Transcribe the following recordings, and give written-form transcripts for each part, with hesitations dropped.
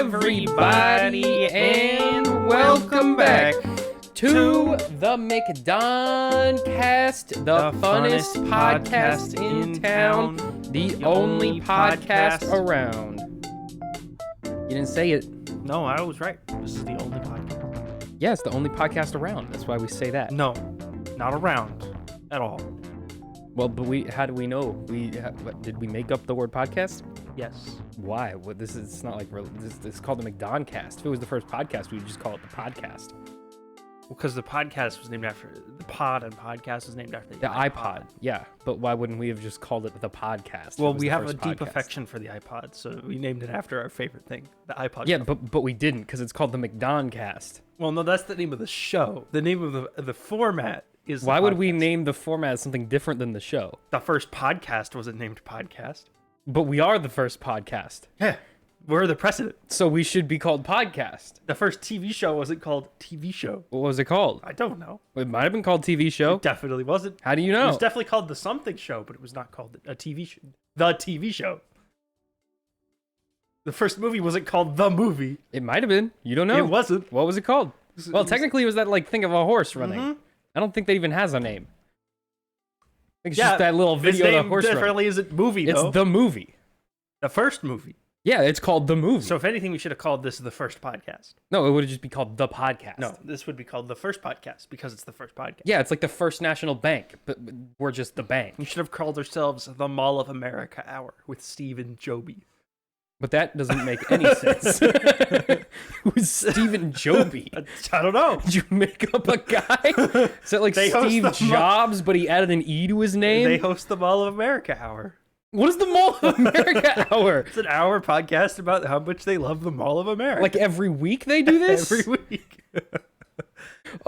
everybody, and welcome back to the McDonCast, the funnest podcast in town, the only podcast around. You didn't say it. No, I was right. This is the only podcast. Yeah, it's the only podcast around. That's why we say that. No, not around at all. Well, but how do we know? Did we make up the word podcast? Yes. Why? It's not like this is called the McDonCast. If it was the first podcast, we would just call it the podcast. Well, because the podcast was named after the pod, and podcast was named after the iPod. Yeah, but why wouldn't we have just called it the podcast? Well, we have a deep affection for the iPod, so we named it after our favorite thing, the iPod. Yeah, but we didn't, because it's called the McDonCast. Well, no, that's the name of the show. The name of the format is. Why would we name the format something different than the show? The first podcast wasn't named podcast. But we are the first podcast. Yeah, we're the precedent. So we should be called podcast. The first TV show wasn't called TV show. What was it called? I don't know. It might have been called TV show. It definitely wasn't. How do you know? It was definitely called The Something Show, but it was not called a TV show. The TV show. The first movie wasn't called The Movie. It might have been. You don't know. It wasn't. What was it called? Well, technically it was that like thing of a horse running. Mm-hmm. I don't think that even has a name. It's just that little video of the horse running. Definitely isn't movie, though. It's The Movie. The first movie. Yeah, it's called The Movie. So if anything, we should have called this the first podcast. No, it would just be called The Podcast. No, this would be called the first podcast because it's the first podcast. Yeah, it's like the First National Bank, but we're just the bank. We should have called ourselves the Mall of America Hour with Steve and Joby. But that doesn't make any sense. Who's Steve and Joby? I don't know. Did you make up a guy? Is that like Steve Jobs, but he added an E to his name? They host the Mall of America Hour. What is the Mall of America Hour? It's an hour podcast about how much they love the Mall of America. Like every week they do this? Every week.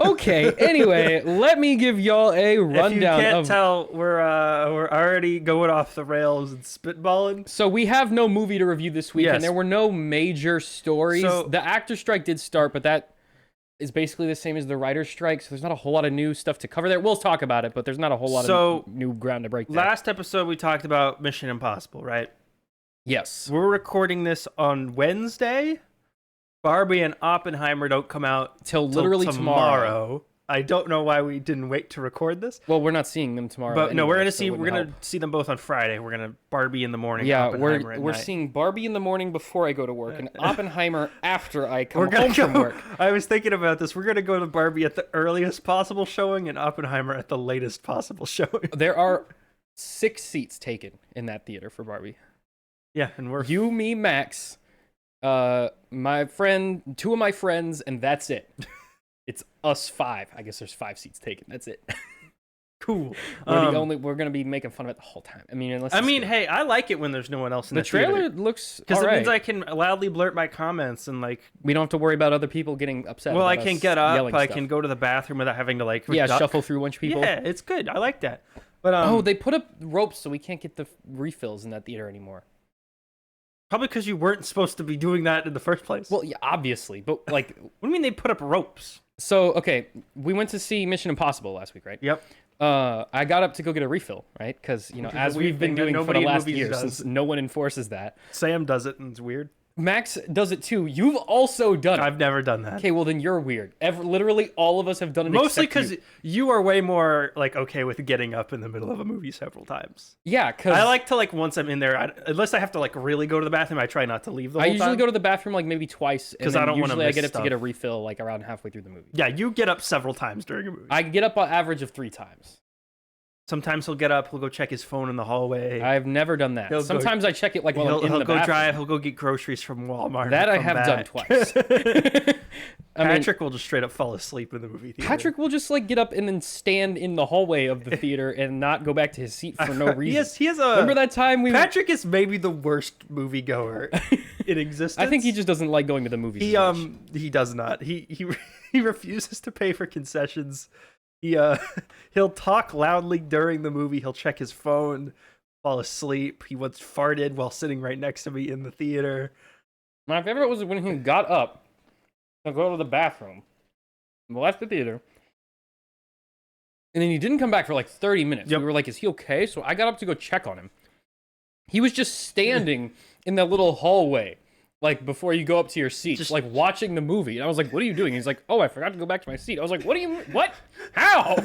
Okay, anyway, let me give y'all a rundown. If you can't tell, we're already going off the rails and spitballing. So we have no movie to review this week, and there were no major stories. So, the actor strike did start, but that is basically the same as the writer's strike, so there's not a whole lot of new stuff to cover there. We'll talk about it, but there's not a whole lot of new ground to break there. Last episode, we talked about Mission Impossible, right? Yes. We're recording this on Wednesday. Barbie and Oppenheimer don't come out till literally tomorrow. I don't know why we didn't wait to record this. Well, we're not seeing them tomorrow. But anyway, no, we're gonna see them both on Friday. We're gonna Barbie in the morning. Yeah, Oppenheimer we're seeing Barbie in the morning before I go to work, and Oppenheimer after I come home from work. I was thinking about this. We're gonna go to Barbie at the earliest possible showing, and Oppenheimer at the latest possible showing. There are 6 seats taken in that theater for Barbie. Yeah, and we're you, me, Max. My friend, 2 of my friends, and that's it. It's us 5. I guess there's 5 seats taken. That's it. Cool. We're gonna be making fun of it the whole time. Hey, I like it when there's no one else in the trailer. Looks because it means I can loudly blurt my comments and like we don't have to worry about other people getting upset. Well, I can get up. I can go to the bathroom without having to shuffle through a bunch of people. Yeah, it's good. I like that. But they put up ropes so we can't get the refills in that theater anymore. Probably because you weren't supposed to be doing that in the first place. Well, yeah, obviously, but like, what do you mean they put up ropes? So, okay, we went to see Mission Impossible last week, right? Yep. I got up to go get a refill, right? Because, as we've been doing for the last year, since no one enforces that. Sam does it, and it's weird. Max does it too. You've also done it. I've never done that. Okay, well then you're weird. Literally all of us have done it. Mostly because you are way more like okay with getting up in the middle of a movie several times. Yeah, because I like to once I'm in there, unless I have to really go to the bathroom, I try not to leave the whole time. I usually go to the bathroom maybe twice because I don't want to miss I get up stuff. to get a refill around halfway through the movie. Yeah, you get up several times during a movie. I get up on average of 3 times. Sometimes he'll get up, he'll go check his phone in the hallway. I've never done that. Sometimes I check it while I'm in the bathroom. He'll go drive, he'll go get groceries from Walmart. That I have done twice. Patrick will just straight up fall asleep in the movie theater. Patrick will just get up and then stand in the hallway of the theater and not go back to his seat for no reason. He has Remember that time Patrick is maybe the worst moviegoer in existence. I think he just doesn't like going to the movies. He does not. He refuses to pay for concessions. He'll talk loudly during the movie. He'll check his phone, fall asleep. He once farted while sitting right next to me in the theater. My favorite was when he got up to go to the bathroom, left the theater, and then he didn't come back for 30 minutes. Yep. We were like, is he okay? So I got up to go check on him. He was just standing in that little hallway like before you go up to your seat, just like watching the movie. And I was like, "What are you doing?" He's like, "Oh, I forgot to go back to my seat." I was like, "What do you? What? How?"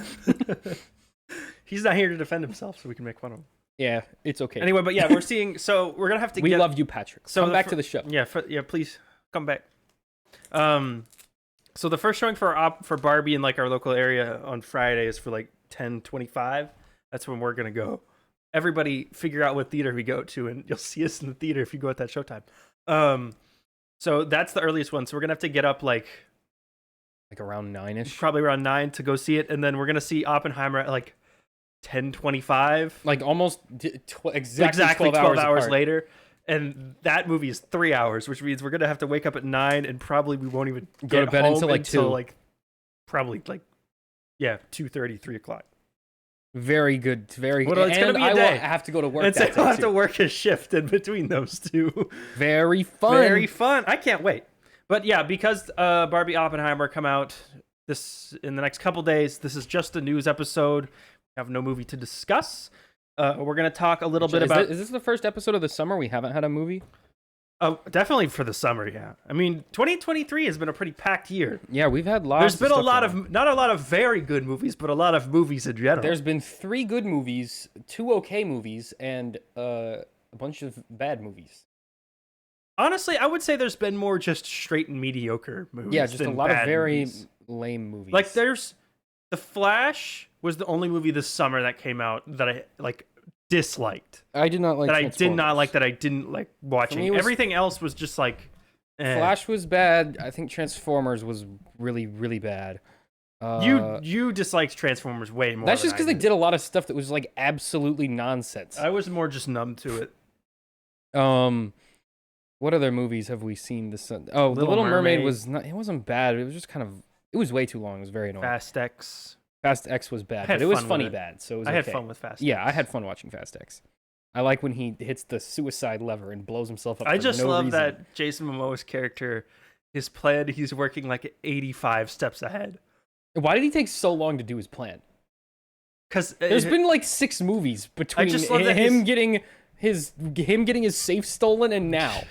He's not here to defend himself, so we can make fun of him. Yeah, it's okay. Anyway, but yeah, we're seeing. So we're gonna have to. We love you, Patrick. So come back to the show. Yeah, please come back. So the first showing for Barbie in like our local area on Friday is for like 10:25. That's when we're gonna go. Everybody figure out what theater we go to, and you'll see us in the theater if you go at that showtime. So that's the earliest one. So we're gonna have to get up like around 9ish, probably around 9 to go see it, and then we're gonna see Oppenheimer at like 10:25, like almost exactly 12 hours later. And that movie is 3 hours, which means we're gonna have to wake up at 9, and probably we won't even go to bed until like 2, probably like 2:30, 3 o'clock. Very good, very good. Well, it's gonna be a day. I will have to go to work. And so I'll have to work a shift in between those two. Very fun. I can't wait. But yeah, because Barbie Oppenheimer come out in the next couple days, this is just a news episode. We have no movie to discuss. We're gonna talk a little bit about. Is this the first episode of the summer we haven't had a movie? Oh, definitely for the summer, yeah. I mean, 2023 has been a pretty packed year. Yeah, we've had lots. There's been not a lot of very good movies, but a lot of movies in general. There's been 3 good movies, 2 okay movies, and a bunch of bad movies. Honestly, I would say there's been more just straight and mediocre movies. Yeah, just a lot of very lame movies. Like there's The Flash was the only movie this summer that came out that I like disliked. I did not like that. I did not like that. I didn't like watching. Everything else was just like. Flash was bad. I think Transformers was really, really bad. You disliked Transformers way more. That's just because they did a lot of stuff that was like absolutely nonsense. I was more just numb to it. What other movies have we seen this? Oh, The Little Mermaid was not. It wasn't bad. It was just kind of. It was way too long. It was very annoying. Fast X was bad, but it was funny bad, so it was okay. I had fun with Fast X. Yeah, I had fun watching Fast X. I like when he hits the suicide lever and blows himself up. I just love reason. that Jason Momoa's character, his plan, he's working like 85 steps ahead. Why did he take so long to do his plan? Because there's been like 6 movies between him getting his safe stolen and now.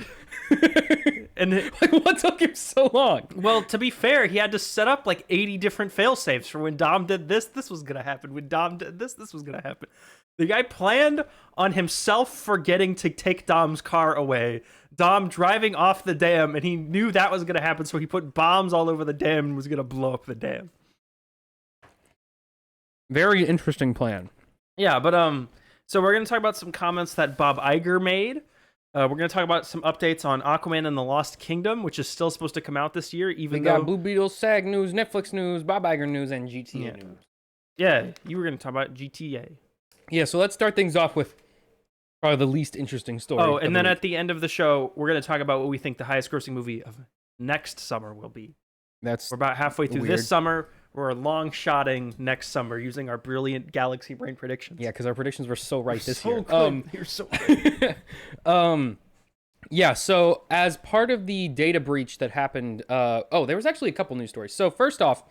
And like, what took him so long? Well, to be fair, he had to set up like 80 different fail-safes for when Dom did this was gonna happen. When Dom did this was gonna happen. The guy planned on himself forgetting to take Dom's car away, Dom driving off the dam, and he knew that was gonna happen, so he put bombs all over the dam and was gonna blow up the dam. Very interesting plan. Yeah, but so we're gonna talk about some comments that Bob Iger made. We're going to talk about some updates on Aquaman and the Lost Kingdom, which is still supposed to come out this year. We got Blue Beetle, SAG news, Netflix news, Bob Iger news, and GTA news. Yeah, you were going to talk about GTA. Yeah, so let's start things off with probably the least interesting story. Oh, and then at the end of the show, we're going to talk about what we think the highest grossing movie of next summer will be. We're about halfway through this summer. We're long-shotting next summer using our brilliant Galaxy Brain predictions. Yeah, because our predictions were so right this year. You're so right. Yeah, so as part of the data breach that happened... there was actually a couple news stories. So first off,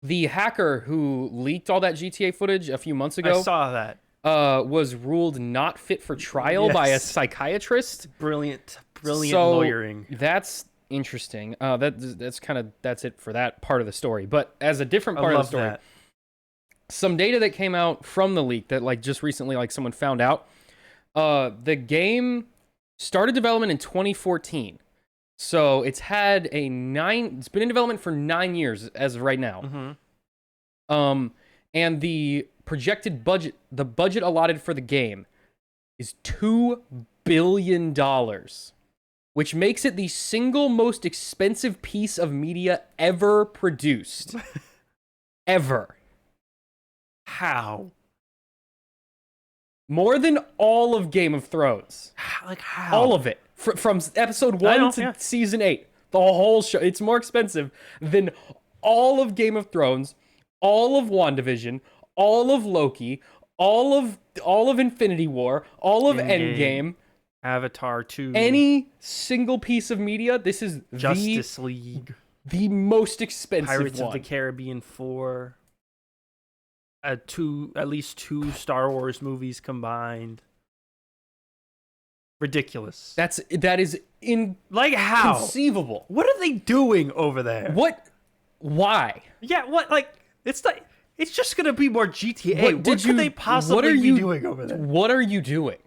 the hacker who leaked all that GTA footage a few months ago... I saw that. Was ruled not fit for trial by a psychiatrist. Brilliant lawyering. That's... interesting. That's it for that part of the story. But as a different part of the story, some data that came out from the leak that like just recently like someone found out, the game started development in 2014. So it's been in development for 9 years as of right now. Mm-hmm. And the projected budget, the budget allotted for the game is $2 billion. Which makes it the single most expensive piece of media ever produced. Ever. How? More than all of Game of Thrones. Like how? All of it. From episode 1 to season 8. The whole show. It's more expensive than all of Game of Thrones, all of WandaVision, all of Loki, all of Infinity War, all of Endgame. Avatar 2. Any single piece of media, this is Justice League. The most expensive Pirates one. of the Caribbean 4. At least 2 Star Wars movies combined. ridiculous. That is like how inconceivable. What are they doing over there? What? Why? Yeah, what? Like it's just gonna be more GTA. What could they possibly be doing over there? What are you doing?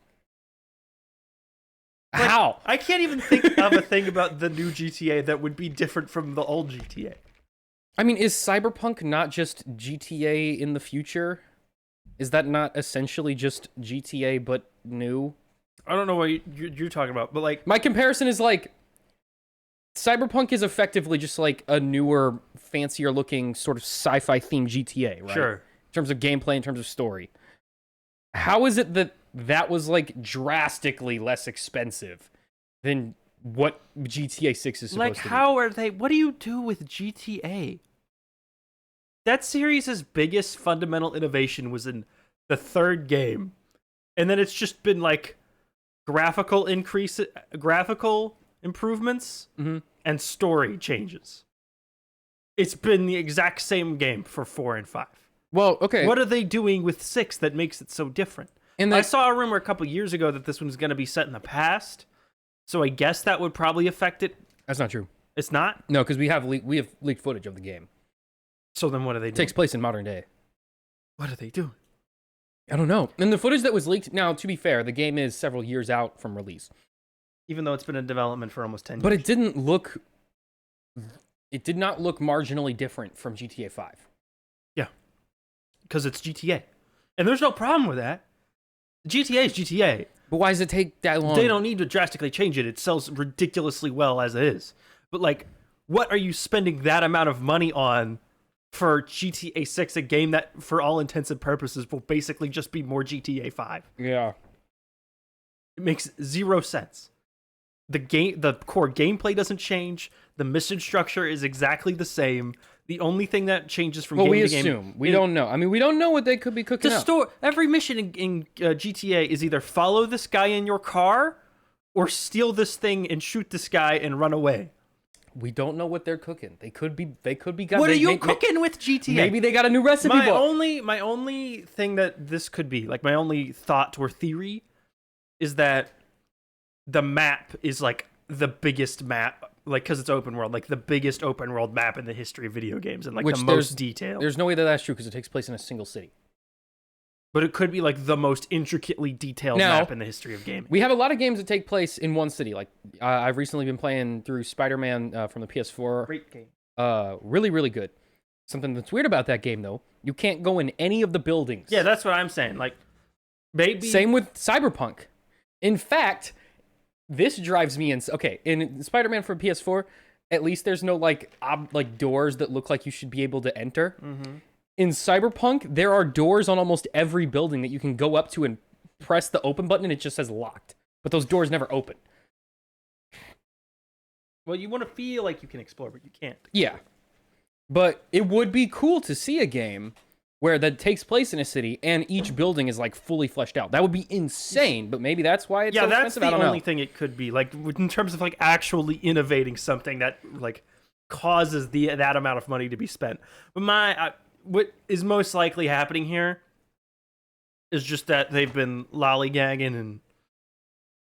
Like, how? I can't even think of a thing about the new GTA that would be different from the old GTA. I mean, is Cyberpunk not just GTA in the future? Is that not essentially just GTA but new? I don't know what you're talking about, but like my comparison is like Cyberpunk is effectively just like a newer, fancier looking sort of sci-fi themed GTA, right? Sure. In terms of gameplay, in terms of story. How is it that was like drastically less expensive than what GTA 6 is supposed to be? Like, how are they? What do you do with GTA? That series' biggest fundamental innovation was in the third game, and then it's just been like graphical improvements and story changes. It's been the exact same game for 4 and 5. Well, okay. What are they doing with 6 that makes it so different? And I saw a rumor a couple years ago that this one was going to be set in the past, so I guess that would probably affect it. That's not true. It's not? No, because we have leaked footage of the game. So then what are they doing? It takes place in modern day. What are they doing? I don't know. And the footage that was leaked, now, to be fair, the game is several years out from release. Even though it's been in development for almost 10 years. But it did not look marginally different from GTA 5. Yeah. Because it's GTA. And there's no problem with that. GTA is GTA. But why does it take that long? They don't need to drastically change it. It sells ridiculously well as it is. But like, what are you spending that amount of money on for GTA 6, a game that, for all intents and purposes, will basically just be more GTA 5? Yeah. It makes zero sense. The core gameplay doesn't change. The mission structure is exactly the same. The only thing that changes from game to game... Well, we assume. We don't know. I mean, we don't know what they could be cooking up. Every mission in GTA is either follow this guy in your car or steal this thing and shoot this guy and run away. We don't know what they're cooking. They could be. What are you cooking with GTA? Maybe they got a new recipe book. My only thing that this could be, like my only thought or theory, is that the map is like the biggest map, like because it's open world, like the biggest open world map in the history of video games, and like the most detailed. There's no way that that's true because it takes place in a single city. But it could be like the most intricately detailed map in the history of gaming. We have a lot of games that take place in one city. Like I've recently been playing through Spider-Man from the PS4. Great game. Really, really good. Something that's weird about that game, though, you can't go in any of the buildings. Yeah, that's what I'm saying. Like, maybe... Same with Cyberpunk. In fact, this drives me insane. Okay, in Spider-Man for PS4, at least there's no like doors that look like you should be able to enter. Mm-hmm. In Cyberpunk, there are doors on almost every building that you can go up to and press the open button and it just says locked. But those doors never open. Well, you want to feel like you can explore, but you can't. Yeah. But it would be cool to see a game where that takes place in a city and each building is like fully fleshed out. That would be insane, but maybe that's why it's so expensive. That's the only thing it could be. Like in terms of like actually innovating something that like causes that amount of money to be spent. But what is most likely happening here is just that they've been lollygagging and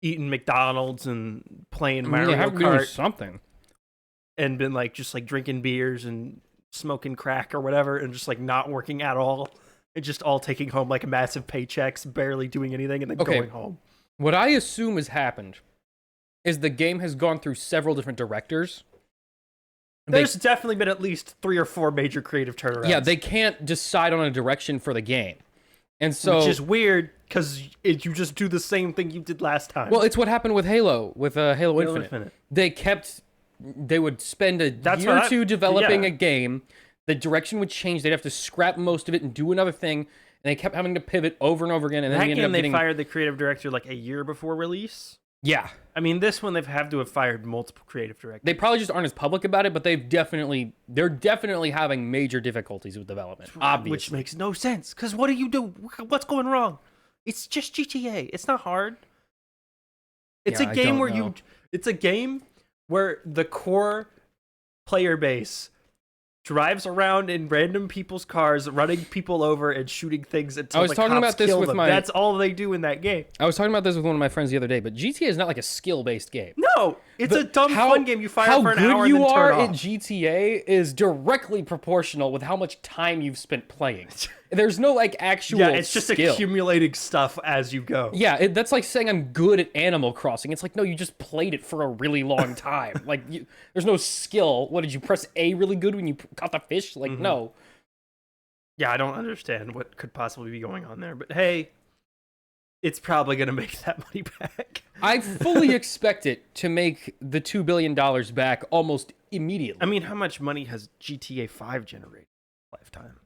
eating McDonald's and playing Mario Kart, something, and been like just like drinking beers and smoking crack or whatever, and just like not working at all, and just all taking home like massive paychecks, barely doing anything, and then going home. What I assume has happened is the game has gone through several different directors. There's definitely been at least 3 or 4 major creative turnarounds. Yeah, they can't decide on a direction for the game. And so, which is weird, because you just do the same thing you did last time. Well, it's what happened with Halo Halo Infinite. They would spend a year or two developing a game. The direction would change. They'd have to scrap most of it and do another thing. And they kept having to pivot over and over again. And then they fired the creative director like a year before release. Yeah. I mean, this one they've had to have fired multiple creative directors. They probably just aren't as public about it, but they're definitely having major difficulties with development. Obviously. Which makes no sense, because what do you do? What's going wrong? It's just GTA. It's not hard. It's a game where it's a game where the core player base drives around in random people's cars, running people over and shooting things until I was the talking cops about this kill with them. my. That's all they do in that game. I was talking about this with one of my friends the other day, but GTA is not like a skill-based game. No, it's a dumb fun game. You fire for an hour and then turn off. How good you are at GTA is directly proportional with how much time you've spent playing. There's no like actual it's just skill. accumulating stuff as you go. Yeah, that's like saying I'm good at Animal Crossing. It's like, no, you just played it for a really long time. Like, there's no skill. What, did you press A really good when you caught the fish? Like, no. Yeah, I don't understand what could possibly be going on there. But hey, it's probably going to make that money back. I fully expect it to make the $2 billion back almost immediately. I mean, how much money has GTA 5 generated in lifetime?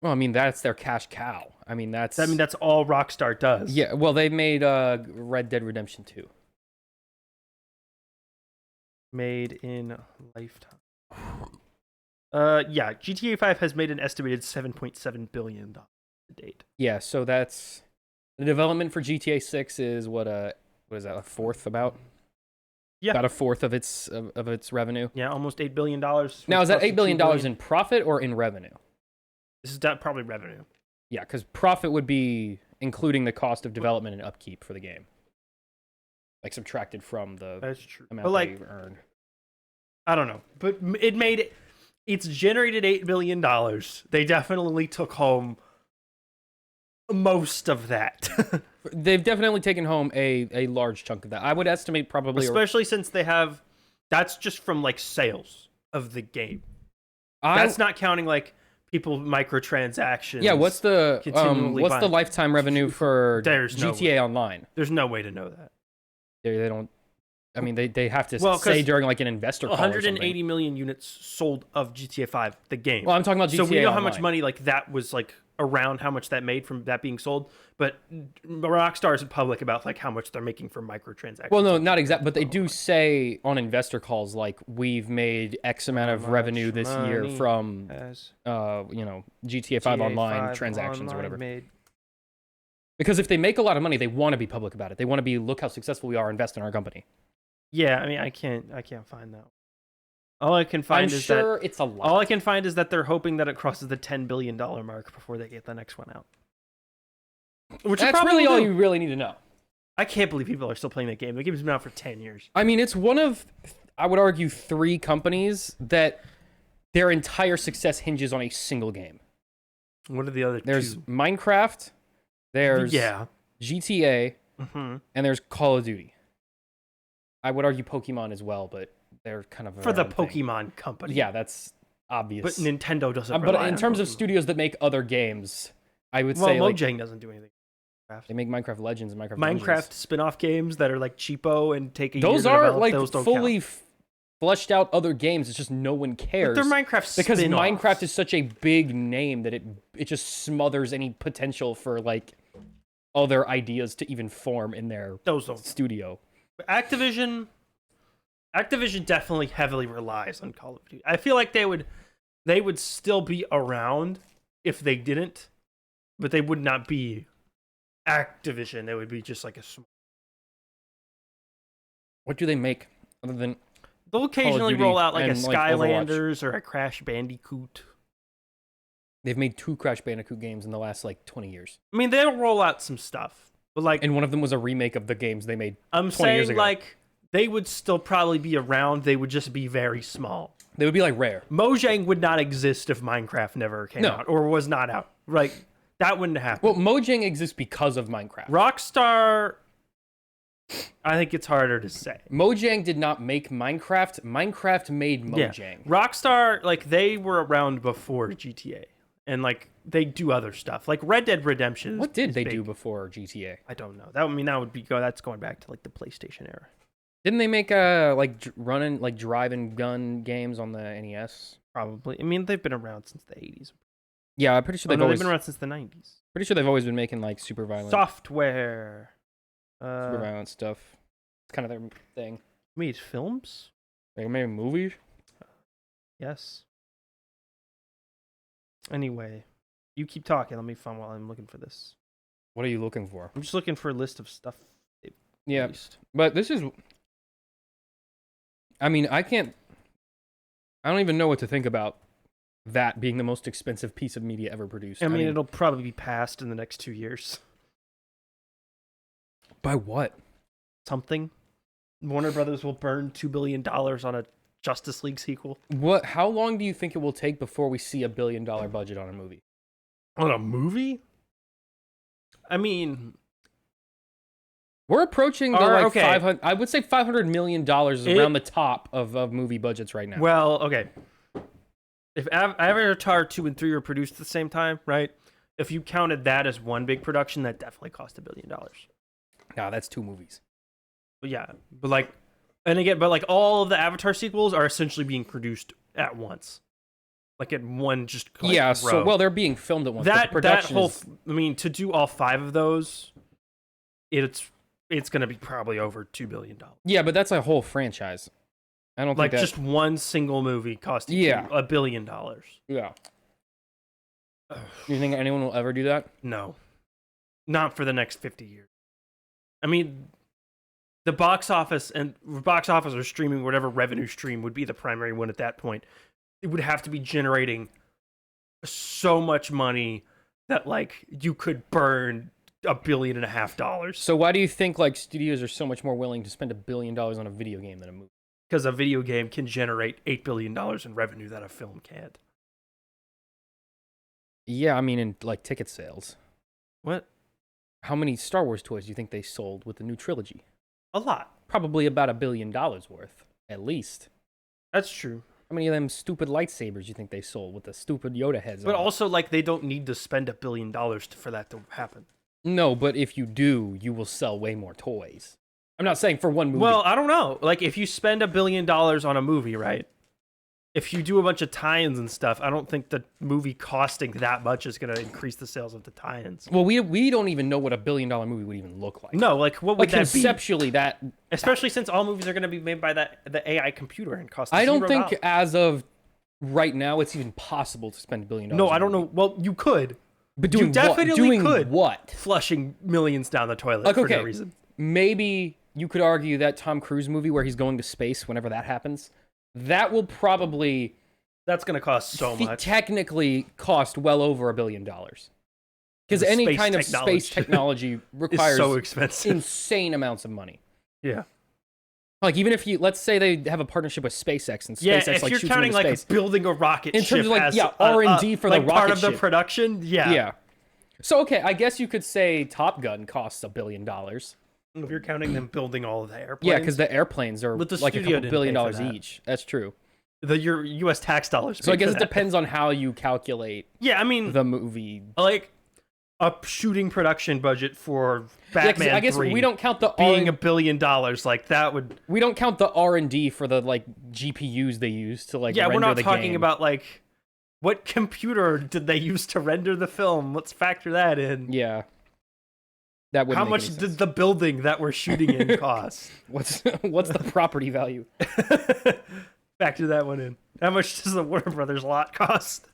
Well, I mean, that's their cash cow. I mean, that's all Rockstar does. Yeah, well, they made Red Dead Redemption 2. Made in lifetime. Yeah, GTA 5 has made an estimated $7.7 billion to date. Yeah, so that's the development for GTA 6 is what is that, a fourth about? Yeah. About a fourth of its revenue. Yeah, almost $8 billion. Now, is that $8 billion in profit or in revenue? This is probably revenue. Yeah, because profit would be including the cost of development and upkeep for the game. Like, subtracted from the That's true. amount But like, they earned. I don't know. But it's generated $8 billion. They definitely took home most of that. They've definitely taken home a large chunk of that. I would estimate probably... Especially since they have... That's just from, like, sales of the game. That's not counting, like, people microtransactions. Yeah, what's the lifetime revenue for GTA Online? There's no way to know that. They don't... I mean, they have to say during, like, an investor call 180 million units sold of GTA 5, the game. Well, I'm talking about GTA So we know Online. how much money, like, that was, like, around how much that made from that being sold, but Rockstar isn't public about, like, how much they're making from microtransactions. Well, no, not exactly, but they do say on investor calls, like, we've made X amount of revenue this year from, GTA 5 Online transactions or whatever. Because if they make a lot of money, they want to be public about it. They want to be, look how successful we are, invest in our company. Yeah, I mean, I can't find that. All I can find is that it's a lot. All I can find is that they're hoping that it crosses the $10 billion mark before they get the next one out. That's really all you really need to know. I can't believe people are still playing that game. The game's been out for 10 years. I mean, it's one of, I would argue, 3 companies that their entire success hinges on a single game. What are the other There's two? Minecraft, there's GTA, and there's Call of Duty. I would argue Pokemon as well, but they're kind of for the Pokemon company. Yeah, that's obvious. But Nintendo doesn't. But in terms of studios that make other games, I would say Mojang doesn't do anything. They make Minecraft Legends and Minecraft Legends. spin-off games that are like cheapo and take a year to develop. Like those don't fully count. Fleshed out other games. It's just no one cares. But they're Minecraft because spin-offs. Minecraft is such a big name that it just smothers any potential for like other ideas to even form in their studio. Activision definitely heavily relies on Call of Duty. I feel like they would still be around if they didn't, but they would not be Activision. They would be just like a small. What do they make other than? They'll occasionally roll out like a Skylanders like or a Crash Bandicoot. They've made 2 Crash Bandicoot games in the last like 20 years. I mean, they'll roll out some stuff, but like, and one of them was a remake of the games they made. I'm 20 years saying ago. like they would still probably be around. They would just be very small. They would be like Rare. Mojang would not exist if Minecraft never came out or was not out. Like that wouldn't happen. Well, Mojang exists because of Minecraft. Rockstar, I think it's harder to say. Mojang did not make Minecraft. Minecraft made Mojang. Yeah. Rockstar, like they were around before GTA, and like they do other stuff, like Red Dead Redemption. What did they do before GTA? I don't know. That would be that's going back to like the PlayStation era. Didn't they make drive and gun games on the NES? Probably. I mean, they've been around since the 80s. Yeah, I'm pretty sure they've been around since the 90s. Pretty sure they've always been making like super violent software. Super violent stuff. It's kind of their thing. Made films? They made movies? Yes. Anyway, you keep talking. Let me find while I'm looking for this. What are you looking for? I'm just looking for a list of stuff. Yeah, but this is... I mean, I don't even know what to think about that being the most expensive piece of media ever produced. I mean, it'll probably be passed in the next 2 years. By what? Something. Warner Brothers will burn $2 billion on a Justice League sequel. What? How long do you think it will take before we see $1 billion budget on a movie? On a movie? I mean, we're approaching the 500. I would say $500 million is around the top of movie budgets right now. Well, okay. If Avatar 2 and 3 were produced at the same time, right? If you counted that as one big production, that definitely cost $1 billion. Nah, that's 2 movies. But yeah, but all of the Avatar sequels are essentially being produced at once, like at one row. So they're being filmed at once. To do all 5 of those, it's going to be probably over $2 billion. Yeah, but that's a whole franchise. I don't think just one single movie costing $1 billion. Yeah. You think anyone will ever do that? No, not for the next 50 years. I mean, the box office or streaming, whatever revenue stream would be the primary one at that point, it would have to be generating so much money that you could burn $1.5 billion. So why do you think studios are so much more willing to spend $1 billion on a video game than a movie? Because a video game can generate $8 billion in revenue that a film can't. Yeah, I mean in ticket sales. What? How many Star Wars toys do you think they sold with the new trilogy? A lot. Probably about $1 billion worth, at least. That's true. How many of them stupid lightsabers do you think they sold with the stupid Yoda heads But on also, they don't need to spend $1 billion for that to happen. No, but if you do, you will sell way more toys. I'm not saying for one movie. Well, I don't know. If you spend $1 billion on a movie, right? If you do a bunch of tie-ins and stuff, I don't think the movie costing that much is going to increase the sales of the tie-ins. Well, we don't even know what $1 billion movie would even look like. No, what would that be? Conceptually, that... Especially since all movies are going to be made by the AI computer and cost $0. I don't think as of right now it's even possible to spend $1 billion. No, I don't know. Well, you could. But doing you definitely what? Doing could. What? Flushing millions down the toilet for no reason. Maybe you could argue that Tom Cruise movie where he's going to space whenever that happens, that will probably... That's going to cost so much. Technically cost well over $1 billion. Because any kind of space technology requires so expensive. Insane amounts of money. Yeah. Even if let's say they have a partnership with SpaceX and SpaceX if you're shoots counting into space. Building a rocket in terms ship of R&D for the rocket part of ship. the production, Yeah. So okay, I guess you could say Top Gun costs $1 billion. If you're counting them building all of the airplanes. Yeah, because the airplanes are but the a couple $1 billion that. each. That's true. Your U.S. tax dollars. So I guess it depends on how you calculate. Yeah, I mean the movie. A shooting production budget for Batman 3. I guess we don't count the being $1 billion. That would. We don't count the R&D for the GPUs they use to Yeah, we're not talking game. About what computer did they use to render the film? Let's factor that in. Yeah. That would. How much did the building that we're shooting in cost? What's the property value? Factor that one in. How much does the Warner Brothers lot cost?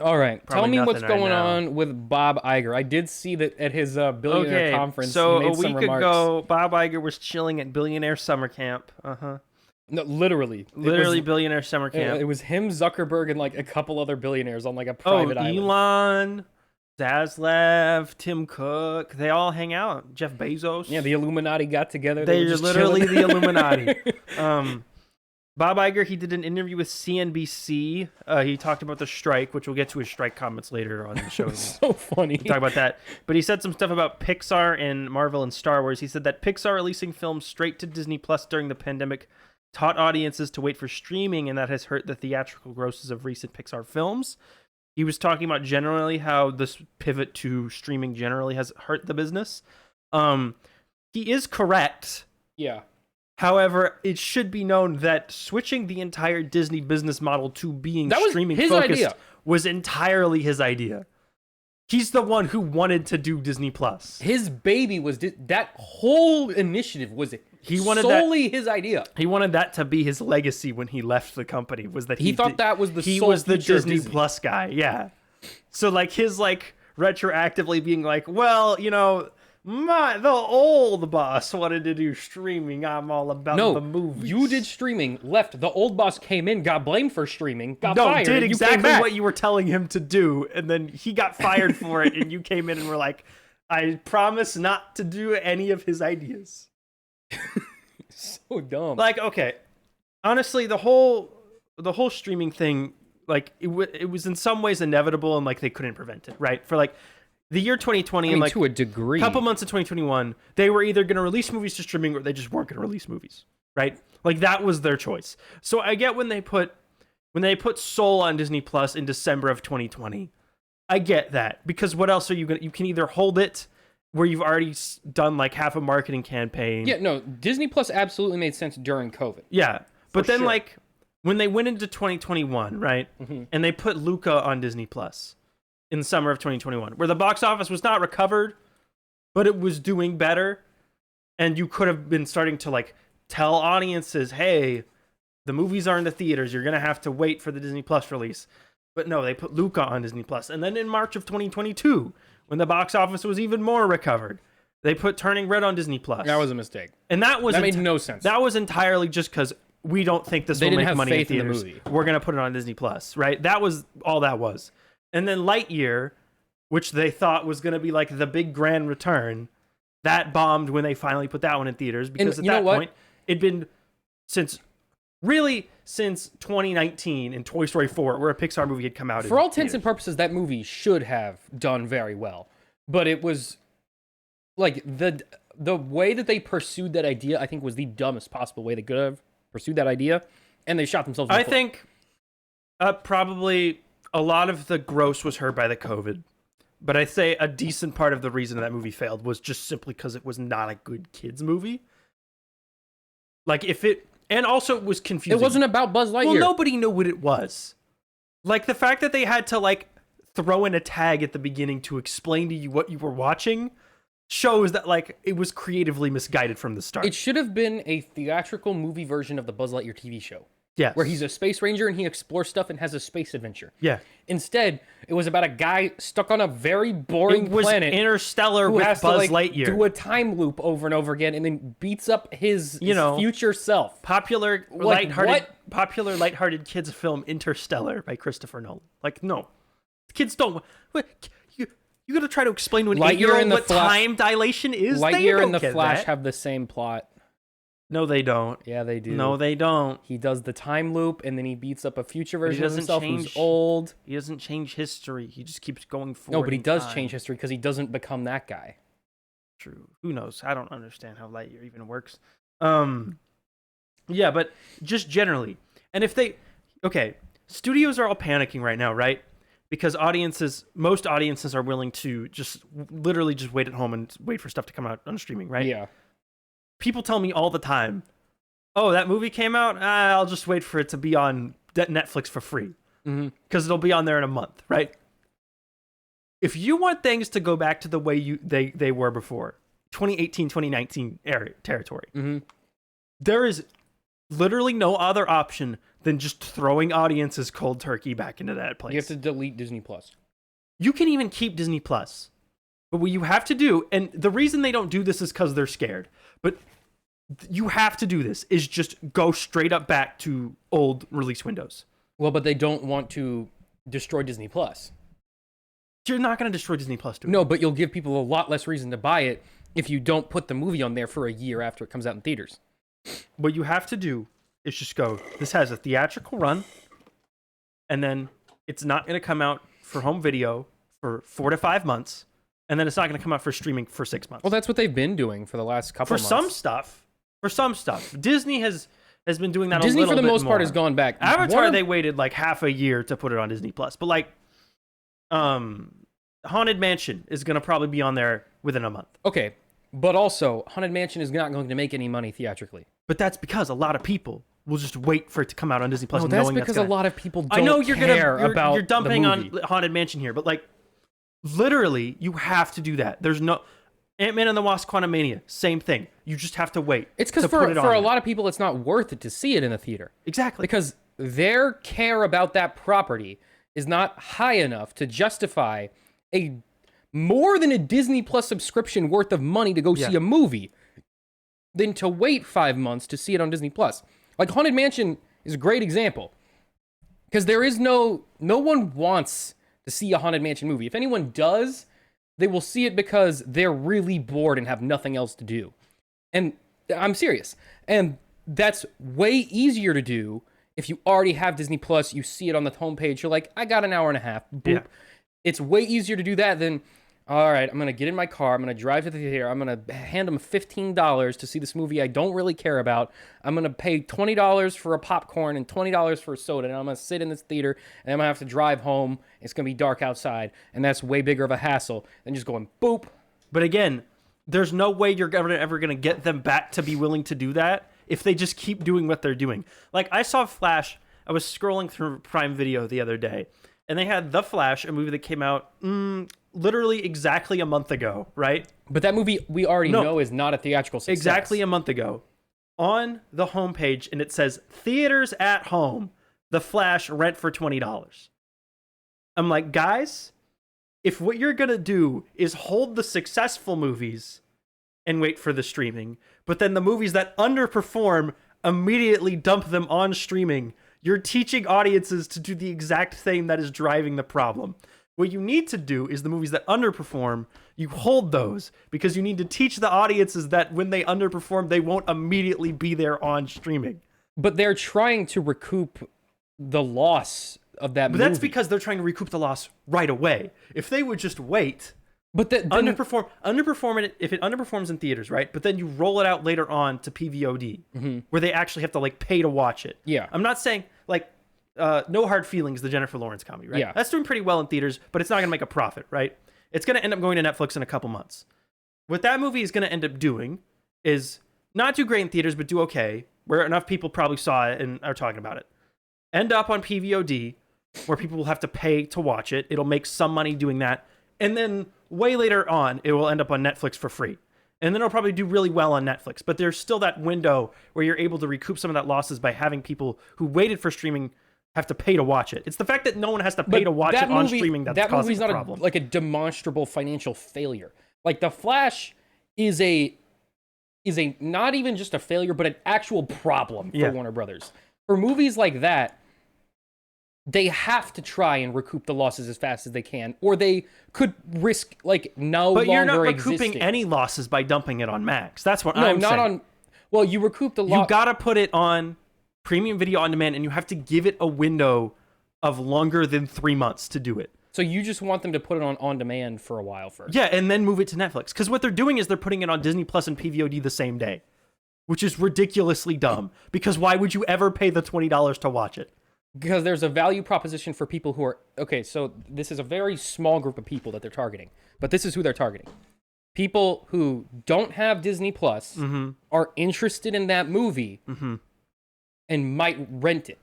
All right. Probably Tell me what's going now. on with Bob Iger. I did see that at his billionaire conference. So he made a week some remarks. ago, Bob Iger was chilling at Billionaire Summer Camp. No, literally. Billionaire Summer Camp. It was him, Zuckerberg, and a couple other billionaires on a private island. Elon, Zaslav, Tim Cook, they all hang out. Jeff Bezos. Yeah, the Illuminati got together. They're literally the Illuminati. Bob Iger, he did an interview with CNBC. He talked about the strike, which we'll get to his strike comments later on the show. So funny. Talk about that. But he said some stuff about Pixar and Marvel and Star Wars. He said that Pixar releasing films straight to Disney Plus during the pandemic taught audiences to wait for streaming, and that has hurt the theatrical grosses of recent Pixar films. He was talking about generally how this pivot to streaming generally has hurt the business. He is correct. Yeah. However, it should be known that switching the entire Disney business model to being streaming focused was entirely his idea. He's the one who wanted to do Disney Plus. His baby was that whole initiative was solely his idea. He wanted that to be his legacy when he left the company. Was that he thought that was he was the Disney Plus guy? Yeah. So his retroactively being well, the old boss wanted to do streaming. I'm all about the movies. You did streaming, left. The old boss came in, got blamed for streaming, got fired. Did exactly what you were telling him to do, and then he got fired for it, and you came in and were like, I promise not to do any of his ideas. So dumb. Like, okay, honestly, the whole streaming thing, like, it was in some ways inevitable, and like they couldn't prevent it, right? For like the year 2020, and like to a degree, couple months of 2021, they were either going to release movies to streaming or they just weren't going to release movies, right? Like that was their choice. So I get when they put Soul on Disney Plus in December of 2020, I get that, because what else are you going to? You can either hold it where you've already done like half a marketing campaign. Yeah, no, Disney Plus absolutely made sense during COVID. Yeah, but then like when they went into 2021, right, and they put Luca on Disney Plus in the summer of 2021, where the box office was not recovered, but it was doing better, and you could have been starting to like tell audiences, hey, the movies are in the theaters, you're gonna have to wait for the Disney Plus release. But no, they put Luca on Disney Plus. And then in March of 2022, when the box office was even more recovered, they put Turning Red on Disney Plus. That was a mistake. And that made no sense. That was entirely just because we don't think this will make money in theaters. We're gonna put it on Disney Plus, right? That was all that was. And then Lightyear, which they thought was gonna be like the big grand return, that bombed when they finally put that one in theaters, because at that point it'd been since 2019 in Toy Story 4, where a Pixar movie had come out. For all intents and purposes, that movie should have done very well. But it was like the way that they pursued that idea, I think, was the dumbest possible way they could have pursued that idea, and they shot themselves in the foot. I think probably a lot of the gross was hurt by the COVID, but I'd say a decent part of the reason that movie failed was just simply because it was not a good kids movie. Like and also it was confusing. It wasn't about Buzz Lightyear. Well, nobody knew what it was. Like the fact that they had to like throw in a tag at the beginning to explain to you what you were watching shows that like it was creatively misguided from the start. It should have been a theatrical movie version of the Buzz Lightyear TV show. Yes. Where he's a space ranger and he explores stuff and has a space adventure. Yeah. Instead, it was about a guy stuck on a very boring planet. Interstellar with Buzz Lightyear. Do a time loop over and over again and then beats up his future self. Popular lighthearted kids film Interstellar by Christopher Nolan. Like, no. Kids don't. You got to try to explain when Lightyear what time dilation is? Lightyear and the Flash have the same plot. No, they don't. Yeah, they do. No, they don't. He does the time loop, and then he beats up a future version of himself who's old. He doesn't change history. He just keeps going forward. No, but he does change history because he doesn't become that guy. True. Who knows? I don't understand how Lightyear even works. Yeah, but just generally. And if studios are all panicking right now, right? Because most audiences are willing to just literally just wait at home and wait for stuff to come out on streaming, right? Yeah. People tell me all the time, oh, that movie came out? I'll just wait for it to be on Netflix for free. Because it'll be on there in a month, right? If you want things to go back to the way they were before, 2018, 2019 territory, there is literally no other option than just throwing audiences cold turkey back into that place. You have to delete Disney Plus. You can even keep Disney Plus. But what you have to do, and the reason they don't do this is because they're scared, but you have to do this, is just go straight up back to old release windows. Well, but they don't want to destroy Disney Plus. You're not going to destroy Disney Plus, do No, but you'll give people a lot less reason to buy it if you don't put the movie on there for a year after it comes out in theaters. What you have to do is just go, this has a theatrical run, and then it's not going to come out for home video for 4 to 5 months. And then it's not going to come out for streaming for 6 months. Well, that's what they've been doing for the last couple of months. For some stuff. Disney has been doing that Disney, a little bit for the most more. part, has gone back. Avatar, they waited like half a year to put it on Disney Plus. But like, Haunted Mansion is going to probably be on there within a month. Okay, but also, Haunted Mansion is not going to make any money theatrically. But that's because a lot of people will just wait for it to come out on Disney Plus. No, that's because a lot of people don't I know you're dumping on Haunted Mansion here, but like, literally, you have to do that. There's no Ant-Man and the Wasp: Quantumania, same thing. You just have to wait. It's because for a lot of people, it's not worth it to see it in a theater. Exactly. Because their care about that property is not high enough to justify a more than a Disney Plus subscription worth of money to go see a movie than to wait 5 months to see it on Disney Plus. Like Haunted Mansion is a great example because there is no one wants to see a Haunted Mansion movie. If anyone does, they will see it because they're really bored and have nothing else to do. And I'm serious. And that's way easier to do if you already have Disney Plus, you see it on the homepage, you're like, I got an hour and a half. Boop. Yeah. It's way easier to do that than, all right, I'm going to get in my car, I'm going to drive to the theater, I'm going to hand them $15 to see this movie I don't really care about. I'm going to pay $20 for a popcorn and $20 for a soda, and I'm going to sit in this theater, and I'm going to have to drive home. It's going to be dark outside, and that's way bigger of a hassle than just going boop. But again, there's no way you're ever going to get them back to be willing to do that if they just keep doing what they're doing. Like, I saw Flash. I was scrolling through Prime Video the other day, and they had The Flash, a movie that came out literally exactly a month ago, right? But that movie we already know is not a theatrical success. Exactly a month ago. On the homepage, and it says, theaters at home, The Flash, rent for $20. I'm like, guys, if what you're going to do is hold the successful movies and wait for the streaming, but then the movies that underperform, immediately dump them on streaming, you're teaching audiences to do the exact thing that is driving the problem. What you need to do is the movies that underperform, you hold those, because you need to teach the audiences that when they underperform, they won't immediately be there on streaming. But they're trying to recoup the loss of that movie. But that's because they're trying to recoup the loss right away. If they would just wait... But underperform it if it underperforms in theaters, right? But then you roll it out later on to PVOD, where they actually have to like pay to watch it. Yeah, I'm not saying like No Hard Feelings, the Jennifer Lawrence comedy, right? Yeah, that's doing pretty well in theaters, but it's not going to make a profit, right? It's going to end up going to Netflix in a couple months. What that movie is going to end up doing is not do great in theaters, but do okay, where enough people probably saw it and are talking about it. End up on PVOD, where people will have to pay to watch it. It'll make some money doing that, and then way later on, it will end up on Netflix for free. And then it'll probably do really well on Netflix. But there's still that window where you're able to recoup some of that losses by having people who waited for streaming have to pay to watch it. It's the fact that no one has to pay to watch it on streaming that's causing the problem. That movie's not like a demonstrable financial failure. Like The Flash is a not even just a failure, but an actual problem for Warner Brothers. For movies like that, they have to try and recoup the losses as fast as they can, or they could risk like no longer existing. But you're not recouping any losses by dumping it on Max. That's what I'm saying. No, not on. Well, you recoup the loss. You gotta put it on premium video on demand, and you have to give it a window of longer than 3 months to do it. So you just want them to put it on demand for a while first. Yeah, and then move it to Netflix. Because what they're doing is they're putting it on Disney Plus and PVOD the same day, which is ridiculously dumb. Because why would you ever pay the $20 to watch it? Because there's a value proposition for people who are... Okay, so this is a very small group of people that they're targeting. But this is who they're targeting. People who don't have Disney Plus are interested in that movie and might rent it.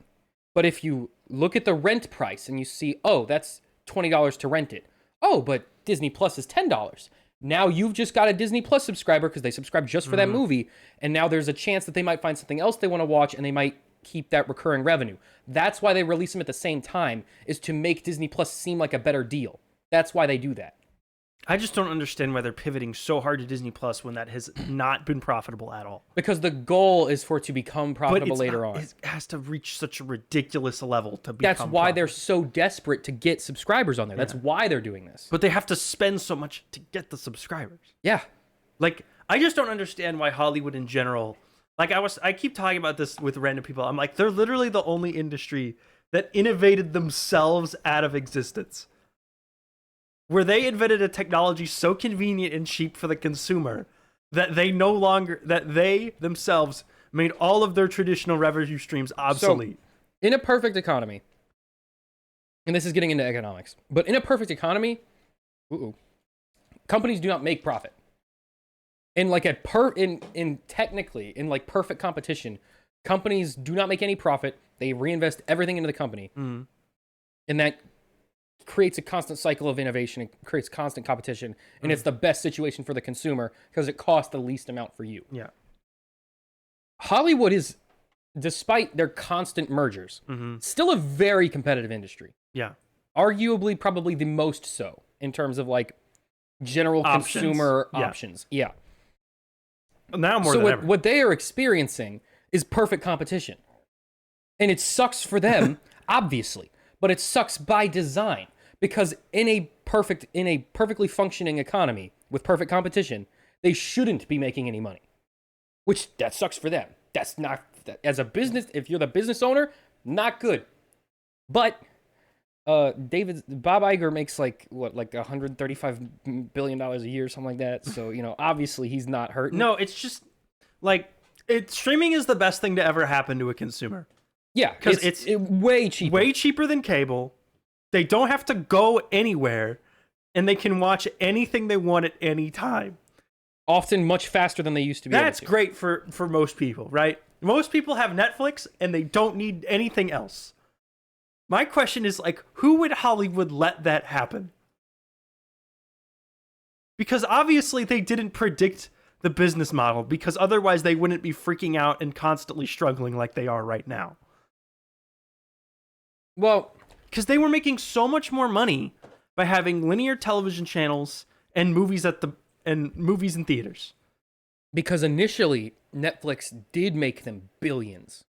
But if you look at the rent price and you see, oh, that's $20 to rent it. Oh, but Disney Plus is $10. Now you've just got a Disney Plus subscriber because they subscribe just for that movie. And now there's a chance that they might find something else they want to watch and they might keep that recurring revenue. That's why they release them at the same time, is to make Disney Plus seem like a better deal. That's why they do that. I just don't understand why they're pivoting so hard to Disney Plus when that has not been profitable at all. Because the goal is for it to become profitable later on. It has to reach such a ridiculous level to become That's why they're so desperate to get subscribers on there. That's why they're doing this. But they have to spend so much to get the subscribers. Yeah. Like, I just don't understand why Hollywood in general... Like, I keep talking about this with random people. I'm like, they're literally the only industry that innovated themselves out of existence. Where they invented a technology so convenient and cheap for the consumer that they themselves made all of their traditional revenue streams obsolete. So, in a perfect economy, and this is getting into economics, but in a perfect economy, companies do not make profit. In like technically in like perfect competition, companies do not make any profit. They reinvest everything into the company, and that creates a constant cycle of innovation. It creates constant competition, and it's the best situation for the consumer because it costs the least amount for you. Yeah. Hollywood is, despite their constant mergers, still a very competitive industry. Yeah. Arguably, probably the most so in terms of like general consumer options. Yeah. Now more than ever. What they are experiencing is perfect competition. And it sucks for them, obviously, but it sucks by design, because in a perfectly functioning economy with perfect competition, they shouldn't be making any money. Which that sucks for them. That's not, as a business, if you're the business owner, not good. But Bob Iger makes like $135 billion a year, something like that. So, obviously he's not hurting. No, it's just like streaming is the best thing to ever happen to a consumer. Yeah, because it's way cheaper. Way cheaper than cable. They don't have to go anywhere, and they can watch anything they want at any time. Often much faster than they used to be. That's great for most people, right? Most people have Netflix, and they don't need anything else. My question is, like, who would Hollywood let that happen? Because obviously they didn't predict the business model, because otherwise they wouldn't be freaking out and constantly struggling like they are right now. Well, because they were making so much more money by having linear television channels and movies in theaters. Because initially Netflix did make them billions.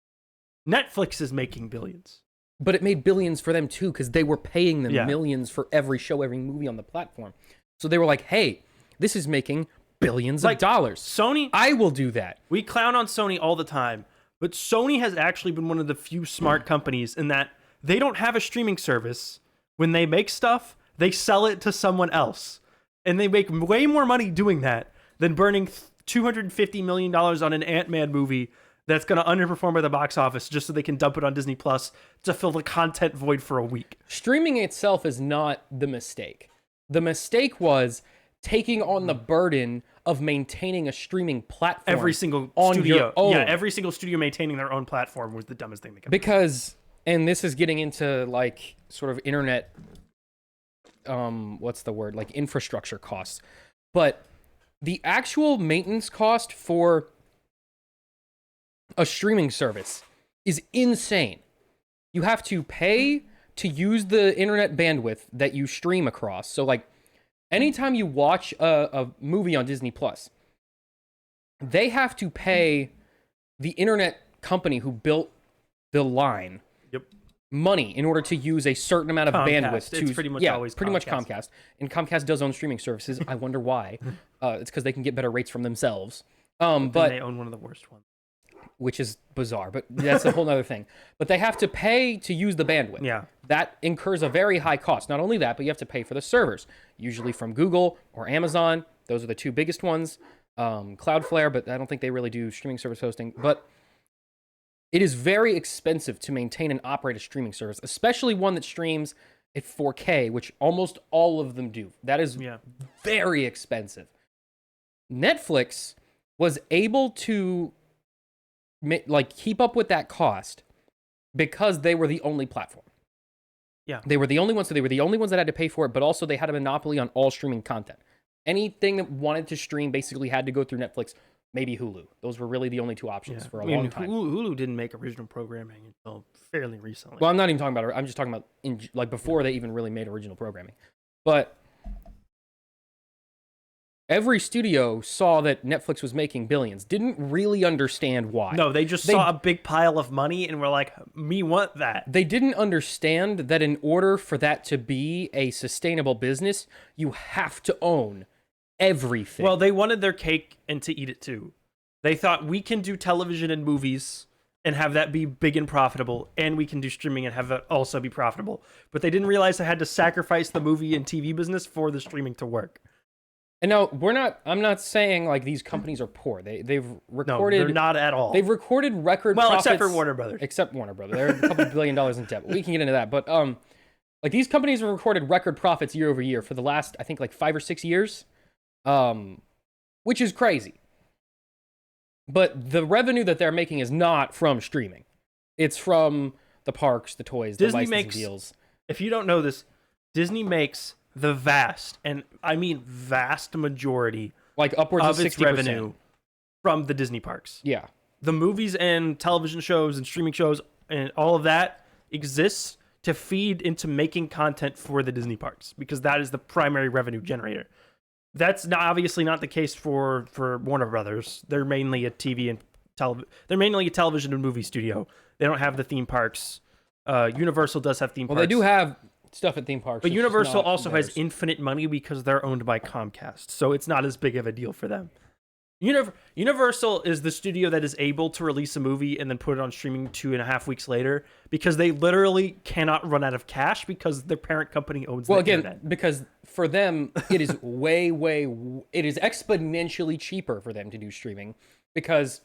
Netflix is making billions. But it made billions for them too, because they were paying them millions for every show, every movie on the platform. So they were like, hey, this is making billions of dollars. Sony, I will do that. We clown on Sony all the time, but Sony has actually been one of the few smart companies in that they don't have a streaming service. When they make stuff, they sell it to someone else. And they make way more money doing that than burning $250 million on an Ant-Man movie that's going to underperform at the box office just so they can dump it on Disney Plus to fill the content void for a week. Streaming itself is not the mistake. The mistake was taking on the burden of maintaining a streaming platform. Every single studio. Yeah, every single studio maintaining their own platform was the dumbest thing they could do. Because, and this is getting into like sort of internet, what's the word? Like infrastructure costs. But the actual maintenance cost for a streaming service is insane. You have to pay to use the internet bandwidth that you stream across. So like anytime you watch a movie on Disney Plus, they have to pay the internet company who built the line money in order to use a certain amount of bandwidth. It's pretty much always pretty much Comcast. And Comcast does own streaming services. I wonder why. It's because they can get better rates from themselves. But they own one of the worst ones. Which is bizarre, but that's a whole other thing. But they have to pay to use the bandwidth. Yeah. That incurs a very high cost. Not only that, but you have to pay for the servers, usually from Google or Amazon. Those are the two biggest ones. Cloudflare, but I don't think they really do streaming service hosting. But it is very expensive to maintain and operate a streaming service, especially one that streams at 4K, which almost all of them do. That is very expensive. Netflix was able to keep up with that cost because they were the only platform. Yeah. They were the only ones, so they were the only ones that had to pay for it, but also they had a monopoly on all streaming content. Anything that wanted to stream basically had to go through Netflix, maybe Hulu. Those were really the only two options for a long time. Hulu didn't make original programming until fairly recently. Well, I'm not even talking about it. I'm just talking about before they even really made original programming. But every studio saw that Netflix was making billions, didn't really understand why. No, they saw a big pile of money and were like, me want that. They didn't understand that in order for that to be a sustainable business, you have to own everything. Well, they wanted their cake and to eat it too. They thought, we can do television and movies and have that be big and profitable, and we can do streaming and have that also be profitable. But they didn't realize they had to sacrifice the movie and TV business for the streaming to work. And no, I'm not saying like these companies are poor. They've recorded. No, they're not at all. They've recorded record profits. Except for Warner Brothers. Except Warner Brothers. They're a couple $1 billion in debt. We can get into that. But like these companies have recorded record profits year over year for the last, I think, like 5 or 6 years. Which is crazy. But the revenue that they're making is not from streaming. It's from the parks, the toys, the licensing deals. If you don't know this, Disney makes the vast, and I mean vast majority, like upwards of its 60% revenue from the Disney parks. Yeah. The movies and television shows and streaming shows and all of that exists to feed into making content for the Disney parks because that is the primary revenue generator. That's obviously not the case for Warner Brothers. They're mainly a TV and They're mainly a television and movie studio. They don't have the theme parks. Universal does have theme parks. Well, they do have stuff at theme parks. But Universal also has infinite money because they're owned by Comcast. So it's not as big of a deal for them. Universal is the studio that is able to release a movie and then put it on streaming 2.5 weeks later because they literally cannot run out of cash because their parent company owns the internet. Because for them, it is it is exponentially cheaper for them to do streaming because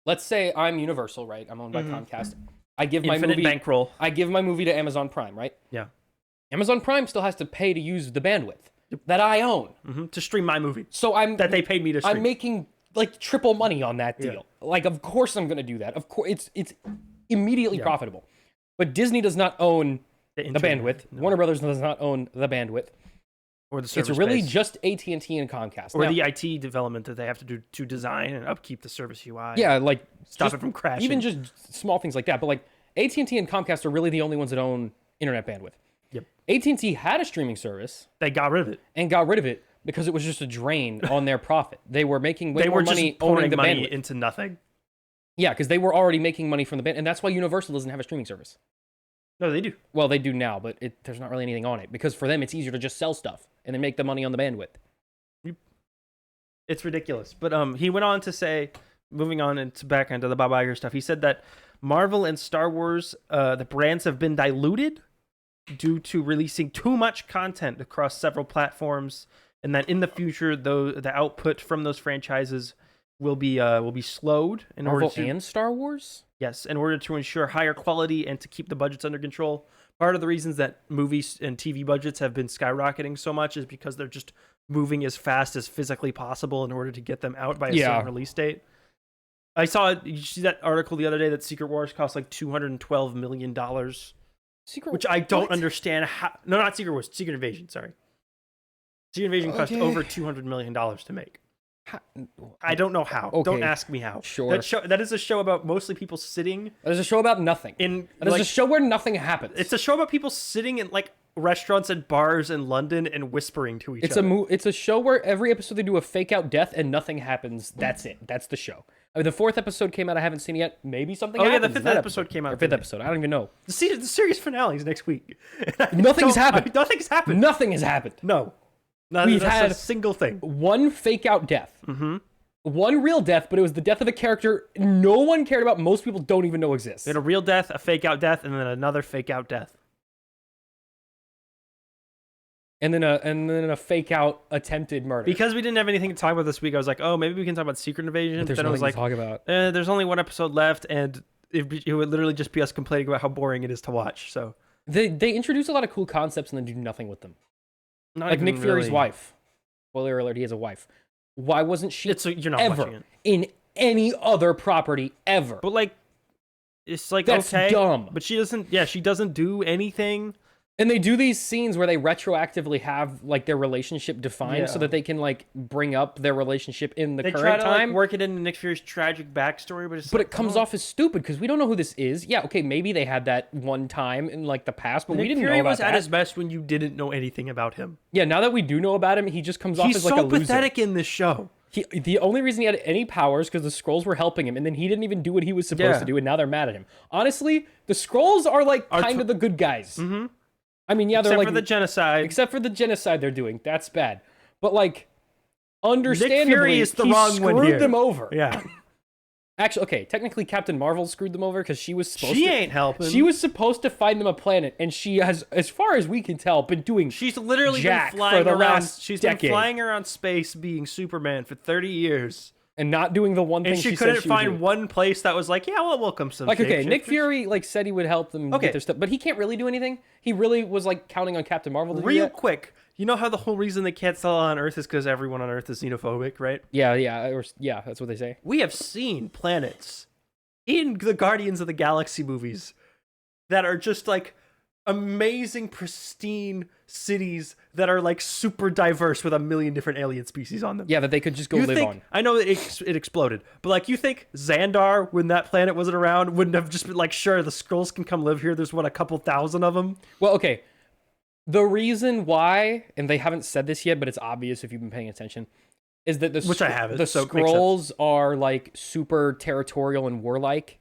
let's say I'm Universal, right? I'm owned by Comcast. I give my movie bankroll. I give my movie to Amazon Prime, right? Yeah. Amazon Prime still has to pay to use the bandwidth that I own to stream my movie. So they paid me to stream. I'm making like triple money on that deal. Yeah. Like, of course I'm going to do that. Of course, it's immediately profitable. But Disney does not own the bandwidth. No. Warner Brothers does not own the bandwidth. Or the service It's really space. just AT&T and Comcast. Or the IT development that they have to do to design and upkeep the service UI. Yeah, like stop it from crashing. Even just small things like that. But like AT&T and Comcast are really the only ones that own internet bandwidth. Yep. AT&T had a streaming service. They got rid of it. And got rid of it because it was just a drain on their profit. They were making way more money owning the money bandwidth into nothing. Yeah, because they were already making money from the band, and that's why Universal doesn't have a streaming service. No, they do. Well, they do now, but there's not really anything on it because for them it's easier to just sell stuff and then make the money on the bandwidth. It's ridiculous. But he went on to say, moving on into back into the Bob Iger stuff, he said that Marvel and Star Wars, the brands have been diluted due to releasing too much content across several platforms, and that in the future, the output from those franchises will be slowed in Marvel order to, and Star Wars. Yes, in order to ensure higher quality and to keep the budgets under control. Part of the reasons that movies and TV budgets have been skyrocketing so much is because they're just moving as fast as physically possible in order to get them out by a certain release date. I saw it. You see that article the other day that Secret Wars cost like $212 million. Which I don't understand how. No, not Secret Wars. Secret Invasion. Sorry. Secret Invasion cost over $200 million to make. I don't know how. Okay. Don't ask me how. Sure. That is a show about mostly people sitting. That is a show about nothing. That is a show where nothing happens. It's a show about people sitting in like restaurants and bars in London and whispering to each other. It's a show where every episode they do a fake out death and nothing happens. That's it. That's the show. I mean, the 4th episode came out. I haven't seen it yet. Maybe something happens. Oh, yeah, the 5th episode came out. Or 5th episode. I don't even know. The series finale is next week. Nothing's happened. Nothing's happened. Nothing has happened. No. We've had a single thing. One fake out death. Mm-hmm. One real death, but it was the death of a character no one cared about. Most people don't even know exists. We had a real death, a fake out death, and then another fake out death. And then a fake out attempted murder. Because we didn't have anything to talk about this week, I was like, oh, maybe we can talk about Secret Invasion. But there's nothing to talk about. There's only one episode left, and it would literally just be us complaining about how boring it is to watch. So they introduce a lot of cool concepts and then do nothing with them. Not like Nick Fury's wife. Spoiler alert, he has a wife. Why wasn't she you're not ever watching it. In any other property ever? But like, it's like, that's okay, dumb. But she doesn't do anything. And they do these scenes where they retroactively have like their relationship defined so that they can like bring up their relationship in the current time. They try to like, work it into Nick Fury's tragic backstory, but it comes off as stupid because we don't know who this is. Yeah, okay, maybe they had that one time in like the past, but we didn't know about that. Nick Fury was at his best when you didn't know anything about him. Yeah, now that we do know about him, he just comes off as like a loser. He's so pathetic in this show. The only reason he had any powers because the Skrulls were helping him, and then he didn't even do what he was supposed to do, and now they're mad at him. Honestly, the Skrulls are like kind of the good guys. Mm-hmm. I mean, yeah, they're like... Except for the genocide. Except for the genocide they're doing. That's bad. But, like, understandably, Nick Fury is the wrong one here. Screwed them over. Yeah. Actually, okay, technically Captain Marvel screwed them over because she was supposed to... She ain't helping. She was supposed to find them a planet, and she has, as far as we can tell, been doing She's literally been flying around... She's been flying around space being Superman for 30 years. And not doing the one thing she couldn't find one place that was like, yeah, we'll welcome some Nick Fury like said he would help them get their stuff, but he can't really do anything. He really was like counting on Captain Marvel to do that. Real quick, you know how the whole reason they can't sell on Earth is because everyone on Earth is xenophobic, right? Yeah, that's what they say. We have seen planets in the Guardians of the Galaxy movies that are just like amazing, pristine cities that are like super diverse with a million different alien species on them. Yeah, that they could just go live on. I know that it exploded, but like you think Xandar, when that planet wasn't around, wouldn't have just been like, sure, the Skrulls can come live here. There's a couple thousand of them. Well, okay. The reason why, and they haven't said this yet, but it's obvious if you've been paying attention, is that Which I haven't, the so it makes Skrulls are like super territorial and warlike,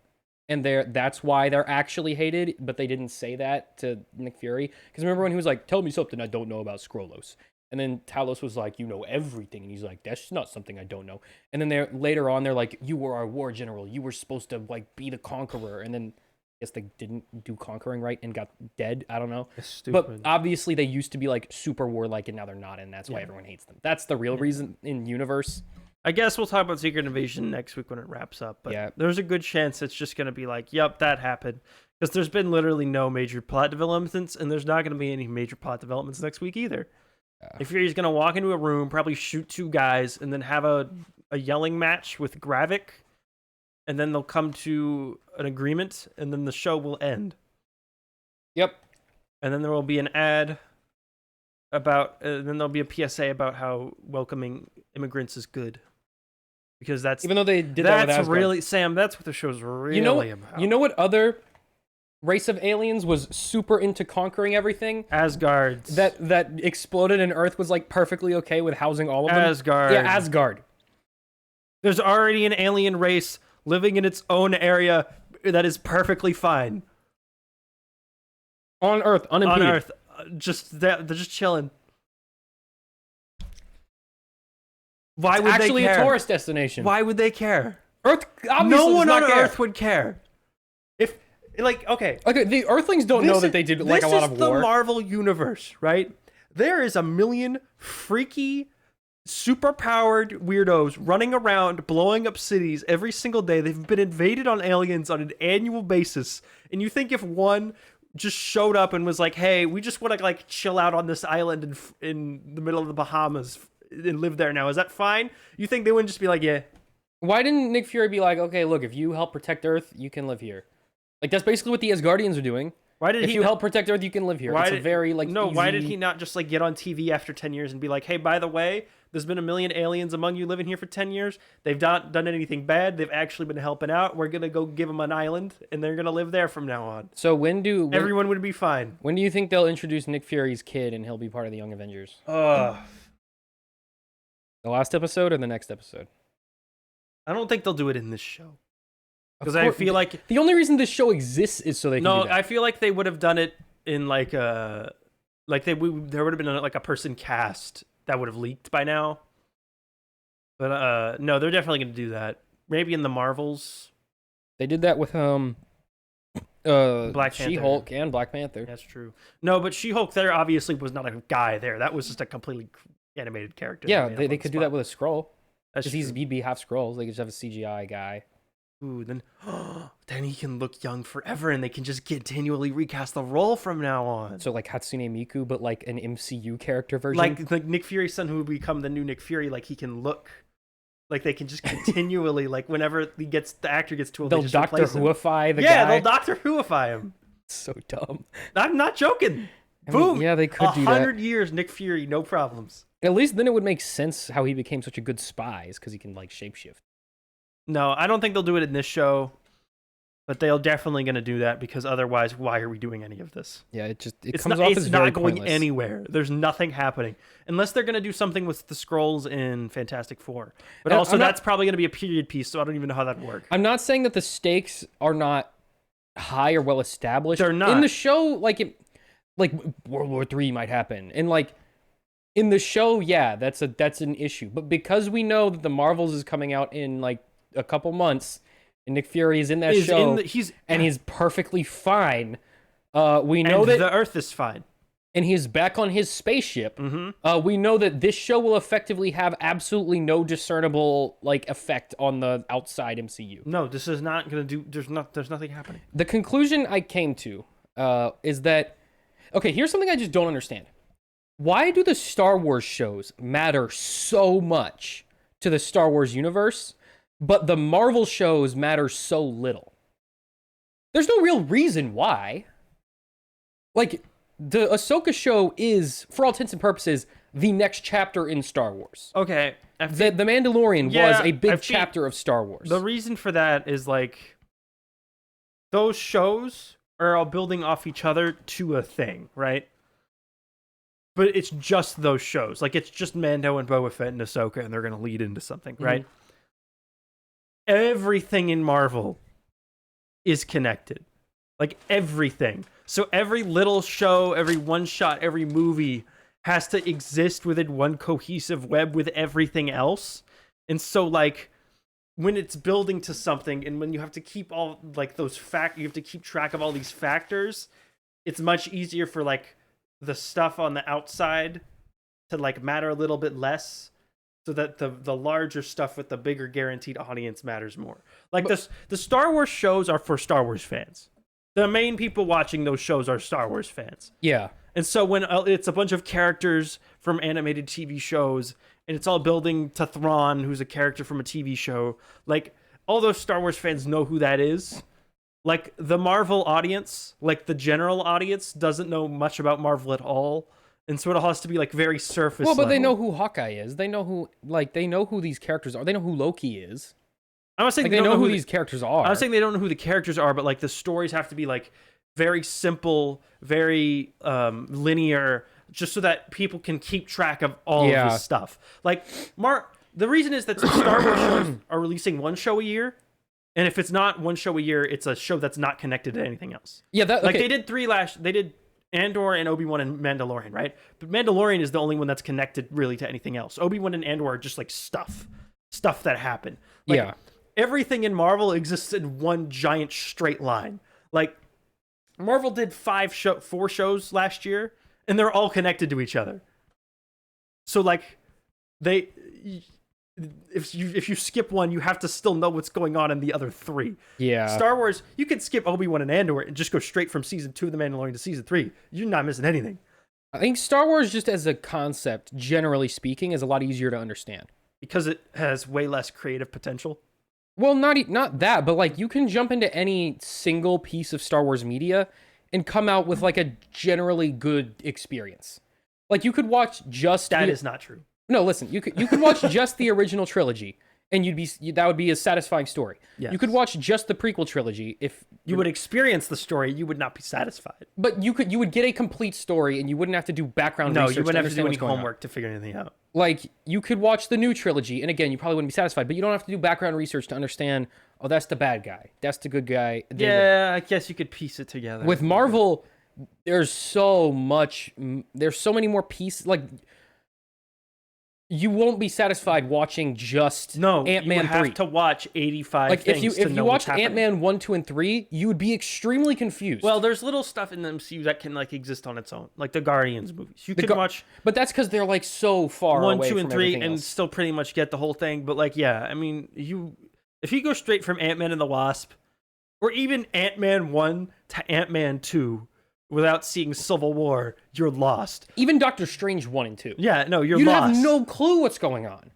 and that's why they're actually hated. But they didn't say that to Nick Fury, because remember when he was like, "Tell me something I don't know about Skrullos," and then Talos was like, "You know everything," and he's like, "That's not something I don't know." And then later on they're like, "You were our war general. You were supposed to like be the conqueror," and then I guess they didn't do conquering right and got dead. I don't know. But obviously they used to be like super warlike and now they're not, and that's why everyone hates them. That's the real reason in universe. I guess we'll talk about Secret Invasion next week when it wraps up. But there's a good chance it's just going to be like, yep, that happened. Because there's been literally no major plot developments, and there's not going to be any major plot developments next week either. Nick Fury's going to walk into a room, probably shoot 2 guys, and then have a yelling match with Gravik. And then they'll come to an agreement, and then the show will end. Yep. And then there will be an ad about, then there'll be a PSA about how welcoming immigrants is good. Because that's... Even though they did that with Asgard. Really, Sam, that's what the show's really about. You know what other race of aliens was super into conquering everything? Asgards. That exploded and Earth was like perfectly okay with housing all of them? Asgard. Yeah, Asgard. There's already an alien race living in its own area that is perfectly fine. On Earth, unimpeded. On Earth. They're just chilling. Why would they care? It's actually a tourist destination. Why would they care? Earth, obviously, no one on Earth would care. If, like, okay, the Earthlings don't know that they did like a lot of war. This is the Marvel universe, right? There is a million freaky, super-powered weirdos running around, blowing up cities every single day. They've been invaded on aliens on an annual basis. And you think if one just showed up and was like, hey, we just want to like chill out on this island in the middle of the Bahamas and live there now, is that fine? You think they wouldn't just be like, yeah. Why didn't Nick Fury be like, okay, look, if you help protect Earth, you can live here? Like, that's basically what the Asgardians are doing. Why did if you help protect Earth, you can live here. It's a very, like, no, easy... why did he not just, like, get on TV after 10 years and be like, hey, by the way, there's been a million aliens among you living here for 10 years. They've not done anything bad. They've actually been helping out. We're going to go give them an island, and they're going to live there from now on. So everyone would be fine. When do you think they'll introduce Nick Fury's kid and he'll be part of the Young Avengers? The last episode or the next episode? I don't think they'll do it in this show. Because I feel like... The only reason this show exists is so they can do that. No, I feel like they would have done it in like a... Like there would have been like a person cast that would have leaked by now. But no, they're definitely going to do that. Maybe in the Marvels. They did that with Black Panther. She-Hulk and Black Panther. That's true. No, but She-Hulk there obviously was not a guy there. That was just a completely animated character. Yeah, they could do that with a Skrull. Because he'd be half Skrulls. They could just have a CGI guy. Ooh, then he can look young forever, and they can just continually recast the role from now on. So like Hatsune Miku, but like an MCU character version. Like Nick Fury's son, who would become the new Nick Fury. Like he can look, like they can just continually, like whenever the actor gets too old, they'll Doctor Whoify the guy. Yeah, they'll Doctor Whoify him. So dumb. I'm not joking. Boom. Yeah, they could do that. 100 years, Nick Fury, no problems. At least then it would make sense how he became such a good spy, is because he can like shapeshift. No, I don't think they'll do it in this show, but they're definitely going to do that because otherwise, why are we doing any of this? Yeah, it's not going anywhere. There's nothing happening unless they're going to do something with the Skrulls in Fantastic Four. But also, that's probably going to be a period piece, so I don't even know how that would work. I'm not saying that the stakes are not high or well established. They're not. In the show, like World War III might happen, and like in the show, yeah, that's an issue. But because we know that the Marvels is coming out in like a couple months, and Nick Fury is in that show, he's perfectly fine. We know that the Earth is fine, and he's back on his spaceship. Mm-hmm. We know that this show will effectively have absolutely no discernible like effect on the outside MCU. No, this is not going to do. There's nothing happening. The conclusion I came to is that okay. Here's something I just don't understand. Why do the Star Wars shows matter so much to the Star Wars universe, but the Marvel shows matter so little? There's no real reason why. Like, the Ahsoka show is, for all intents and purposes, the next chapter in Star Wars. Okay. The Mandalorian was a big chapter of Star Wars. The reason for that is, like, those shows are all building off each other to a thing, right? but it's just those shows. Like, it's just Mando and Boba Fett and Ahsoka, and they're going to lead into something, right? Everything in Marvel is connected. Like, everything. So every little show, every one-shot, every movie has to exist within one cohesive web with everything else. And so, like, when it's building to something, and when you have to keep all, like, you have to keep track of all these factors, it's much easier for, like, the stuff on the outside to, like, matter a little bit less, so that the larger stuff with the bigger guaranteed audience matters more. Like, the Star Wars shows are for Star Wars fans. The main people watching those shows are Star Wars fans. Yeah. And so when it's a bunch of characters from animated TV shows, and it's all building to Thrawn, who's a character from a TV show, like, all those Star Wars fans know who that is. Like, the Marvel audience, like, the general audience, doesn't know much about Marvel at all. And so it has to be, like, very surface Well, but level. they know who Hawkeye is. They know who these characters are. They know who Loki is. I'm not saying like, they know who these characters are. I'm saying they don't know who the characters are, but, like, the stories have to be, like, very simple, very linear, just so that people can keep track of all of this stuff. Like, the reason is that Star Wars shows are releasing one show a year, and if it's not one show a year, it's a show that's not connected to anything else. Yeah, like, they did they did Andor and Obi-Wan and Mandalorian, right? But Mandalorian is the only one that's connected really to anything else. Obi-Wan and Andor are just, like, stuff that happened. Like, yeah. Everything in Marvel exists in one giant straight line. Like, Marvel did 4 shows last year, and they're all connected to each other. So, like, if you skip one, you have to still know what's going on in the other 3. Yeah. Star Wars, you can skip Obi-Wan and Andor and just go straight from season 2 of The Mandalorian to season 3. You're not missing anything. I think Star Wars, just as a concept, generally speaking, is a lot easier to understand. Because it has way less creative potential? Well, not that, but, like, you can jump into any single piece of Star Wars media and come out with, like, a generally good experience. Like, you could watch just... That is not true. No, listen, you could watch just the original trilogy, and that would be a satisfying story. Yes. You could watch just the prequel trilogy if... You would experience the story, you would not be satisfied. But you would get a complete story, and you wouldn't have to do background research. No, you wouldn't have to do any homework homework to figure anything out. Like, you could watch the new trilogy, and again, you probably wouldn't be satisfied, but you don't have to do background research to understand, oh, that's the bad guy, that's the good guy. Yeah, I guess you could piece it together. With Marvel, there's so many more pieces. Like, you won't be satisfied watching just Ant-Man 3. You have to watch 85 like, things if you watched Ant-Man 1, 2, and 3, you would be extremely confused. Well, there's little stuff in the MCU that can, like, exist on its own, like the Guardians movies. You can watch, but that's because they're, like, so far 1, away 2, from and 3, everything and else. still pretty much get the whole thing. But, like, yeah, I mean, if you go straight from Ant-Man and the Wasp, or even Ant-Man 1 to Ant-Man 2, without seeing Civil War, you're lost. Even Doctor Strange 1 and 2. Yeah, no, you'd lost. Have no clue what's going on.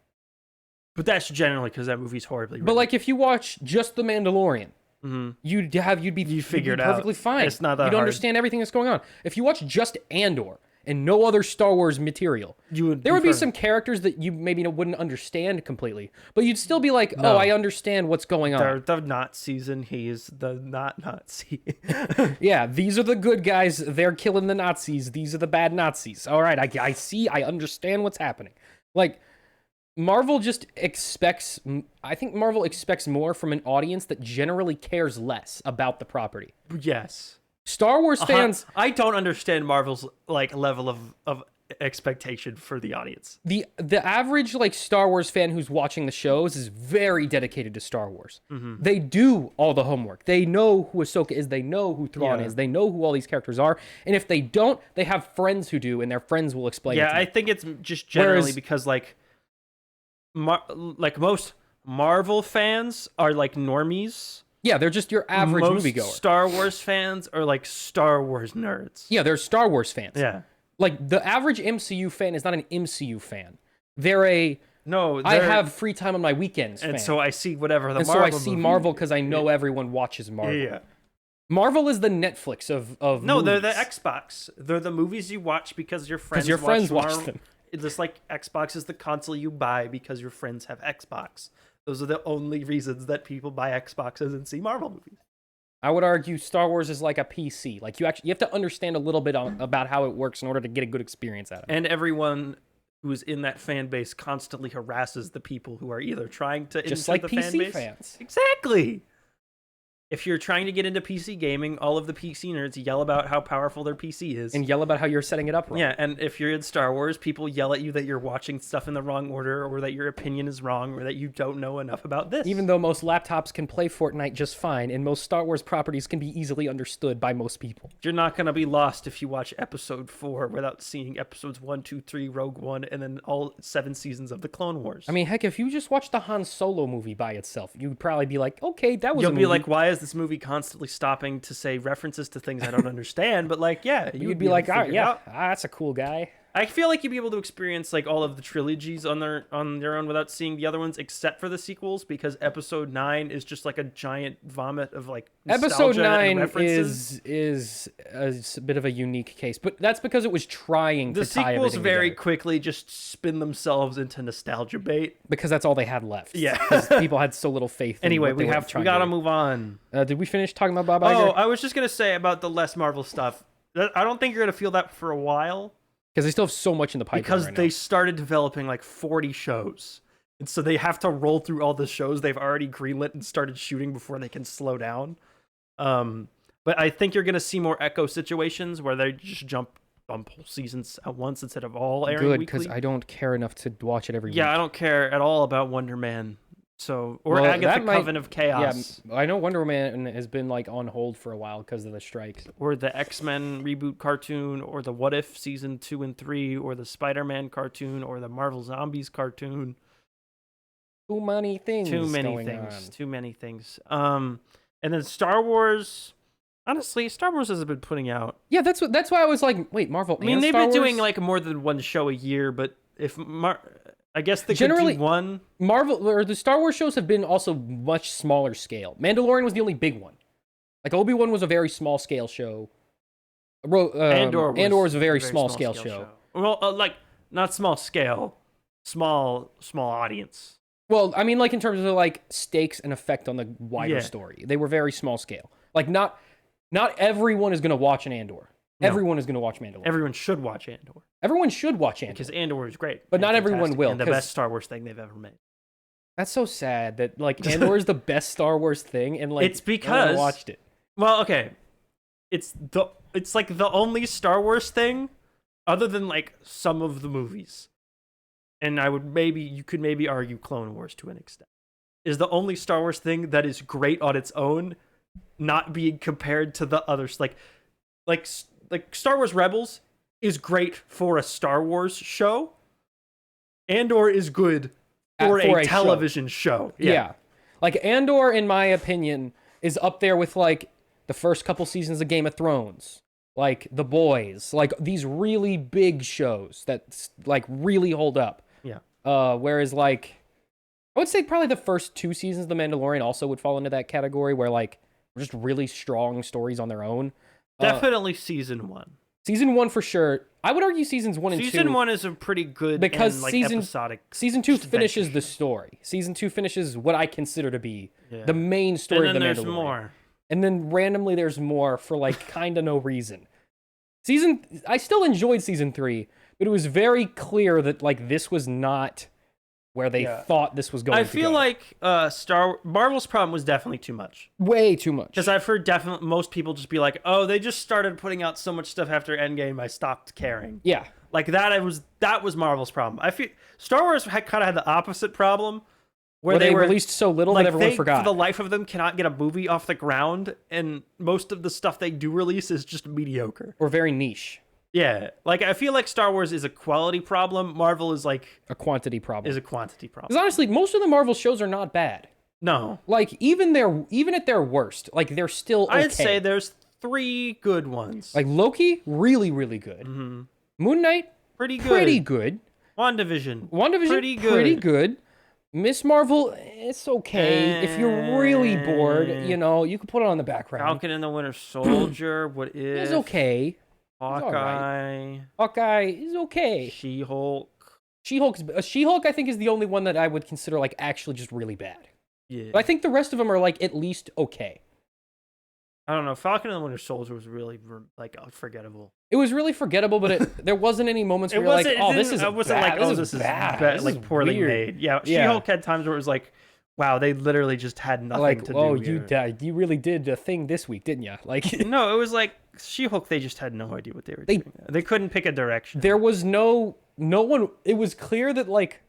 But that's generally because that movie's horribly written. But, like, if you watch just The Mandalorian, you'd be perfectly fine. It's not that You'd hard. understand everything that's going on. If you watch just Andor and no other Star Wars material, there would be some characters that you maybe wouldn't understand completely, but you'd still be like, oh, I understand what's going on. They're the Nazis, and he's the not Nazi. Yeah, these are the good guys. They're killing the Nazis. These are the bad Nazis. All right, I see. I understand what's happening. Like, Marvel just expects... I think Marvel expects more from an audience that generally cares less about the property. Yes. Star Wars fans... I don't understand Marvel's, like, level of expectation for the audience. The average, like, Star Wars fan who's watching the shows is very dedicated to Star Wars. They do all the homework. They know who Ahsoka is. They know who Thrawn is. They know who all these characters are. And if they don't, they have friends who do, and their friends will explain it to them. I think it's just generally because, like... like most Marvel fans are like normies. Yeah, they're just your average moviegoer. Star Wars fans are like Star Wars nerds. Yeah, they're Star Wars fans. Yeah. Like, the average MCU fan is not an MCU fan. They're I have free time on my weekends and fan. so I see whatever the and Marvel so I see movie. Marvel because I know everyone watches Marvel. Yeah. Marvel is the Netflix of No, movies. they're the Xbox. They're the movies you watch because your friends watch them. Just like Xbox is the console you buy because your friends have Xbox. Those are the only reasons that people buy Xboxes and see Marvel movies. I would argue Star Wars is like a PC. Like you have to understand a little bit about how it works in order to get a good experience out of it. And everyone who is in that fan base constantly harasses the people who are either trying to just enter like the PC fan base. fans. Exactly. If you're trying to get into PC gaming, all of the PC nerds yell about how powerful their PC is. And yell about how you're setting it up wrong. Yeah, and if you're in Star Wars, people yell at you that you're watching stuff in the wrong order, or that your opinion is wrong, or that you don't know enough about this. Even though most laptops can play Fortnite just fine, and most Star Wars properties can be easily understood by most people. You're not going to be lost if you watch Episode 4 without seeing Episodes 1, 2, 3, Rogue One, and then all 7 seasons of the Clone Wars. I mean, heck, if you just watched the Han Solo movie by itself, you'd probably be like, okay, that was You'll a be movie. like, why is this movie constantly stopping to say references to things I don't understand? But like, yeah, you'd be like, that's a cool guy. I feel like you'd be able to experience like all of the trilogies on their own without seeing the other ones, except for the sequels, because Episode 9 is just like a giant vomit of like Episode 9 references. is a bit of a unique case, but that's because it was trying to tie everything The sequels very together. quickly just spin themselves into nostalgia bait. Because that's all they had left. Yeah. Because people had so little faith in Anyway, what they we gotta move on. Did we finish talking about Bob Oh, Iger? I was just gonna say about the less Marvel stuff. I don't think you're gonna feel that for a while. Because they still have so much in the pipeline Because right they now. started developing like 40 shows. And so they have to roll through all the shows they've already greenlit and started shooting before they can slow down. But I think you're going to see more Echo situations where they just jump whole seasons at once instead of all airing Good, weekly. because I don't care enough to watch it every week. Yeah, I don't care at all about Wonder Man. So, or Well, Agatha that might- Coven of Chaos. Yeah, I know Wonder Woman has been like on hold for a while because of the strikes. Or the X-Men reboot cartoon, or the What If season 2 and 3, or the Spider-Man cartoon, or the Marvel Zombies cartoon. Too many things. Too many going things. on. Too many things. And then Star Wars. Honestly, Star Wars hasn't been putting out. Yeah, that's why I was like, wait, Marvel. I mean, and they've Star been Wars? doing like more than one show a year, but if I guess they Generally- could do one. Marvel or the Star Wars shows have been also much smaller scale. Mandalorian was the only big one. Like Obi-Wan was a very small scale show. Andor was a very small scale show. Well, like not small scale, small audience. Well, I mean, like in terms of like stakes and effect on the wider Yeah. story, they were very small scale. Like not everyone is going to watch an Andor. No. Everyone is going to watch Mandalorian. Everyone should watch Andor Everyone should watch Andor. because Andor is great, But and not everyone fantastic, will, and the 'cause- best Star Wars thing they've ever made. That's so sad that like Andor is the best Star Wars thing, and like It's no one because- watched it. Well, okay, it's like the only Star Wars thing, other than like some of the movies, and you could maybe argue Clone Wars to an extent, is the only Star Wars thing that is great on its own, not being compared to the others. Like Star Wars Rebels is great for a Star Wars show. Andor is good for For a a show. television show. Yeah. Like Andor, in my opinion, is up there with like the first couple seasons of Game of Thrones, like The Boys, like these really big shows that like really hold up. Yeah. Whereas like I would say probably the first 2 seasons of The Mandalorian also would fall into that category where like just really strong stories on their own. Definitely season 1. Season 1 for sure. I would argue seasons 1 and 2. Season 1 is a pretty good Because and, like, season- episodic. Season 2 just finishes adventure the story. Season 2 finishes what I consider to be Yeah. the main story And of then The there's Mandalorian. more. And then randomly there's more for like kind of no reason. I still enjoyed season 3, but it was very clear that like this was not where they Yeah. thought this was going I to feel go. like Marvel's problem was definitely too much. Way too much. Because I've heard most people just be like, "Oh, they just started putting out so much stuff after Endgame, I stopped caring." Yeah. Like that was Marvel's problem. I feel Star Wars kind of had the opposite problem, Where they were released so little like that everyone they, forgot. for the life of them, cannot get a movie off the ground, and most of the stuff they do release is just mediocre. Or very niche. Yeah, like I feel like Star Wars is a quality problem. Marvel is like A quantity problem. a quantity problem. Because honestly, most of the Marvel shows are not bad. No, Like even at their worst, like they're still okay. I'd say there's 3 good ones. Like Loki, really, really good. Mhm. Moon Knight, Pretty good. pretty good. WandaVision. WandaVision, pretty good. Miss Marvel, it's okay. If you're really bored, you can put it on the background. Falcon and the Winter Soldier. What is? It's okay. Hawkeye. Hawkeye is okay. She-Hulk. She-Hulk, I think, is the only one that I would consider like actually just really bad. Yeah. But I think the rest of them are like at least okay. I don't know. Falcon and the Winter Soldier was really like forgettable. It was really forgettable, but there wasn't any moments where you're like, "Oh, this is bad. This is bad. Like poorly made." Yeah, She-Hulk had times where it was like, "Wow, they literally just had nothing to do." Oh, you really did a thing this week, didn't you? Like, no, it was like She-Hulk. They just had no idea what they were doing. They couldn't pick a direction. There was no one. It was clear that like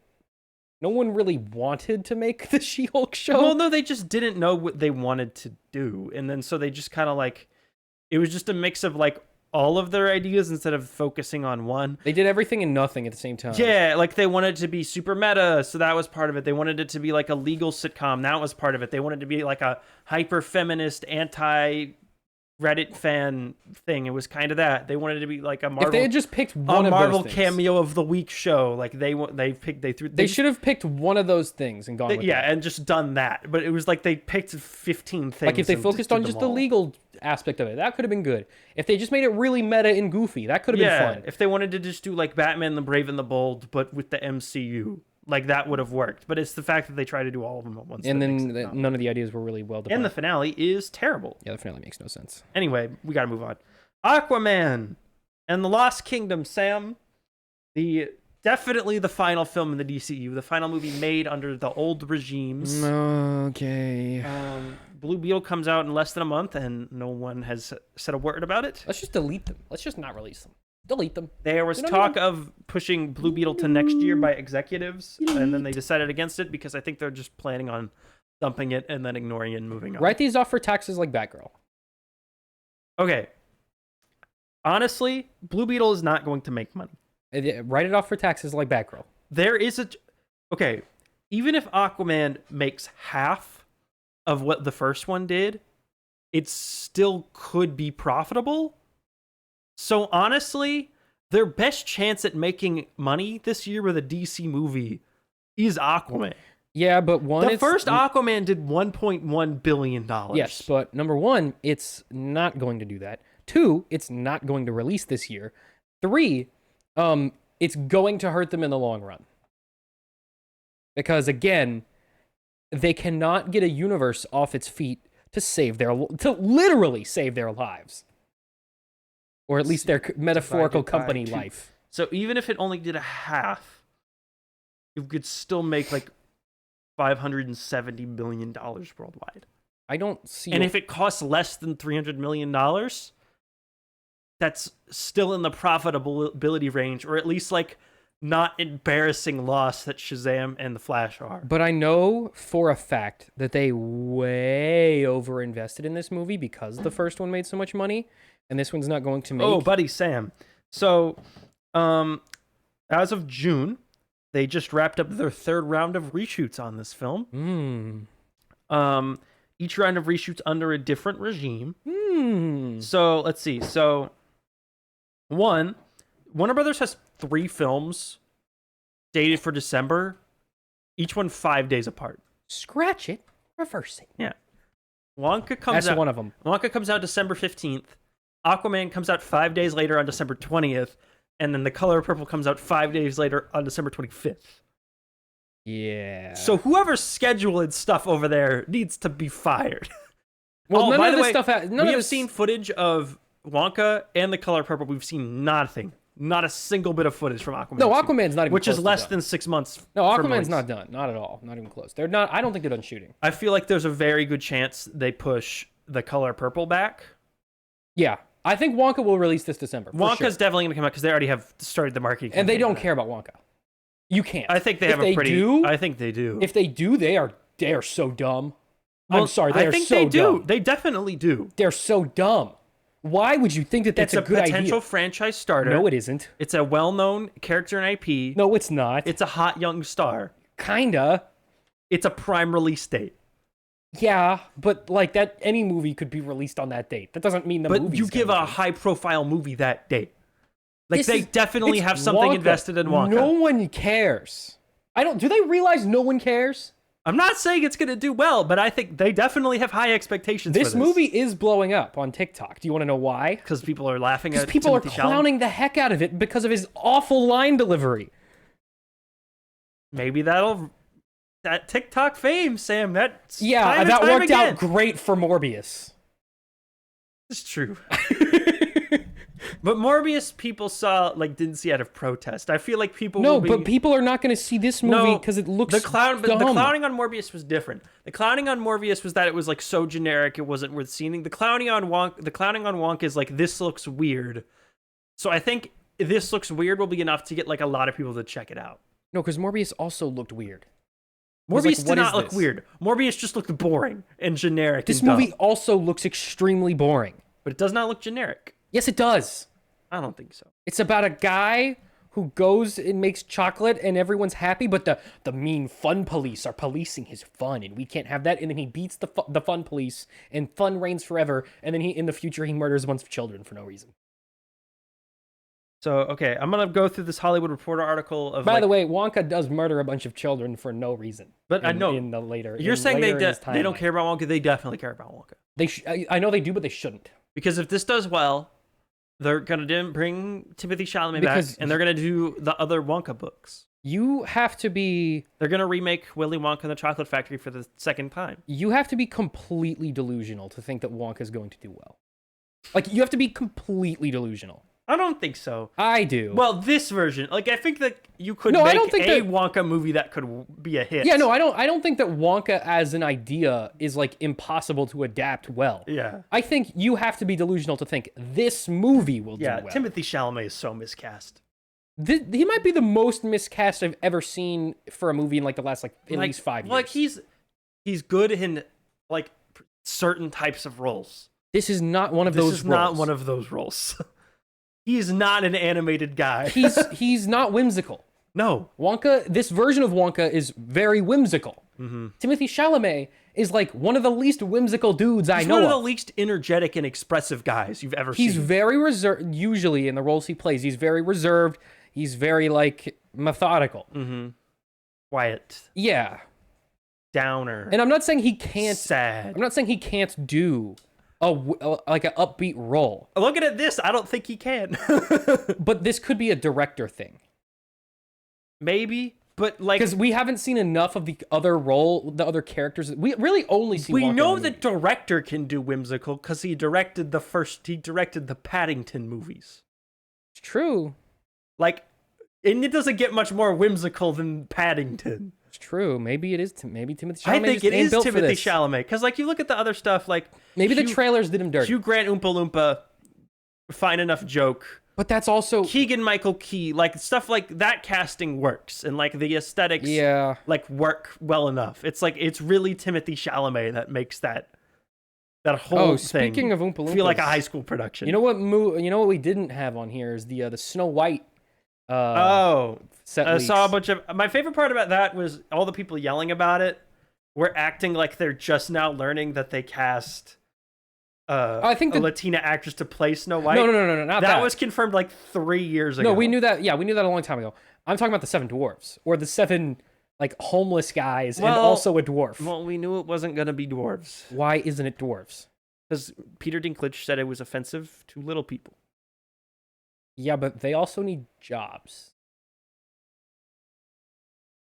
no one really wanted to make the She-Hulk show. Well, no, they just didn't know what they wanted to do, and then so they just kind of like, it was just a mix of like all of their ideas instead of focusing on one. They did everything and nothing at the same time. Yeah, like they wanted it to be super meta, so that was part of it. They wanted it to be like a legal sitcom, that was part of it. They wanted it to be like a hyper feminist anti Reddit fan thing. It was kind of that. They wanted it to be like a Marvel. If they had just picked one a of Marvel those cameo of the week show, like they should have picked one of those things and gone with that. and just done that. But it was like they picked 15 things. Like if they focused on just the legal aspect of it, that could have been good. If they just made it really meta and goofy, that could have been fun. If they wanted to just do like Batman the Brave and the Bold, but with the MCU. Like, that would have worked. But it's the fact that they try to do all of them at once. And then none of the ideas were really well defined. And the finale is terrible. Yeah, the finale makes no sense. Anyway, we got to move on. Aquaman and the Lost Kingdom, Sam. Definitely the final film in the DCU. The final movie made under the old regimes. Okay. Blue Beetle comes out in less than a month, and no one has said a word about it. Let's just delete them. Let's just not release them. Delete them. There was talk of pushing Blue Beetle to next year by executives, and then they decided against it because I think they're just planning on dumping it and then ignoring it and moving on. Write these off for taxes like Batgirl. Okay. Honestly, Blue Beetle is not going to make money. Write it off for taxes like Batgirl. There is okay, even if Aquaman makes half of what the first one did, it still could be profitable. So honestly, their best chance at making money this year with a DC movie is Aquaman. Yeah, but the first Aquaman did $1.1 billion. Yes, but number one, it's not going to do that. 2, it's not going to release this year. 3, it's going to hurt them in the long run. Because again, they cannot get a universe off its feet to literally save their lives. Or at least their metaphorical company life. So even if it only did a half, you could still make like $570 million worldwide. I don't see. And if it costs less than $300 million, that's still in the profitability range, or at least like not embarrassing loss that Shazam and the Flash are. But I know for a fact that they way over invested in this movie because the first one made so much money. And this one's not going to make... Oh, buddy, Sam. So, as of June, they just wrapped up their 3rd round of reshoots on this film. Each round of reshoots under a different regime. So, let's see. So, Warner Brothers has 3 films dated for December, each one 5 days apart. Scratch it, reverse it. Yeah. Wonka comes out... That's one of them. Wonka comes out December 15th. Aquaman comes out 5 days later on December 20th, and then The Color Purple comes out 5 days later on December 25th. Yeah. So whoever's scheduling stuff over there needs to be fired. Well, by the way, we have seen footage of Wonka and The Color Purple. We've seen nothing. Not a single bit of footage from Aquaman. No, Aquaman's not even which close is less than 6 months. No, Aquaman's not done. Not at all. Not even close. They're not. I don't think they're done shooting. I feel like there's a very good chance they push The Color Purple back. Yeah. I think Wonka will release this December. Wonka's definitely going to come out because they already have started the marketing campaign. And they don't care about Wonka. You can't. I think they have a pretty... I think they do. If they do, they are so dumb. Well, I'm sorry, they are so dumb. I think they do. They definitely do. They're so dumb. Why would you think that that's a good idea? It's a potential franchise starter. No, it isn't. It's a well-known character in IP. No, it's not. It's a hot young star. Kinda. It's a prime release date. Yeah, but like that, any movie could be released on that date. That doesn't mean the movie's But you give a high-profile movie that date. Like, they definitely have something invested in Wonka. No one cares. Do they realize no one cares? I'm not saying it's going to do well, but I think they definitely have high expectations for this. This movie is blowing up on TikTok. Do you want to know why? Because people are laughing at it. Because people are clowning the heck out of it because of his awful line delivery. Maybe that TikTok fame, Sam. That worked out great for Morbius. It's true. But Morbius, people didn't see out of protest. I feel like people. But people are not going to see this movie because it looks dumb. The clowning on Morbius was different. The clowning on Morbius was that it was like so generic, it wasn't worth seeing. The clowning on Wonka is like, this looks weird. So I think this looks weird will be enough to get like a lot of people to check it out. No, because Morbius also looked weird. Morbius did not look weird. Morbius just looked boring and generic. This movie also looks extremely boring. But it does not look generic. Yes, it does. I don't think so. It's about a guy who goes and makes chocolate and everyone's happy, but the mean fun police are policing his fun and we can't have that. And then he beats the fun police and fun reigns forever. And then in the future, he murders a bunch of children for no reason. So, okay, I'm going to go through this Hollywood Reporter article of By the way, Wonka does murder a bunch of children for no reason. But I know. In the later... You're saying they don't care about Wonka? They definitely care about Wonka. I know they do, but they shouldn't. Because if this does well, they're going to bring Timothée Chalamet back, and they're going to do the other Wonka books. You have to be... They're going to remake Willy Wonka and the Chocolate Factory for the second time. You have to be completely delusional to think that Wonka is going to do well. Like, you have to be completely delusional. I don't think so. I do. Well, this version, like, I think that you could make a Wonka movie that could be a hit. Yeah, no, I don't think that Wonka as an idea is like impossible to adapt well. Yeah. I think you have to be delusional to think this movie will do well. Yeah, Timothée Chalamet is so miscast. He might be the most miscast I've ever seen for a movie in like the last at least 5 years. Like he's good in like certain types of roles. This is not one of those roles. This is not one of those roles. He's not an animated guy. He's not whimsical. No. Wonka, this version of Wonka is very whimsical. Mm-hmm. Timothée Chalamet is like one of the least whimsical dudes I know of. He's one of the least energetic and expressive guys you've ever seen. He's very reserved, usually in the roles he plays. He's very reserved. He's very like methodical. Mm-hmm. Quiet. Yeah. Downer. And I'm not saying he can't. Sad. I'm not saying he can't do like an upbeat role. Looking at this, I don't think he can. But this could be a director thing. Maybe, but like, because we haven't seen enough of the other characters. We really only see. We know the director can do whimsical because he directed the Paddington movies. It's true. Like, and it doesn't get much more whimsical than Paddington. It's true. Maybe it is. Maybe Timothée Chalamet. I think it is Timothée Chalamet because, like, you look at the other stuff, like maybe the trailers did him dirty. Hugh Grant, Oompa Loompa, fine enough joke. But that's also Keegan-Michael Key, like stuff like that. Casting works, and like the aesthetics, like work well enough. It's like it's really Timothée Chalamet that makes that whole thing. Speaking of Oompa Loompas, feel like a high school production. You know what we didn't have on here is the Snow White. Set I saw a bunch of. My favorite part about that was all the people yelling about it were acting like they're just now learning that they cast. I think a Latina actress to play Snow White. No, not that. That was confirmed like 3 years ago. No, we knew that. Yeah, we knew that a long time ago. I'm talking about the 7 dwarves or the 7 like homeless guys and also a dwarf. Well, we knew it wasn't gonna be dwarves. Why isn't it dwarves? Because Peter Dinklage said it was offensive to little people. Yeah, but they also need jobs.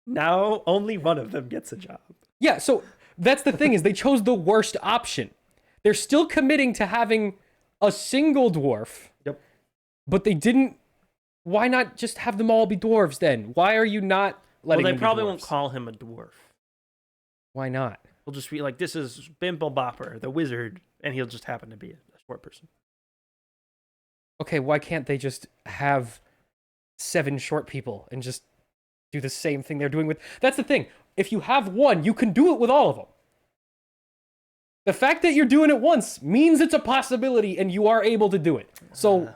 Now only one of them gets a job. Yeah, so that's the thing is they chose the worst option. They're still committing to having a single dwarf. Yep. But they didn't. Why not just have them all be dwarves then? Why are you not letting them be dwarves? They probably won't call him a dwarf. Why not? He'll just be like, this is Bimble Bopper, the wizard, and he'll just happen to be a short person. Okay, why can't they just have 7 short people and just do the same thing they're doing with... That's the thing. If you have one, you can do it with all of them. The fact that you're doing it once means it's a possibility and you are able to do it. So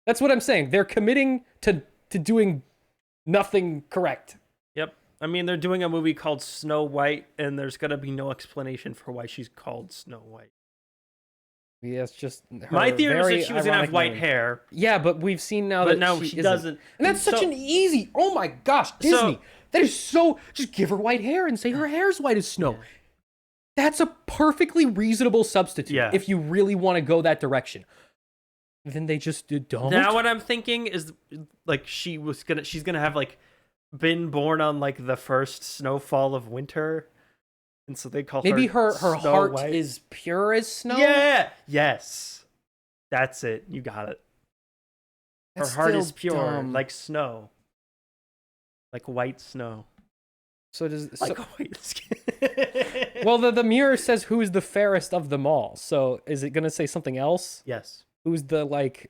that's what I'm saying. They're committing to doing nothing correct. Yep. I mean, they're doing a movie called Snow White, and there's going to be no explanation for why she's called Snow White. Yeah, it's just her. My theory is that she was going to have white hair. Yeah, but we've seen now that she doesn't. And that's such an easy... Oh my gosh, Disney. That is so... Just give her white hair and say her hair's white as snow. That's a perfectly reasonable substitute if you really want to go that direction. Then they just don't. Now what I'm thinking is like she's gonna have like been born on like the first snowfall of winter, and so they call maybe her her heart White. is pure as snow. Yeah. Yes. That's it. You got it. That's Her heart still is pure, dumb. like snow. Like white snow. So does Like white skin. well, the mirror says who's the fairest of them all. So is it gonna say something else? Yes. Who's the like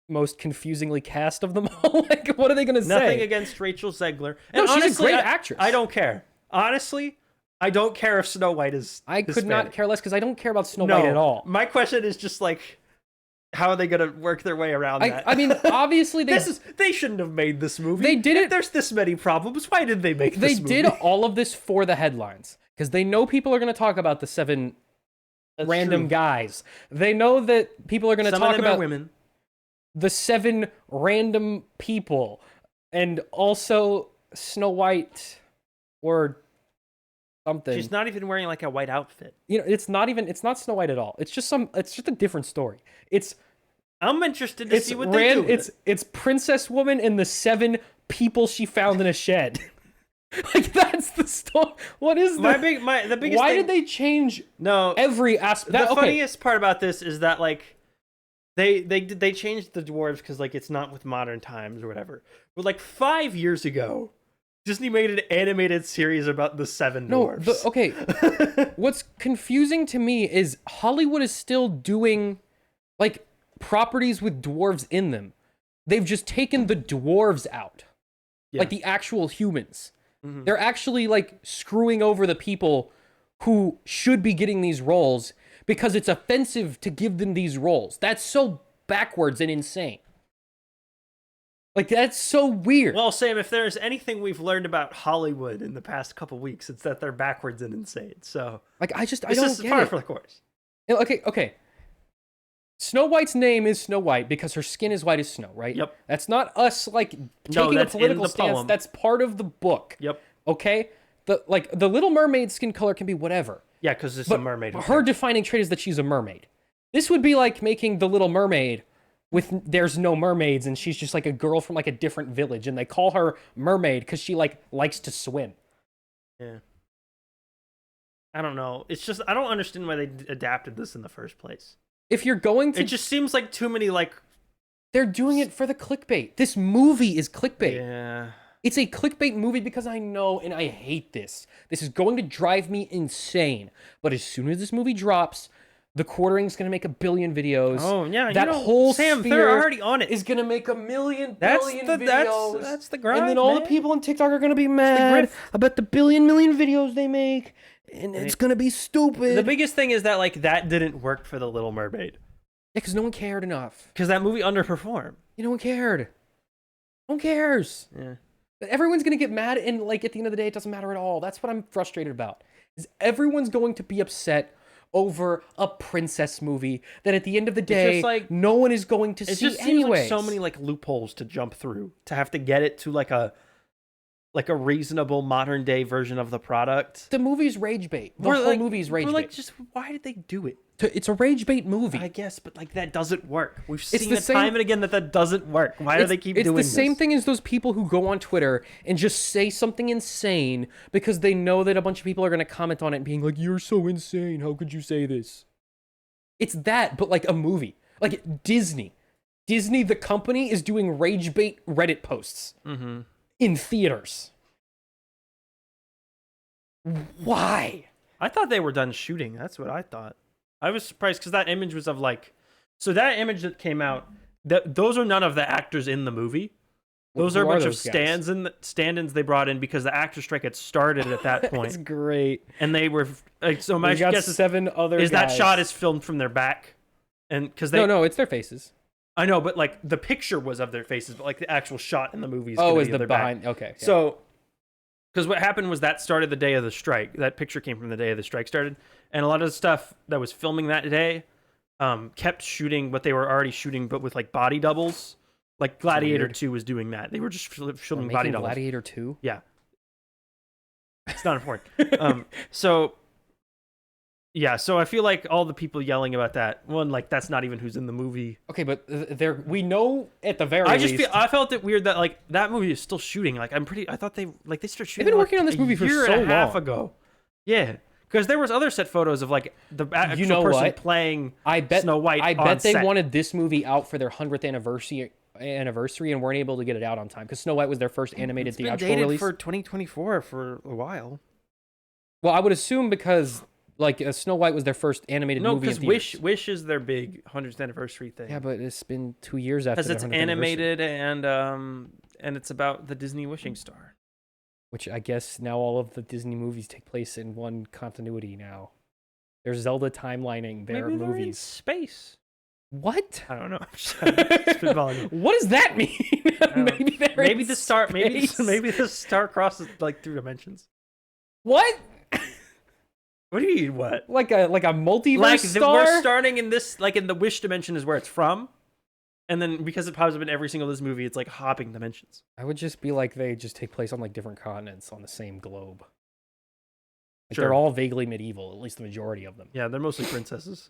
most confusingly cast of them all? Like, what are they gonna say? Nothing against Rachel Zegler. And No, she's honestly, a great actress. I don't care. Honestly, I don't care if Snow White is I could Hispanic. not care less because I don't care about Snow White at all. My question is just like, how are they gonna work their way around that? I mean, obviously they shouldn't have made this movie. They did if it. There's this many problems. Why did they make this movie? They did all of this for the headlines because they know people are going to talk about the 7 random guys. They know that people are going to talk about women. The 7 random people, and also Snow White or something. She's not even wearing like a white outfit. You know, it's not Snow White at all. It's just a different story. I'm interested to see what they do. It's Princess Woman and the 7 people she found in a shed. Like, that's the story. What is the biggest Why thing... did they change No every aspect? The funniest part about this is that like they changed the dwarves because like it's not with modern times or whatever. But like 5 years ago, Disney made an animated series about the 7 dwarves. What's confusing to me is Hollywood is still doing like properties with dwarves in them. They've just taken the dwarves out. Like the actual humans. Mm-hmm. They're actually like screwing over the people who should be getting these roles because it's offensive to give them these roles. That's so backwards and insane. Like, that's so weird. Well, Sam, if there's anything we've learned about Hollywood in the past couple weeks, it's that they're backwards and insane. So, like, I don't get par it. for the course. Okay. Snow White's name is Snow White because her skin is white as snow, right? Yep. That's not us like taking a political stance. Poem. That's part of the book. Yep. Okay? The Little Mermaid's skin color can be whatever. Yeah, because it's a mermaid. Her defining trait is that she's a mermaid. This would be like making the Little Mermaid with there's no mermaids and she's just like a girl from like a different village and they call her mermaid because she like likes to swim. Yeah. I don't know. It's just I don't understand why they adapted this in the first place. If you're going to... It just seems like too many like... They're doing it for the clickbait. This movie is clickbait. Yeah. It's a clickbait movie because I know and I hate this. This is going to drive me insane. But as soon as this movie drops, the quartering's going to make 1 billion videos. Oh, yeah. That whole Sam, sphere they're already on it. Is going to make 1 billion videos. That's the grind, and then all the people on TikTok are going to be mad about the million videos they make. And it's going to be stupid. The biggest thing is that like that didn't work for The Little Mermaid. Yeah, because no one cared enough. Because that movie underperformed. No one cared. No one cares. Yeah. Everyone's going to get mad, and like at the end of the day, it doesn't matter at all. That's what I'm frustrated about. Is everyone's going to be upset over a princess movie that at the end of the day, just like, no one is going to see anyway. It just seems like so many like loopholes to jump through to have to get it to like a reasonable modern day version of the product. The movie's rage bait. The whole movie's rage bait. We're like, just why did they do it? It's a rage bait movie. I guess, but like that doesn't work. We've seen it time and again that doesn't work. Why do they keep doing this? It's the same thing as those people who go on Twitter and just say something insane because they know that a bunch of people are going to comment on it and being like, "You're so insane. How could you say this?" It's that, but like a movie. Like Disney, the company, is doing rage bait Reddit posts in theaters. Why? I thought they were done shooting. That's what I thought. I was surprised because that image was of like, so that image that came out, those are none of the actors in the movie. Those are a bunch of stand-ins they brought in because the actor strike had started at that point. That's great. And they were like, so my guess is 7 other guys. That shot is filmed from their back, and because no, it's their faces. I know, but like the picture was of their faces, but like the actual shot in the movie is the behind. Back. Okay, yeah. So. Because what happened was that started the day of the strike. That picture came from the day of the strike started. And a lot of the stuff that was filming that day kept shooting what they were already shooting, but with like body doubles. Like Gladiator 2 was doing that. They were just filming body doubles. Gladiator 2? Yeah. It's not important. So I feel like all the people yelling about that, one, like that's not even who's in the movie. Okay, but we know at the very least. I felt it weird that like that movie is still shooting. Like I thought they started shooting. They've been working on this movie for so long. A year and a half ago. Yeah, Because there was other set photos of like the actual person playing Snow White. I bet they wanted this movie out for their 100th anniversary and weren't able to get it out on time because Snow White was their first animated theatrical release for 2024 for a while. Well, I would assume because like Snow White was their first animated movie. No, because Wish is their big 100th anniversary thing. Yeah, but it's been 2 years after. Because it's animated and it's about the Disney wishing star. Which I guess now all of the Disney movies take place in one continuity now. There's Zelda timelining their movies. Maybe they're in space. What? I don't know. What does that mean? maybe the star crosses like 3 dimensions. What? What do you mean? What? Like a multiverse star? We're starting in this, like in the Wish dimension is where it's from. And then because it pops up in every single this movie, it's like hopping dimensions. I would just be like they just take place on like different continents on the same globe. Like Sure. They're all vaguely medieval, at least the majority of them. Yeah, they're mostly princesses.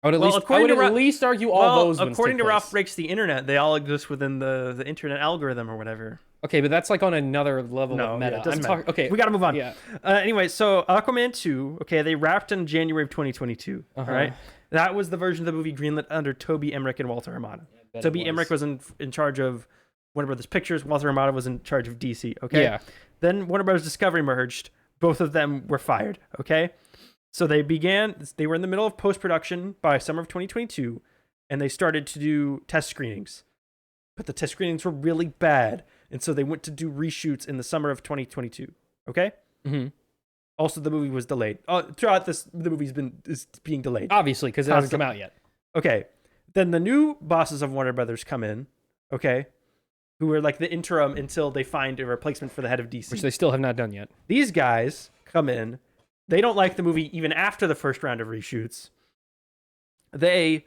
I would at least argue all those. According to Ralph Breaks the Internet, they all exist within the internet algorithm or whatever. Okay, but that's like on another level of meta. Okay, we gotta move on. Yeah. Anyway, so Aquaman 2, okay, they wrapped in January of 2022. All right. That was the version of the movie greenlit under Toby Emmerich and Walter Hamada. Toby Emmerich was in charge of Warner Brothers Pictures. Walter Hamada was in charge of DC. Okay. Yeah. Then Warner Brothers Discovery merged. Both of them were fired. Okay. So they were in the middle of post-production by summer of 2022, and they started to do test screenings. But the test screenings were really bad, and so they went to do reshoots in the summer of 2022. Okay. Mm-hmm. Also, the movie was delayed. Throughout this, the movie's is being delayed. Obviously, because it hasn't come out yet. Okay. Then the new bosses of Warner Brothers come in, okay, who are like the interim until they find a replacement for the head of DC. Which they still have not done yet. These guys come in. They don't like the movie even after the first round of reshoots. They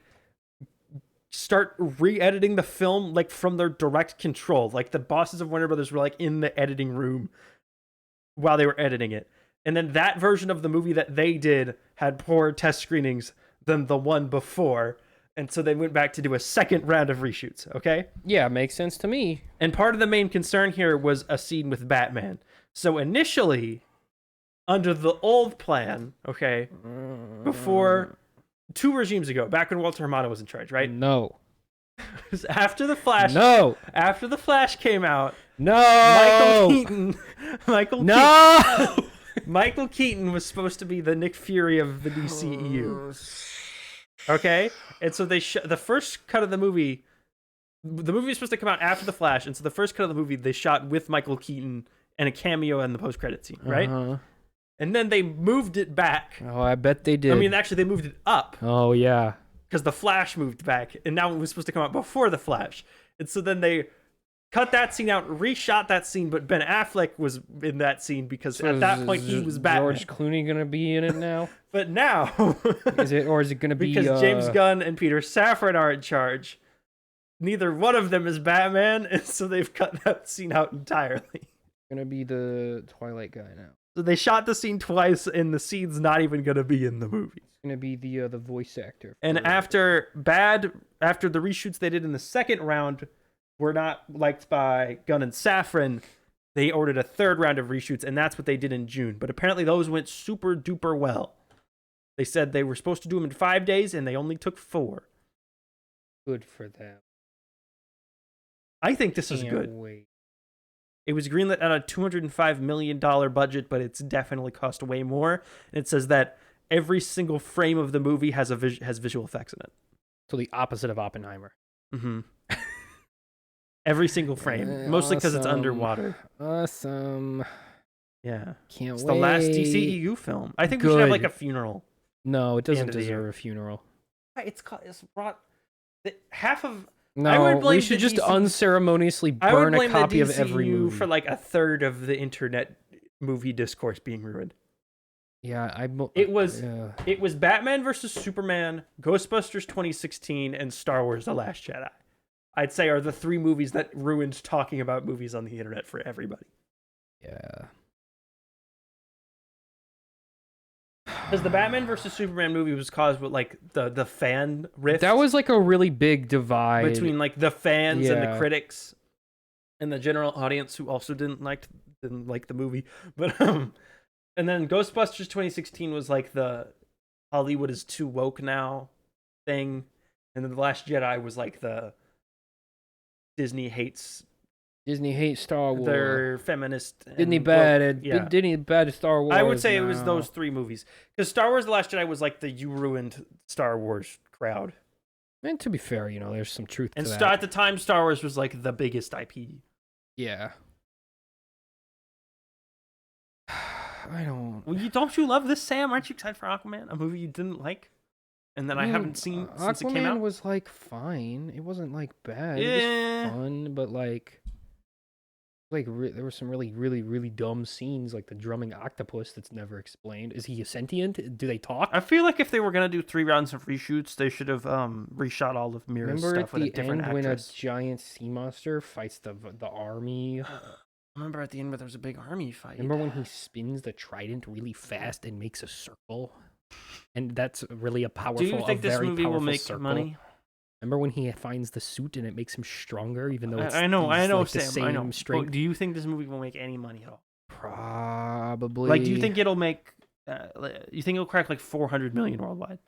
start re-editing the film like from their direct control. Like the bosses of Warner Brothers were like in the editing room while they were editing it. And then that version of the movie that they did had poorer test screenings than the one before. And so they went back to do a second round of reshoots, okay? Yeah, makes sense to me. And part of the main concern here was a scene with Batman. So initially, under the old plan, okay, before 2 regimes ago, back when Walter Hamada was in charge, right? No. After the Flash. No. After the Flash came out. No. Michael Keaton was supposed to be the Nick Fury of the DCEU. Okay? And so the first cut of the movie was supposed to come out after the Flash, and so the first cut of the movie they shot with Michael Keaton and a cameo in the post-credit scene, right? And then they moved it back. Oh, I bet they did. I mean, actually, they moved it up. Oh, yeah. Because the Flash moved back, and now it was supposed to come out before the Flash. And so then they cut that scene out, reshot that scene, but Ben Affleck was in that scene because at that point he was Batman. George Clooney gonna be in it now? But now, is it gonna be because James Gunn and Peter Safran are in charge? Neither one of them is Batman, and so they've cut that scene out entirely. Gonna be the Twilight guy now. So they shot the scene twice, and the scene's not even gonna be in the movie. It's gonna be the voice actor. And after the reshoots they did in the second round were not liked by Gunn and Safran, they ordered a third round of reshoots, and that's what they did in June. But apparently those went super duper well. They said they were supposed to do them in 5 days, and they only took 4. Good for them. I think this is good. Wait. It was greenlit at a $205 million budget, but it's definitely cost way more. And it says that every single frame of the movie has visual effects in it. So the opposite of Oppenheimer. Mm-hmm. Every single frame, mostly because it's underwater. Awesome. Yeah. Can't wait. It's the last DCEU film. I think we should have like a funeral. No, it doesn't deserve a funeral. It's brought half of. No, we should just unceremoniously burn a copy of every movie for like a third of the internet movie discourse being ruined. Yeah, It was Batman versus Superman, Ghostbusters 2016, and Star Wars: The Last Jedi. I'd say are the 3 movies that ruined talking about movies on the internet for everybody. Yeah. Because the Batman versus Superman movie was caused with like the fan rift. That was like a really big divide between like the fans and the critics and the general audience who also didn't like the movie. But And then Ghostbusters 2016 was like the Hollywood is too woke now thing. And then The Last Jedi was like the Disney hates Star Wars. They're feminist. Disney bad. Disney bad Star Wars. I would say now. it was those three movies. Because Star Wars The Last Jedi was like the you ruined Star Wars crowd. And to be fair, there's some truth to that. And at the time, Star Wars was like the biggest IP. Yeah. I don't... Well, don't you love this, Sam? Aren't you excited for Aquaman? A movie you didn't like? And then I haven't seen since it came out? Aquaman was, like, fine. It wasn't, like, bad. It was fun, but, like... there were some really, really, really dumb scenes, like the drumming octopus that's never explained. Is he sentient? Do they talk? I feel like if they were going to do 3 rounds of reshoots, they should have reshot all of Mira's stuff with a different actress. When a giant sea monster fights the army? Remember at the end where there's a big army fight? Remember when he spins the trident really fast and makes a circle? And that's really a powerful, Do you think this movie will make circle. Money? Remember when he finds the suit and it makes him stronger, even though it's I know, like Sam. I know. Strength? Do you think this movie will make any money at all? Probably. Like, do you think it'll make? You think it'll crack like 400 million worldwide?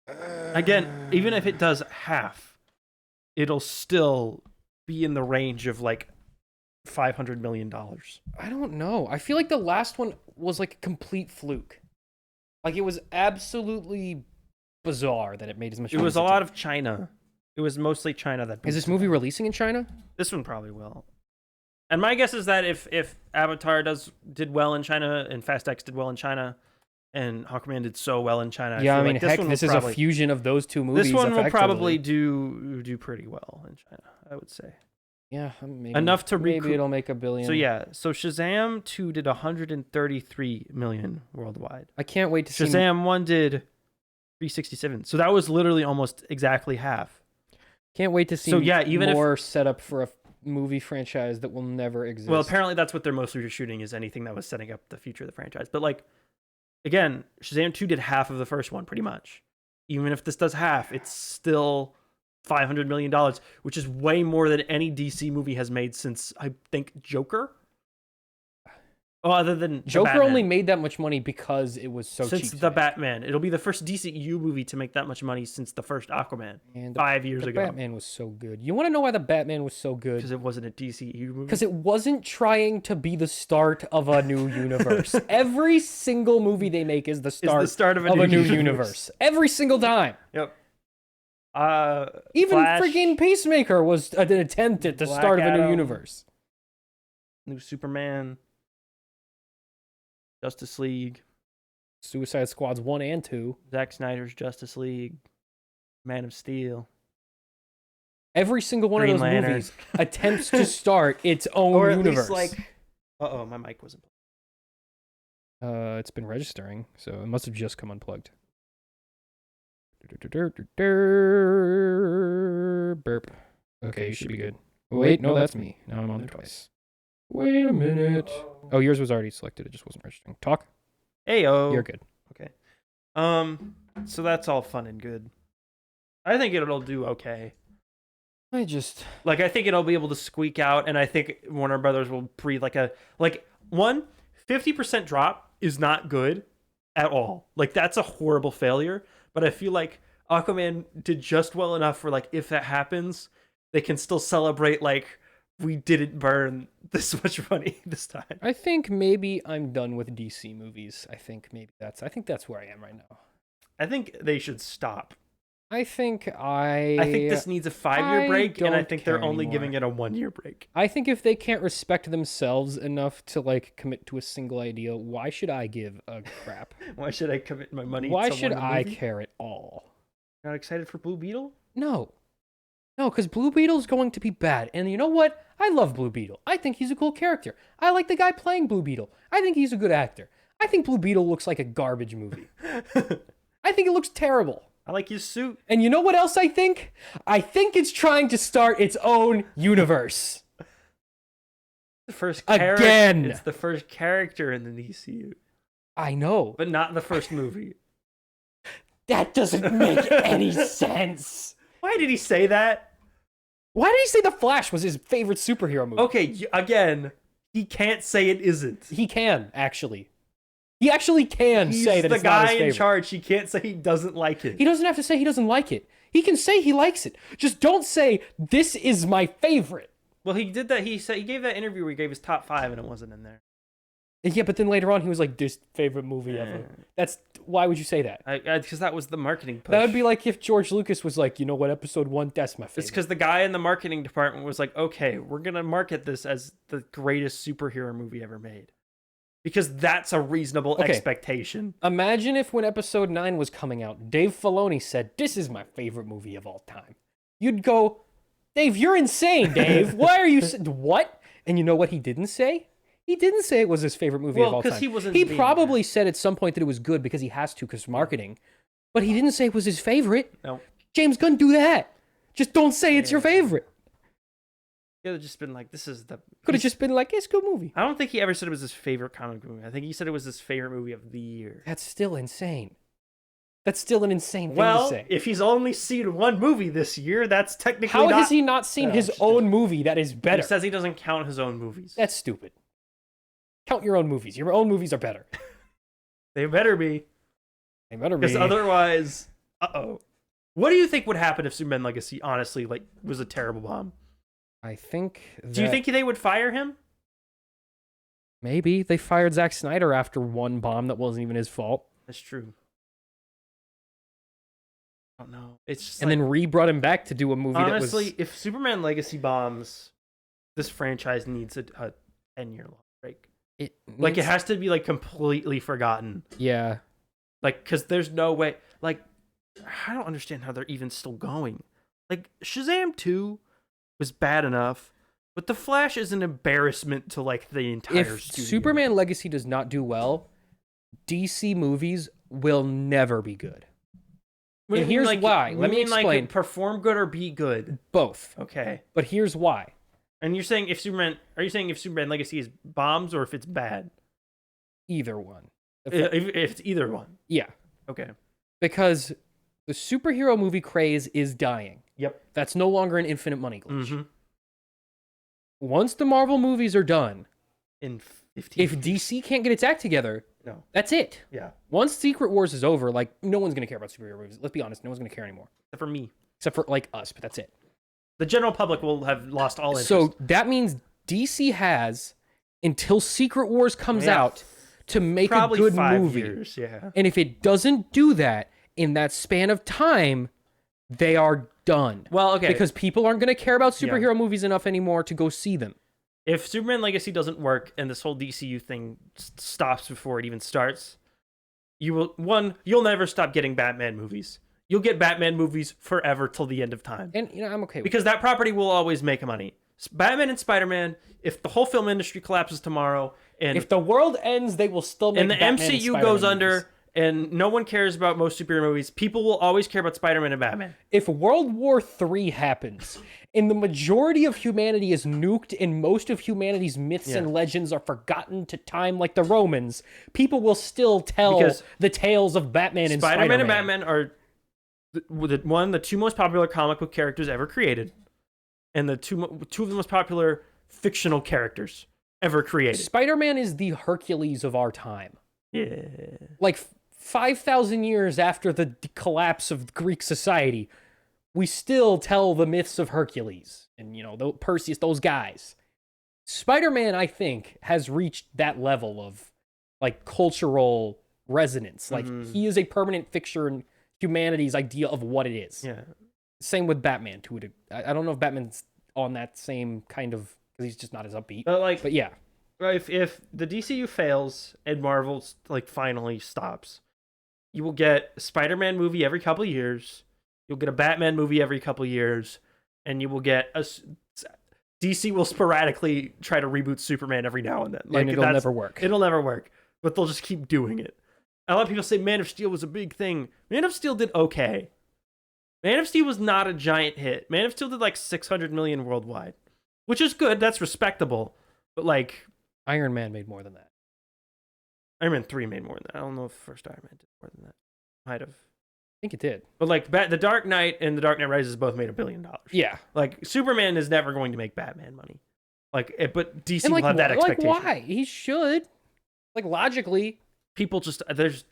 Again, even if it does half, it'll still be in the range of like $500 million. I don't know. I feel like the last one was like a complete fluke. Like it was absolutely bizarre that it made as much money. It was a lot of China. It was mostly China that... Is this movie releasing in China? This one probably will. And my guess is that if Avatar did well in China and Fast X did well in China and Aquaman did so well in China, yeah, I mean, heck, this is a fusion of those two movies. This one will probably do pretty well in China, I would say. Yeah, maybe enough to maybe it'll make $1 billion. So yeah, so Shazam 2 did 133 million worldwide. I can't wait to see. Shazam 1 did 367. So that was literally almost exactly half. Can't wait to see. So yeah, even more setup for a movie franchise that will never exist. Well, apparently that's what they're mostly shooting, is anything that was setting up the future of the franchise. But like, again, Shazam 2 did half of the first one, pretty much. Even if this does half, it's still $500 million, which is way more than any DC movie has made since, I think, Joker. Oh, other than Joker only made that much money because it was so cheap. Since the Batman. It'll be the first DCEU movie to make that much money since the first Aquaman, and 5 years ago. The Batman was so good. You want to know why the Batman was so good? Because it wasn't a DCEU movie? Because it wasn't trying to be the start of a new universe. Every single movie they make is the start of a new universe. Every single time. Yep. Even Flash, freaking Peacemaker was an attempt at the start of a new universe. New Superman. Justice League. Suicide Squads 1 and 2. Zack Snyder's Justice League. Man of Steel. Every single one of those movies attempts to start its own universe. Least like, uh-oh, my mic wasn't plugged. It's been registering, so it must have just come unplugged. Burp. Okay, you should be good. Wait, no, that's me. Now I'm on there twice. Wait a minute. Oh, yours was already selected. It just wasn't registering. Talk. Ayo. You're good. Okay. So that's all fun and good. I think it'll do okay. I think it'll be able to squeak out, and I think Warner Brothers will breathe 50% drop is not good at all. Like, that's a horrible failure, but I feel like Aquaman did just well enough for, like, if that happens, they can still celebrate, like, we didn't burn this much money this time. I think maybe I'm done with DC movies. I think that's where I am right now. I think they should stop. I think this needs a 5-year break, and I think they're only giving it a 1-year break. I think if they can't respect themselves enough to like commit to a single idea, why should I give a crap? Why should I commit my money? Why should I care at all? Not excited for Blue Beetle? No, because Blue Beetle's going to be bad. And you know what? I love Blue Beetle. I think he's a cool character. I like the guy playing Blue Beetle. I think he's a good actor. I think Blue Beetle looks like a garbage movie. I think it looks terrible. I like his suit. And you know what else I think? I think it's trying to start its own universe. The first again. It's the first character in the DCU. I know, but not the first movie. That doesn't make any sense. Why did he say that? Why did he say The Flash was his favorite superhero movie? Okay, again, He can't say it isn't. He can, actually. He actually can say that He's it's not his the guy in favorite. charge. He can't say he doesn't like it. He doesn't have to say he doesn't like it. He can say he likes it. Just don't say, this is my favorite. Well, he did that. He gave that interview where he gave his top 5 and it wasn't in there. Yeah, but then later on he was like, this favorite movie ever. Why would you say that? Because that was the marketing push. That would be like if George Lucas was like, you know what, episode 1, that's my favorite. It's because the guy in the marketing department was like, okay, we're going to market this as the greatest superhero movie ever made. Because that's a reasonable expectation. Imagine if when episode 9 was coming out, Dave Filoni said, this is my favorite movie of all time. You'd go, Dave, you're insane, Dave. Why are you... What? And you know what he didn't say? He didn't say it was his favorite movie of all time. He probably said at some point that it was good because he has to because of marketing. But he didn't say it was his favorite. No. James Gunn, do that. Just don't say it's your favorite. Could have just been like, this is the... Could have just been like, it's a good movie. I don't think he ever said it was his favorite comic movie. I think he said it was his favorite movie of the year. That's still insane. That's still an insane thing to say. Well, if he's only seen one movie this year, that's technically How has he not seen his own movie that is better? He says he doesn't count his own movies. That's stupid. Count your own movies. Your own movies are better. They better be. They better be. Because otherwise, what do you think would happen if Superman Legacy, honestly, was a terrible bomb? I think Do you think they would fire him? Maybe. They fired Zack Snyder after one bomb that wasn't even his fault. That's true. I don't know. It's just and then re-brought him back to do a movie honestly, that was... if Superman Legacy bombs, this franchise needs a 10-year long break. It has to be completely forgotten. Yeah. Because there's no way. I don't understand how they're even still going. Shazam 2 was bad enough, but The Flash is an embarrassment to the entire If studio. Superman Legacy does not do well, DC movies will never be good. And here's why. Let me explain. Perform good or be good? Both. Okay. But here's why. And you're saying if Superman Legacy is bombs or if it's bad? Either one. If it's either one. Yeah. Okay. Because the superhero movie craze is dying. Yep. That's no longer an infinite money glitch. Mm-hmm. Once the Marvel movies are done, in 15 if DC can't get its act together, no, that's it. Yeah. Once Secret Wars is over, no one's gonna care about superhero movies. Let's be honest, no one's gonna care anymore. Except for me. Except for us, but that's it. The general public will have lost all interest. So that means DC has until Secret Wars comes out to make a good 5 movie. Years, yeah. And if it doesn't do that in that span of time, they are done. Well, okay. Because people aren't going to care about superhero movies enough anymore to go see them. If Superman Legacy doesn't work and this whole DCU thing stops before it even starts, you'll never stop getting Batman movies. You'll get Batman movies forever till the end of time. And I'm okay with because that property will always make money. Batman and Spider-Man, if the whole film industry collapses tomorrow and if the world ends, they will still make and the Batman MCU and goes movies. under and no one cares about most superhero movies, people will always care about Spider-Man and Batman. If World War III happens and the majority of humanity is nuked and most of humanity's myths and legends are forgotten to time like the Romans, people will still tell the tales of Batman and Spider-Man. Spider-Man and Batman are the two most popular comic book characters ever created, and the two of the most popular fictional characters ever created. Spider-Man is the Hercules of our time. Yeah. 5,000 years after the collapse of Greek society, we still tell the myths of Hercules and, Perseus, those guys. Spider-Man, I think, has reached that level of, cultural resonance. He is a permanent fixture in humanity's idea of what it is. Yeah. Same with Batman, too. I don't know if Batman's on that same kind of... because he's just not as upbeat. But yeah. If the DCU fails and Marvel, finally stops, you will get a Spider-Man movie every couple of years. You'll get a Batman movie every couple of years. And you will get DC will sporadically try to reboot Superman every now and then. And it'll never work. It'll never work. But they'll just keep doing it. A lot of people say Man of Steel was a big thing. Man of Steel did okay. Man of Steel was not a giant hit. Man of Steel did 600 million worldwide. Which is good. That's respectable. But Iron Man made more than that. Iron Man 3 made more than that. I don't know if first Iron Man did more than that. Might have. I think it did. But The Dark Knight and The Dark Knight Rises both made $1 billion. Yeah. Superman is never going to make Batman money. Like, but DC And will have that expectation. Like, why? He should. Like, logically. People just there's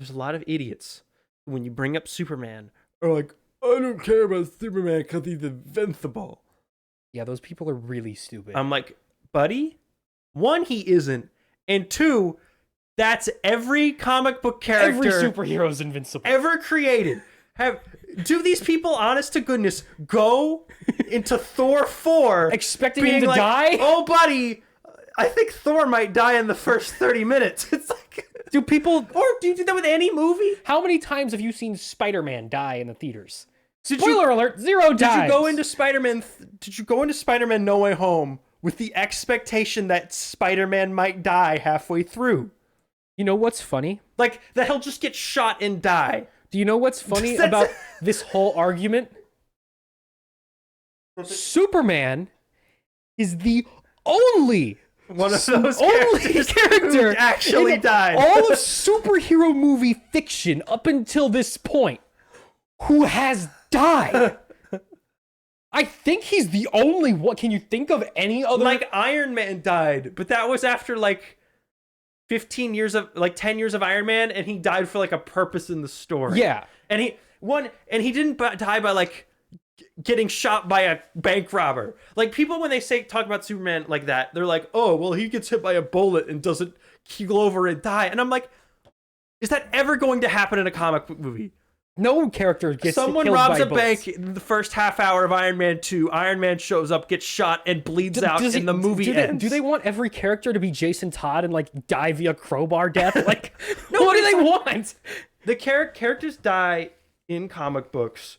a lot of idiots when you bring up Superman are like, I don't care about Superman because he's invincible. Yeah, those people are really stupid. I'm like, buddy, one, he isn't, and two, that's every comic book character, every superhero is invincible ever created. Do these people, honest to goodness, go into Thor 4 expecting him to die? Oh, buddy, I think Thor might die in the first 30 minutes. It's like, do people, or do you do that with any movie? How many times have you seen Spider-Man die in the theaters? Spoiler alert, 0 times. Did you go into Spider-Man? Did you go into Spider-Man No Way Home with the expectation that Spider-Man might die halfway through? You know what's funny? Like, that he'll just get shot and die. Do you know what's funny about this whole argument? Superman is the only one of those character who actually died. All of superhero movie fiction up until this point who has died. I think he's the only one. Can you think of any other? Like, Iron Man died, but that was after like 10 years of Iron Man, and he died for like a purpose in the story. Yeah. And he didn't die by like getting shot by a bank robber. Like, people, when they talk about Superman like that, they're like, oh, well, he gets hit by a bullet and doesn't keel over and die. And I'm like, is that ever going to happen in a comic book movie? No character gets Someone killed robs by a bullets. bank in the first half hour of Iron Man 2. Iron Man shows up, gets shot, and bleeds out, and the movie ends. Do they want every character to be Jason Todd and like die via crowbar death? Like, no, what do they want? The characters die in comic books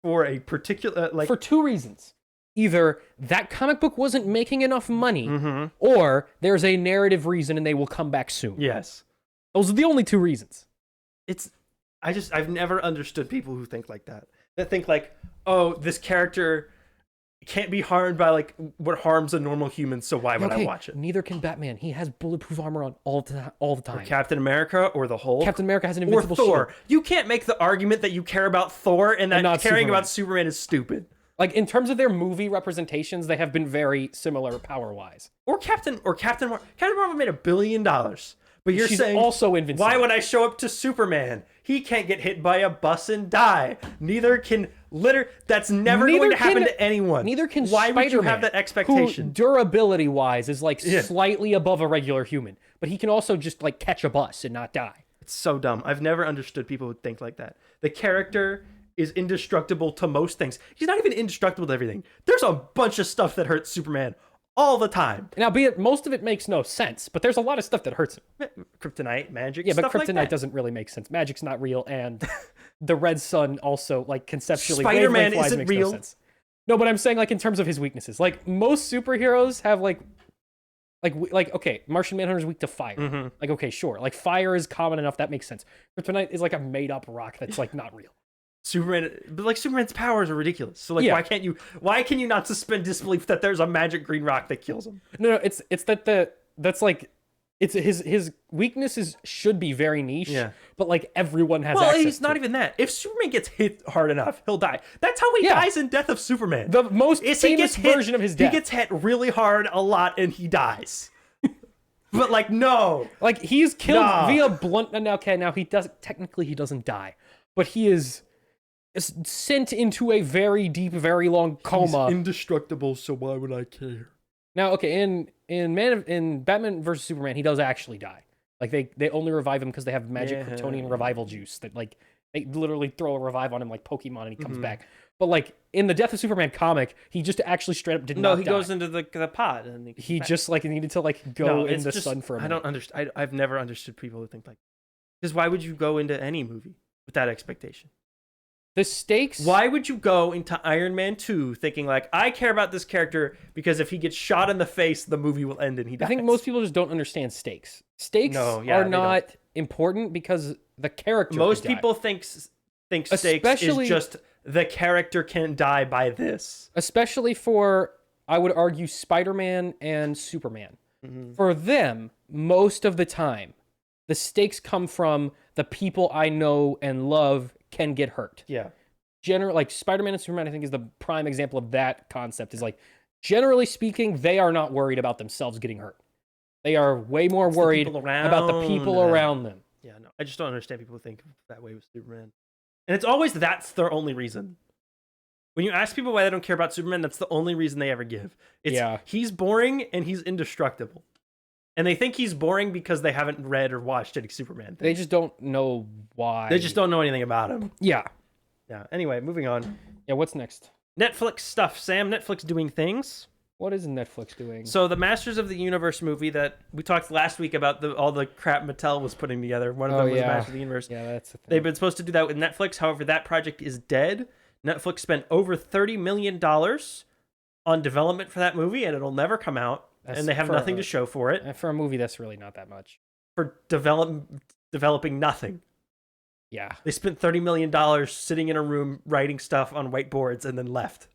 for a particular for two reasons. Either that comic book wasn't making enough money, mm-hmm. or there's a narrative reason and they will come back soon. Yes. Those are the only two reasons. I've never understood people who think like that. That think like, oh, this character can't be harmed by like what harms a normal human, so why would I watch it? Neither can Batman. He has bulletproof armor on all the time. Or Captain America, or the Hulk. Captain America has an invincible shield. Or Thor. Shield. You can't make the argument that you care about Thor and that caring about Superman is stupid. Like, in terms of their movie representations, they have been very similar power-wise. Or Captain Marvel made $1 billion. But you're She's saying, also invincible. Why would I show up to Superman? He can't get hit by a bus and die. Neither can that's never going to happen to anyone. Neither can Why Spider-Man, would you have that expectation? Who, durability-wise, is like slightly above a regular human. But he can also just like catch a bus and not die. It's so dumb. I've never understood people who think like that. The character is indestructible to most things. He's not even indestructible to everything. There's a bunch of stuff that hurts Superman all the time. Now, be it most of it makes no sense, but there's a lot of stuff that hurts him. Kryptonite, magic, yeah, but stuff kryptonite like doesn't really make sense. Magic's not real, and the red sun also, like, conceptually, Spider-Man isn't makes real. No sense. No, but I'm saying, like, in terms of his weaknesses, like, most superheroes have like okay, Martian Manhunter's weak to fire. Mm-hmm. Like, okay, sure, like fire is common enough, that makes sense. Kryptonite is like a made-up rock that's like not real. Superman's powers are ridiculous. So like, why can you not suspend disbelief that there's a magic green rock that kills him? No, it's his weaknesses should be very niche. Yeah. But like everyone has. Well, access he's not even that. If Superman gets hit hard enough, he'll die. That's how he dies in Death of Superman. The most famous version of his death. He gets hit really hard a lot and he dies. But like, no, like he's killed via blunt. Now he doesn't die, but he is sent into a very deep, very long coma. He's indestructible, so why would I care? Now, okay, in Batman vs Superman, he does actually die. Like they only revive him because they have magic Kryptonian revival juice that like they literally throw a revive on him like Pokemon and he comes back. But like in the Death of Superman comic, he just actually straight up did not die. No, he goes into the pod and he just like needed to like go in the sun for a minute. I don't understand. I've never understood people who think like, because why would you go into any movie with that expectation? The stakes. Why would you go into Iron Man 2 thinking like, I care about this character because if he gets shot in the face, the movie will end and he dies? I think most people just don't understand stakes. Stakes are not important because the character. Most people think stakes is just the character can die by this. Especially for, I would argue, Spider-Man and Superman. Mm-hmm. For them, most of the time, the stakes come from the people I know and love can get hurt. Yeah. Like Spider-Man and Superman, I think, is the prime example of that concept. Is like generally speaking, they are not worried about themselves getting hurt. They are way more worried about the people around them. Yeah, no, I just don't understand people who think that way with Superman. And it's always that's their only reason. When you ask people why they don't care about Superman, that's the only reason they ever give. It's he's boring and he's indestructible. And they think he's boring because they haven't read or watched any Superman things. They just don't know why. They just don't know anything about him. Yeah. Yeah. Anyway, moving on. Yeah, what's next? Netflix stuff, Sam. Netflix doing things. What is Netflix doing? So the Masters of the Universe movie that we talked last week about all the crap Mattel was putting together. One of them was Masters of the Universe. Yeah, that's the thing. They've been supposed to do that with Netflix. However, that project is dead. Netflix spent over $30 million on development for that movie, and it'll never come out. And they have nothing to show for it. For a movie, that's really not that much. For developing nothing. Yeah. They spent $30 million sitting in a room writing stuff on whiteboards and then left.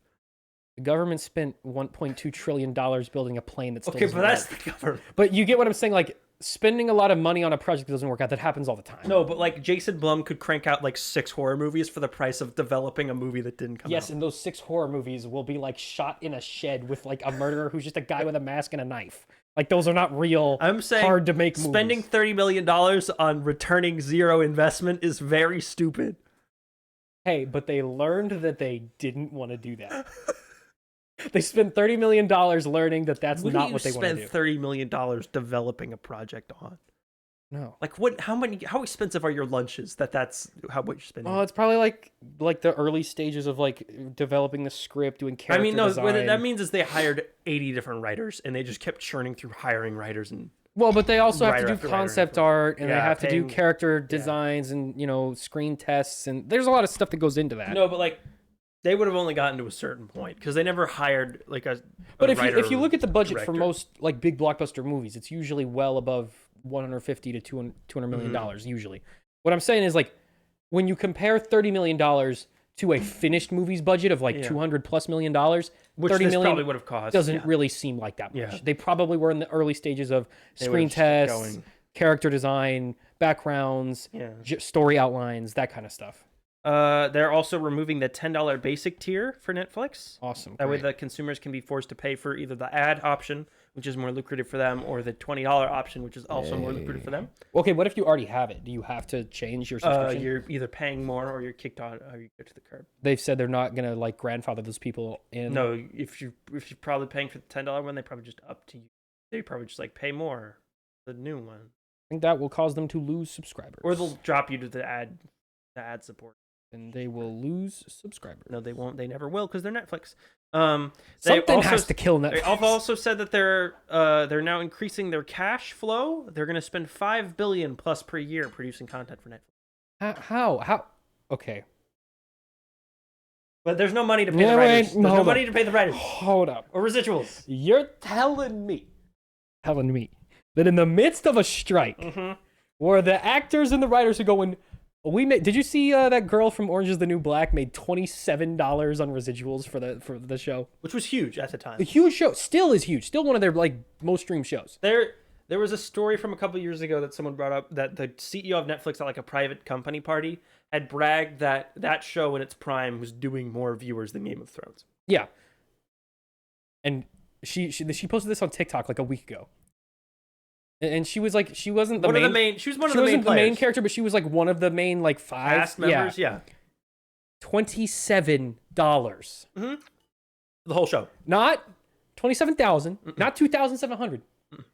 The government spent $1.2 trillion building a plane that still doesn't work. That's the government. But you get what I'm saying? Like, spending a lot of money on a project that doesn't work out, that happens all the time. No, but like Jason Blum could crank out like 6 horror movies for the price of developing a movie that didn't come out. Yes, and those 6 horror movies will be like shot in a shed with like a murderer who's just a guy with a mask and a knife. Like, those are not real, I'm saying hard to make movies. Spending $30 million on returning zero investment is very stupid. Hey, but they learned that they didn't want to do that. They spent $30 million learning that that's not what they want to do. Spend $30 million developing a project on. No. Like how expensive are your lunches that's how much you're spending? Oh, it's probably like the early stages of like developing the script, doing character design. What that means is they hired 80 different writers and they just kept churning through hiring writers and well, but they also have to do concept art and they have to do character designs and, you know, screen tests, and there's a lot of stuff that goes into that. No, but like they would have only gotten to a certain point because they never hired like a But if you look at the budget for most like big blockbuster movies, it's usually well above $150 to $200 million usually. What I'm saying is, like, when you compare $30 million to a finished movie's budget of like $200+ million, which $30 million probably would have cost, doesn't really seem like that much. Yeah. They probably were in the early stages of screen tests, character design, backgrounds, story outlines, that kind of stuff. They're also removing the $10 basic tier for Netflix. Awesome. That way the consumers can be forced to pay for either the ad option, which is more lucrative for them, or the $20 option, which is also more lucrative for them. Okay, what if you already have it? Do you have to change your subscription? You're either paying more or you're kicked on, or you go to the curb. They've said they're not gonna like grandfather those people in. No, if you're probably paying for the $10 one, they probably just up to you. They probably just like pay more, the new one. I think that will cause them to lose subscribers, or they'll drop you to the ad support. And they will lose subscribers. No, they won't. They never will because they're Netflix. Something has to kill Netflix. They've also said that they're now increasing their cash flow. They're going to spend $5 billion plus per year producing content for Netflix. How? Okay. But there's no money to pay the writers. There's no money to pay the writers. Hold up. Or residuals. You're telling me that in the midst of a strike, where the actors and the writers are going, did you see that girl from Orange is the New Black made $27 on residuals for the show, which was huge at the time. A huge show, still is huge, still one of their like most streamed shows. There was a story from a couple of years ago that someone brought up that the CEO of Netflix at like a private company party had bragged that show in its prime was doing more viewers than Game of Thrones. Yeah, and she posted this on TikTok like a week ago. And she was like, she wasn't the main. She was one of the main players. The main character, but she was like one of the main like 5 cast members. Yeah. $27. The whole show. Not 27,000. Not 2,700.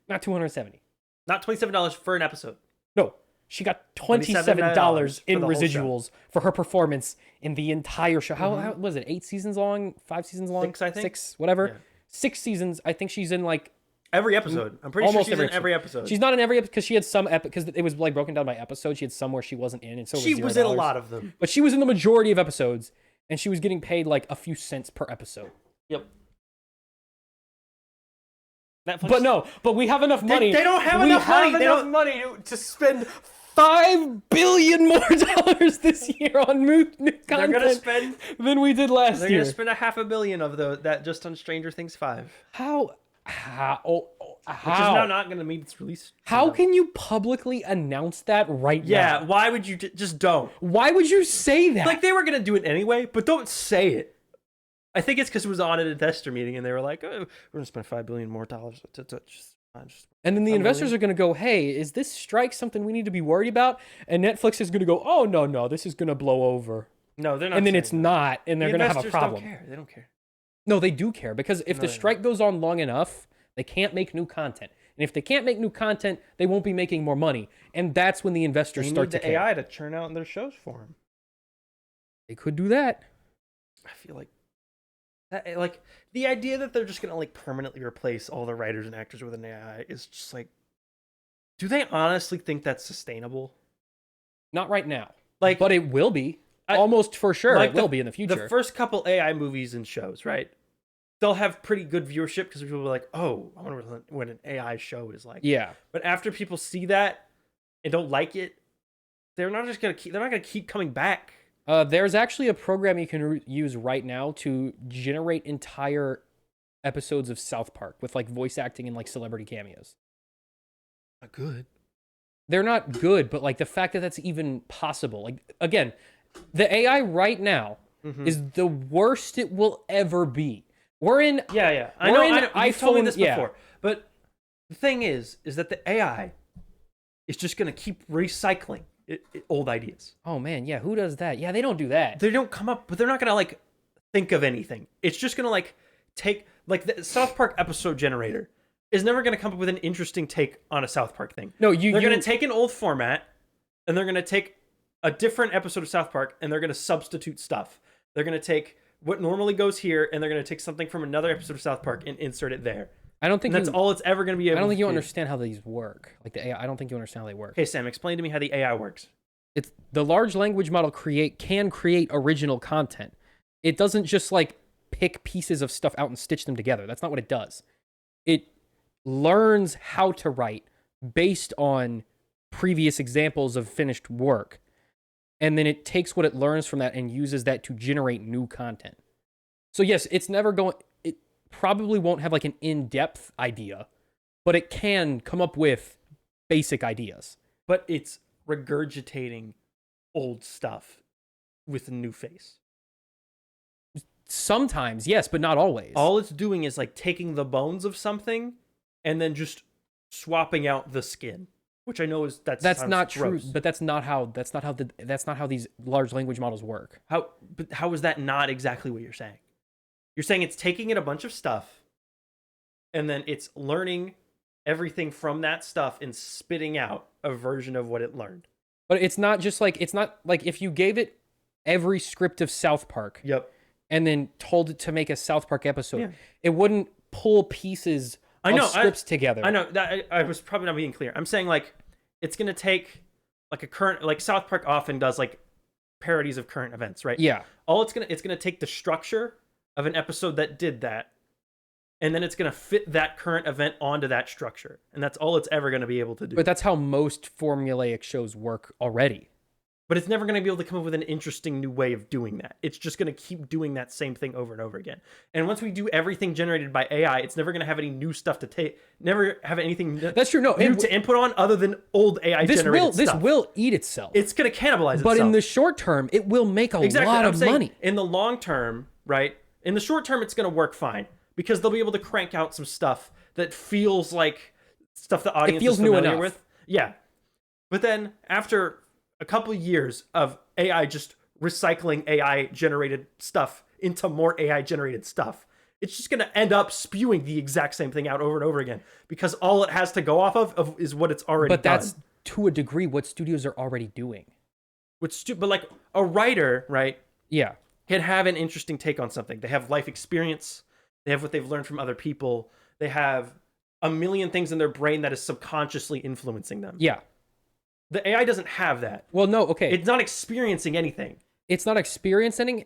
Not 270. Not $27 for an episode. No, she got $27 in residuals for her performance in the entire show. How was it? 8 seasons long? 5 seasons long? 6, I think. 6, whatever. Yeah. 6 seasons. I think she's in like. Every episode. I'm pretty sure she's in every episode. She's not in every episode because she had some because it was like broken down by episode. She had some where she wasn't in, and so she was in a lot of them. But she was in the majority of episodes, and she was getting paid like a few cents per episode. Yep. Netflix. But we have enough money. They don't have enough money. They have enough money to spend $5 billion more this year on new content. They're gonna spend than we did last year. They're gonna spend $500 million of that just on Stranger Things 5. How? Which is now not going to meet its release. How can you publicly announce that right now? Yeah, why would you just don't? Why would you say that? Like they were going to do it anyway, but don't say it. I think it's because it was on at a investor meeting, and they were like, "Oh, we're gonna spend $5 billion more dollars." And then the investors are gonna go, "Hey, is this strike something we need to be worried about?" And Netflix is gonna go, "Oh no, this is gonna blow over." No, they're not. And then it's not, and they're gonna have a problem. Don't care. They don't care. No, they do care, because if the strike goes on long enough, they can't make new content. And if they can't make new content, they won't be making more money. And that's when the investors start to care. They need the AI to churn out their shows for them. They could do that. I feel like that, like the idea that they're just gonna like permanently replace all the writers and actors with an AI is just like, do they honestly think that's sustainable? Not right now. Like, but it will be. Almost for sure, like it will be in the future. The first couple AI movies and shows, right? They'll have pretty good viewership because people will be like, "Oh, I wonder what an AI show is like." Yeah. But after people see that and don't like it, they're not gonna keep coming back. There's actually a program you can use right now to generate entire episodes of South Park with like voice acting and like celebrity cameos. Not good. They're not good, but like the fact that that's even possible. Like, again, the AI right now is the worst it will ever be. We're in I know you've told me this before. But the thing is that the AI is just gonna keep recycling old ideas. Oh man, yeah, who does that? Yeah, they don't do that. They don't come up, but they're not gonna like think of anything. It's just gonna like take like the South Park episode generator is never gonna come up with an interesting take on a South Park thing. No, they're gonna take an old format and they're gonna take a different episode of South Park and they're gonna substitute stuff. They're gonna take what normally goes here and they're gonna take something from another episode of South Park and insert it there. I don't think that's all it's ever going to be able to do. I don't think you understand how these work. Like the AI, I don't think you understand how they work. Okay, Sam, explain to me how the AI works. It's the large language model can create original content. It doesn't just like pick pieces of stuff out and stitch them together. That's not what it does. It learns how to write based on previous examples of finished work. And then it takes what it learns from that and uses that to generate new content. So yes, it's never going... probably won't have like an in-depth idea, but it can come up with basic ideas. But it's regurgitating old stuff with a new face. Sometimes, yes, but not always. All it's doing is like taking the bones of something and then just swapping out the skin, which I know is that's not gross. True, but that's not how these large language models work. How is that not exactly what you're saying? You're saying it's taking in a bunch of stuff and then it's learning everything from that stuff and spitting out a version of what it learned. But it's not like if you gave it every script of South Park and then told it to make a South Park episode, it wouldn't pull pieces of scripts together. I know that I was probably not being clear. I'm saying like it's going to take like a current, like South Park often does like parodies of current events, right? Yeah. It's going to take the structure of an episode that did that, and then it's going to fit that current event onto that structure, and that's all it's ever going to be able to do. But that's how most formulaic shows work already. But it's never going to be able to come up with an interesting new way of doing that. It's just going to keep doing that same thing over and over again. And once we do everything generated by AI, it's never going to have any new stuff to take, never have anything that's true. No, new to input on other than old AI generated stuff. This will eat itself. It's going to cannibalize itself. But in the short term, it will make a lot of money. In the long term, right? In the short term, it's going to work fine because they'll be able to crank out some stuff that feels like stuff the audience is familiar with. Yeah. But then after a couple of years of AI just recycling AI-generated stuff into more AI-generated stuff, it's just going to end up spewing the exact same thing out over and over again because all it has to go off of is what it's already done. But that's, to a degree, what studios are already doing. But like a writer, right? Yeah. Can have an interesting take on something. They have life experience. They have what they've learned from other people. They have a million things in their brain that is subconsciously influencing them. Yeah. The AI doesn't have that. Well, no, okay. It's not experiencing anything. It's not experiencing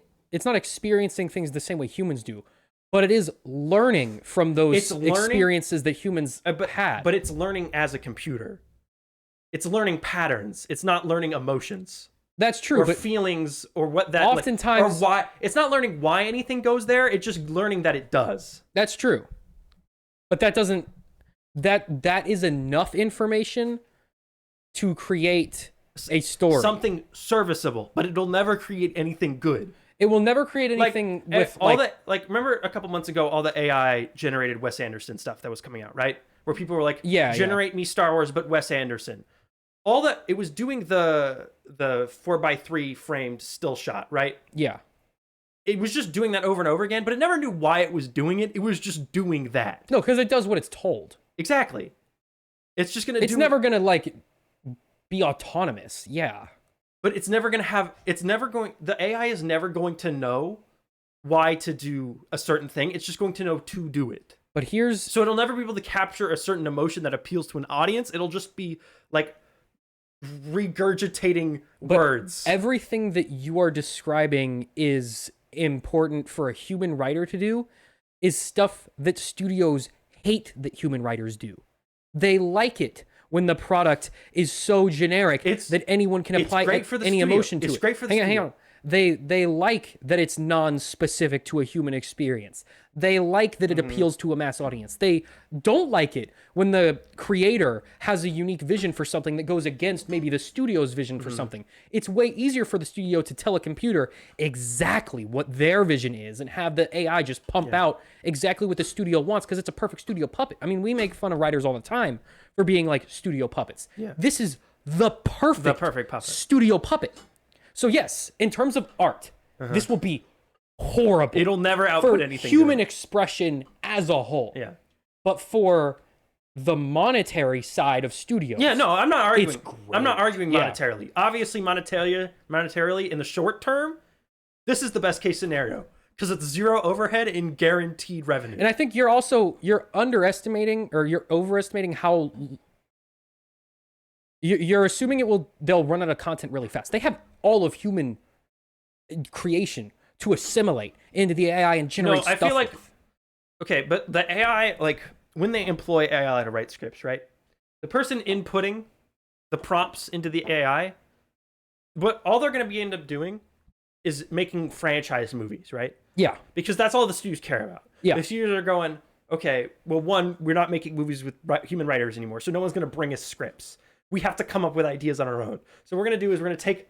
things the same way humans do. But it is learning from those experiences that humans had. But it's learning as a computer. It's learning patterns. It's not learning emotions. That's true, or but feelings, or what that oftentimes, or why it's not learning why anything goes there. It's just learning that it does. That's true, but that doesn't. That is enough information to create a story, something serviceable, but it'll never create anything good. It will never create anything with all that. Like, remember a couple months ago, all the AI generated Wes Anderson stuff that was coming out, right? Where people were like, generate me Star Wars, but Wes Anderson. All that it was doing the 4:3 framed still shot, right? Yeah. It was just doing that over and over again, but it never knew why it was doing it. It was just doing that. No, because it does what it's told. Exactly. It's just gonna. It's never gonna like be autonomous. Yeah. But it's never gonna have. It's never going. The AI is never going to know why to do a certain thing. It's just going to know to do it. But so it'll never be able to capture a certain emotion that appeals to an audience. It'll just be like regurgitating words. Everything that you are describing is important for a human writer to do is stuff that studios hate that human writers do. They like it when the product is so generic that anyone can apply any emotion to it. It's great for the studio. Hang on. They like that it's non-specific to a human experience. They like that it appeals to a mass audience. They don't like it when the creator has a unique vision for something that goes against maybe the studio's vision for something. It's way easier for the studio to tell a computer exactly what their vision is and have the AI just pump out exactly what the studio wants because it's a perfect studio puppet. I mean, we make fun of writers all the time for being like studio puppets. Yeah. This is the perfect puppet. Studio puppet. So yes, in terms of art, this will be horrible. It'll never output anything. Human expression as a whole. Yeah. But for the monetary side of studios. Yeah, no, I'm not arguing. It's great. I'm not arguing monetarily. Obviously, monetarily in the short term, this is the best case scenario because it's zero overhead and guaranteed revenue. And I think you're underestimating or you're overestimating how you're assuming they'll run out of content really fast. They have all of human creation to assimilate into the AI and generate stuff. I feel like, okay, but the AI, like when they employ AI to write scripts, right? The person inputting the prompts into the AI, all they're going to be end up doing is making franchise movies, right? Yeah. Because that's all the studios care about. Yeah. The studios are going, okay, well, one, we're not making movies with human writers anymore, so no one's going to bring us scripts. We have to come up with ideas on our own. So what we're going to do is we're going to take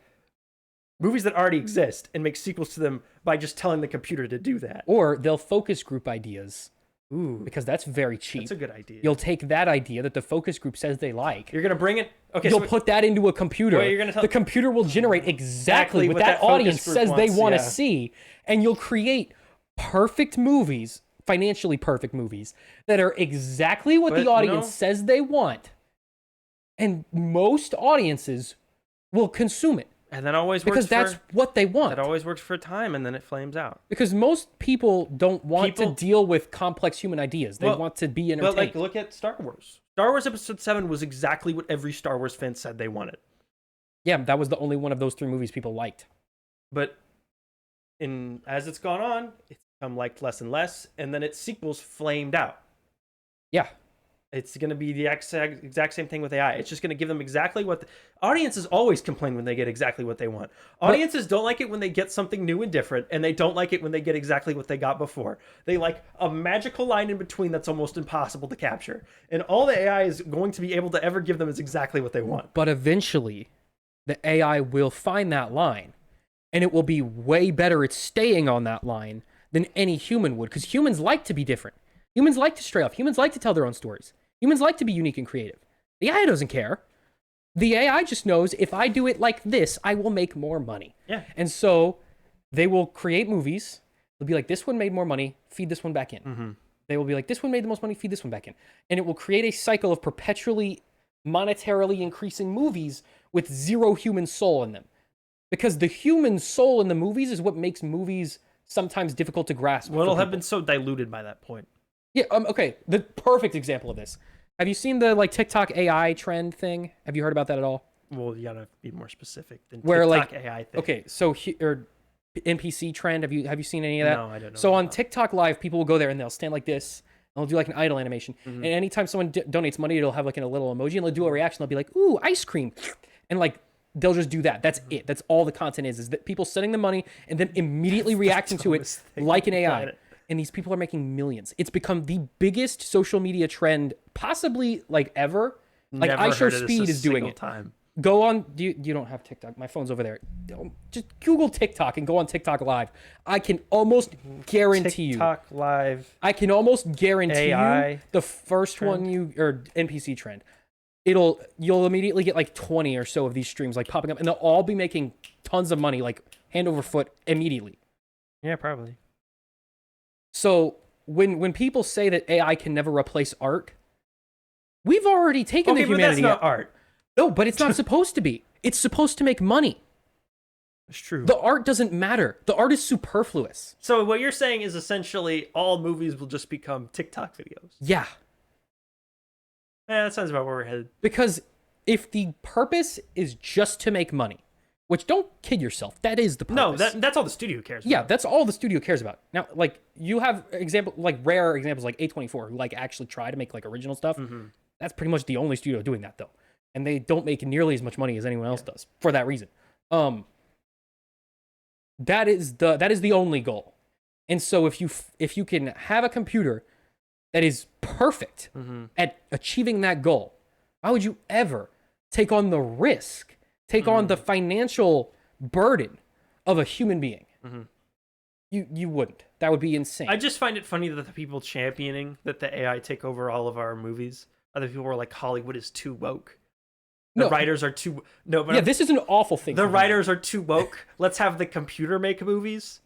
movies that already exist and make sequels to them by just telling the computer to do that. Or they'll focus group ideas. Ooh. Because that's very cheap. That's a good idea. You'll take that idea that the focus group says they like. You're going to bring it... Okay, you'll put that into a computer. Well, you're gonna the computer will generate exactly what that audience says they want to see. And you'll create perfect movies, financially perfect movies, that are exactly what the audience says they want. And most audiences will consume it. And that always works because that's what they want. That always works for a time, and then it flames out. Because most people don't want to deal with complex human ideas. They want to be entertained. But like, look at Star Wars. Star Wars Episode 7 was exactly what every Star Wars fan said they wanted. Yeah, that was the only one of those 3 movies people liked. But as it's gone on, it's become liked less and less, and then its sequels flamed out. Yeah. It's going to be the exact same thing with AI. It's just going to give them exactly what... Audiences always complain when they get exactly what they want. Audiences don't like it when they get something new and different, and they don't like it when they get exactly what they got before. They like a magical line in between that's almost impossible to capture. And all the AI is going to be able to ever give them is exactly what they want. But eventually, the AI will find that line, and it will be way better at staying on that line than any human would, because humans like to be different. Humans like to stray off. Humans like to tell their own stories. Humans like to be unique and creative. The AI doesn't care. The AI just knows if I do it like this, I will make more money. Yeah. And so they will create movies. They'll be like, this one made more money, feed this one back in. Mm-hmm. They will be like, this one made the most money, feed this one back in. And it will create a cycle of perpetually monetarily increasing movies with zero human soul in them. Because the human soul in the movies is what makes movies sometimes difficult to grasp. Well, it'll have been so diluted by that point. Yeah, okay. The perfect example of this. Have you seen the like TikTok AI trend thing? Have you heard about that at all? Well, you gotta be more specific than where TikTok like AI thing. Okay, so or NPC trend. Have you seen any of that? No, I don't know. So on TikTok Live, people will go there and they'll stand like this. And they'll do like an idle animation. Mm-hmm. And anytime someone donates money, it'll have like a little emoji and they'll do a reaction. They'll be like, "Ooh, ice cream," and like they'll just do that. That's it. That's all the content is that people sending them money and then immediately reacting to it like an AI. And these people are making millions. It's become the biggest social media trend possibly like ever. Like Never iShowSpeed is doing it. Time. Go on. You don't have TikTok. My phone's over there. Just Google TikTok and go on TikTok Live. I can almost guarantee TikTok Live. I can almost guarantee AI you the first trend. one or NPC trend. You'll immediately get like 20 or so of these streams like popping up, and they'll all be making tons of money, like hand over foot immediately. Yeah, probably. So when people say that AI can never replace art, we've already taken the humanity. But that's not art. No, but it's not supposed to be. It's supposed to make money. It's true. The art doesn't matter. The art is superfluous. So what you're saying is essentially all movies will just become TikTok videos. Yeah. Yeah, that sounds about where we're headed. Because if the purpose is just to make money, which don't kid yourself, that is the purpose. No, that's all the studio cares about. Yeah, that's all the studio cares about. Now, like, you have rare examples like A24 who like actually try to make like original stuff. Mm-hmm. That's pretty much the only studio doing that though. And they don't make nearly as much money as anyone else does for that reason. That is the only goal. And so if you can have a computer that is perfect at achieving that goal, why would you ever take on the risk, take on the financial burden of a human being? You wouldn't. That would be insane. I just find it funny that the people championing that the AI take over all of our movies, other people are like, Hollywood is too woke. The writers are too... No, but this is an awful thing. The writers are too woke. Let's have the computer make movies.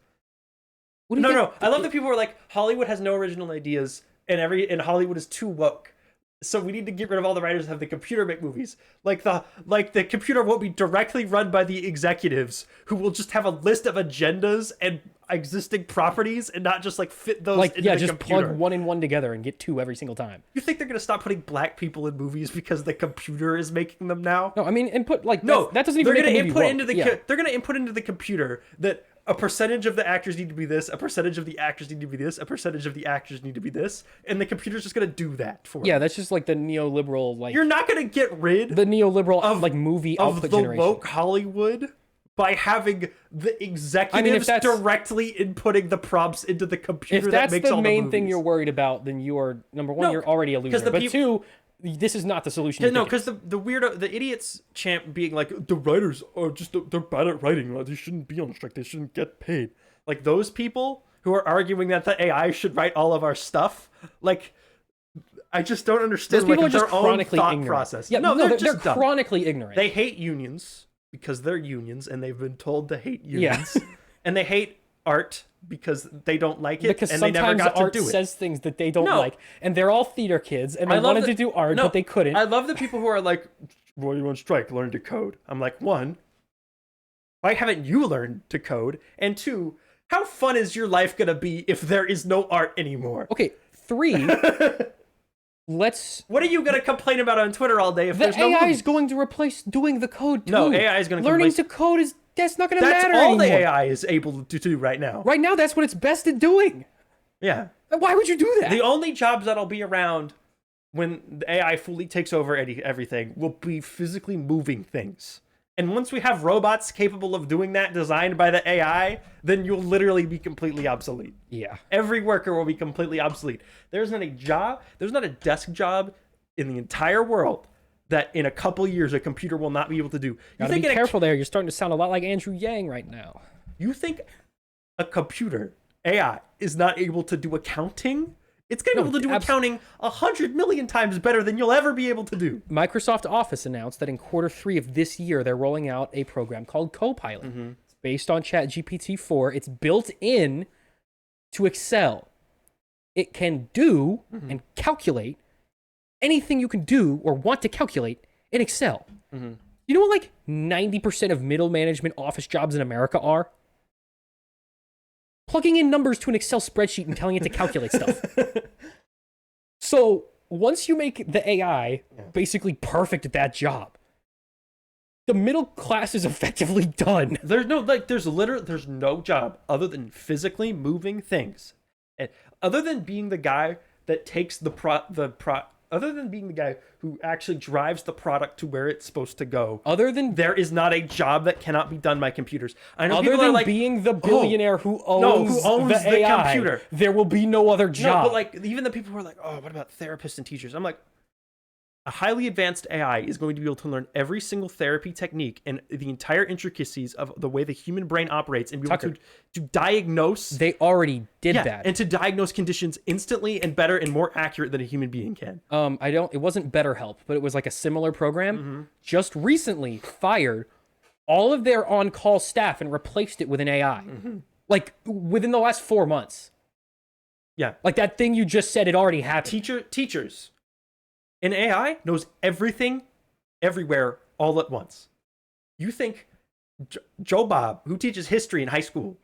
No. I love that people are like, Hollywood has no original ideas, and Hollywood is too woke. So we need to get rid of all the writers and have the computer make movies. Like the computer won't be directly run by the executives, who will just have a list of agendas and existing properties and not just like fit those into the just computer. plug one and one together and get two every single time. You think they're gonna stop putting black people in movies because the computer is making them now? No, I mean input that doesn't even they're make gonna a movie input woke. into the they're gonna input into the computer that a percentage of the actors need to be this, a percentage of the actors need to be this, a percentage of the actors need to be this, and the computer's just gonna do that for you. Yeah, that's just like the neoliberal You're not gonna get rid the neoliberal of like movie of output the generation. woke Hollywood by having the executives directly inputting the prompts into the computer. If that's that makes the all main the thing movies. you're worried about, then you are number one. You're already a loser. But two, this is not the solution. No, because the weirdo, the idiots champ being like, the writers are just they're bad at writing. They shouldn't be on strike. They shouldn't get paid. Like those people who are arguing that the AI should write all of our stuff. Like, I just don't understand. Those people like, are just their chronically own thought ignorant. process. Yeah, no, they're just dumb. chronically ignorant. They hate unions because they're unions and they've been told to hate unions. And they hate art because they don't like it because and they never got art to do it. says things that they don't like, and they're all theater kids and they wanted to do art but they couldn't. I love the people who are like, "Why are you on strike? Learn to code." I'm like, one, why haven't you learned to code? And two, how fun is your life gonna be if there is no art anymore? Okay, three. What are you gonna complain about on Twitter all day if there's no AI is going to replace doing the code too? No, AI is going to learning to code that's not going to matter anymore. That's all anymore. the AI is able to do right now. Right now, that's what it's best at doing. Yeah. Why would you do that? The only jobs that'll be around when the AI fully takes over everything will be physically moving things. And once we have robots capable of doing that, designed by the AI, then you'll literally be completely obsolete. Yeah. Every worker will be completely obsolete. There's not a desk job in the entire world that in a couple years a computer will not be able to do. Gotta be careful there. You're starting to sound a lot like Andrew Yang right now. You think a computer, AI, is not able to do accounting? It's going to be able to do accounting 100 million times better than you'll ever be able to do. Microsoft Office announced that in Q3 of this year, they're rolling out a program called Copilot. It's based on ChatGPT-4. It's built in to Excel. It can do and calculate anything you can do or want to calculate in Excel. You know what like 90% of middle management office jobs in America are? Plugging in numbers to an Excel spreadsheet and telling it to calculate stuff. So once you make the AI basically perfect at that job, the middle class is effectively done. There's no job other than physically moving things, and other than being the guy that takes other than being the guy who actually drives the product to where it's supposed to go. There is not a job that cannot be done by computers. I know people are like, being the billionaire who owns the AI, computer. There will be no other job. No, but like even the people who are like, oh, what about therapists and teachers? I'm like, A highly advanced AI is going to be able to learn every single therapy technique and the entire intricacies of the way the human brain operates and be able to diagnose. They already did that. And to diagnose conditions instantly and better and more accurate than a human being can. It wasn't BetterHelp, but it was like a similar program. Just recently fired all of their on-call staff and replaced it with an AI. Like within the last 4 months. Yeah. Like that thing you just said, it already happened. Teachers. An AI knows everything, everywhere, all at once. You think Joe Bob, who teaches history in high school,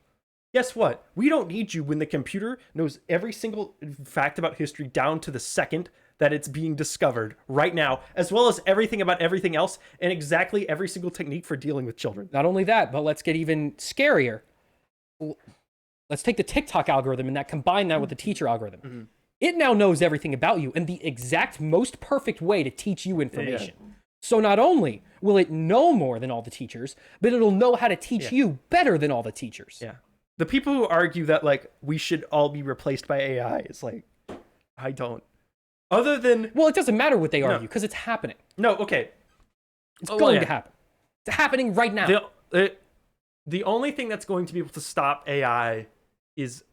guess what? We don't need you when the computer knows every single fact about history down to the second that it's being discovered right now, as well as everything about everything else and exactly every single technique for dealing with children. Not only that, but let's get even scarier. Let's take the TikTok algorithm and combine that with the teacher algorithm. It now knows everything about you and the exact most perfect way to teach you information. Yeah. So not only will it know more than all the teachers, but it'll know how to teach you better than all the teachers. Yeah. The people who argue that like we should all be replaced by AI, it's like, I don't. Other than... Well, it doesn't matter what they argue because it's happening. No, okay. It's going to happen. It's happening right now. The only thing that's going to be able to stop AI is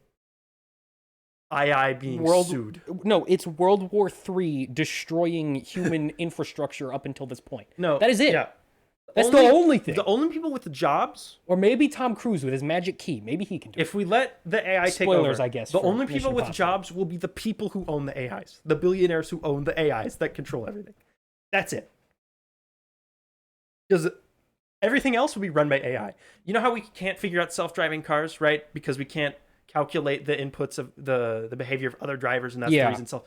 AI being sued. No, it's World War III destroying human infrastructure up until this point. No. That is it. Yeah. That's the only thing. The only people with the jobs... Or maybe Tom Cruise with his magic key. Maybe he can do it. If we let the AI take over... Spoilers, I guess. The only people with jobs will be the people who own the AIs. The billionaires who own the AIs that control everything. That's it. Because everything else will be run by AI. You know how we can't figure out self-driving cars, right? Because we can't calculate the inputs of the behavior of other drivers, and that's the reason. So,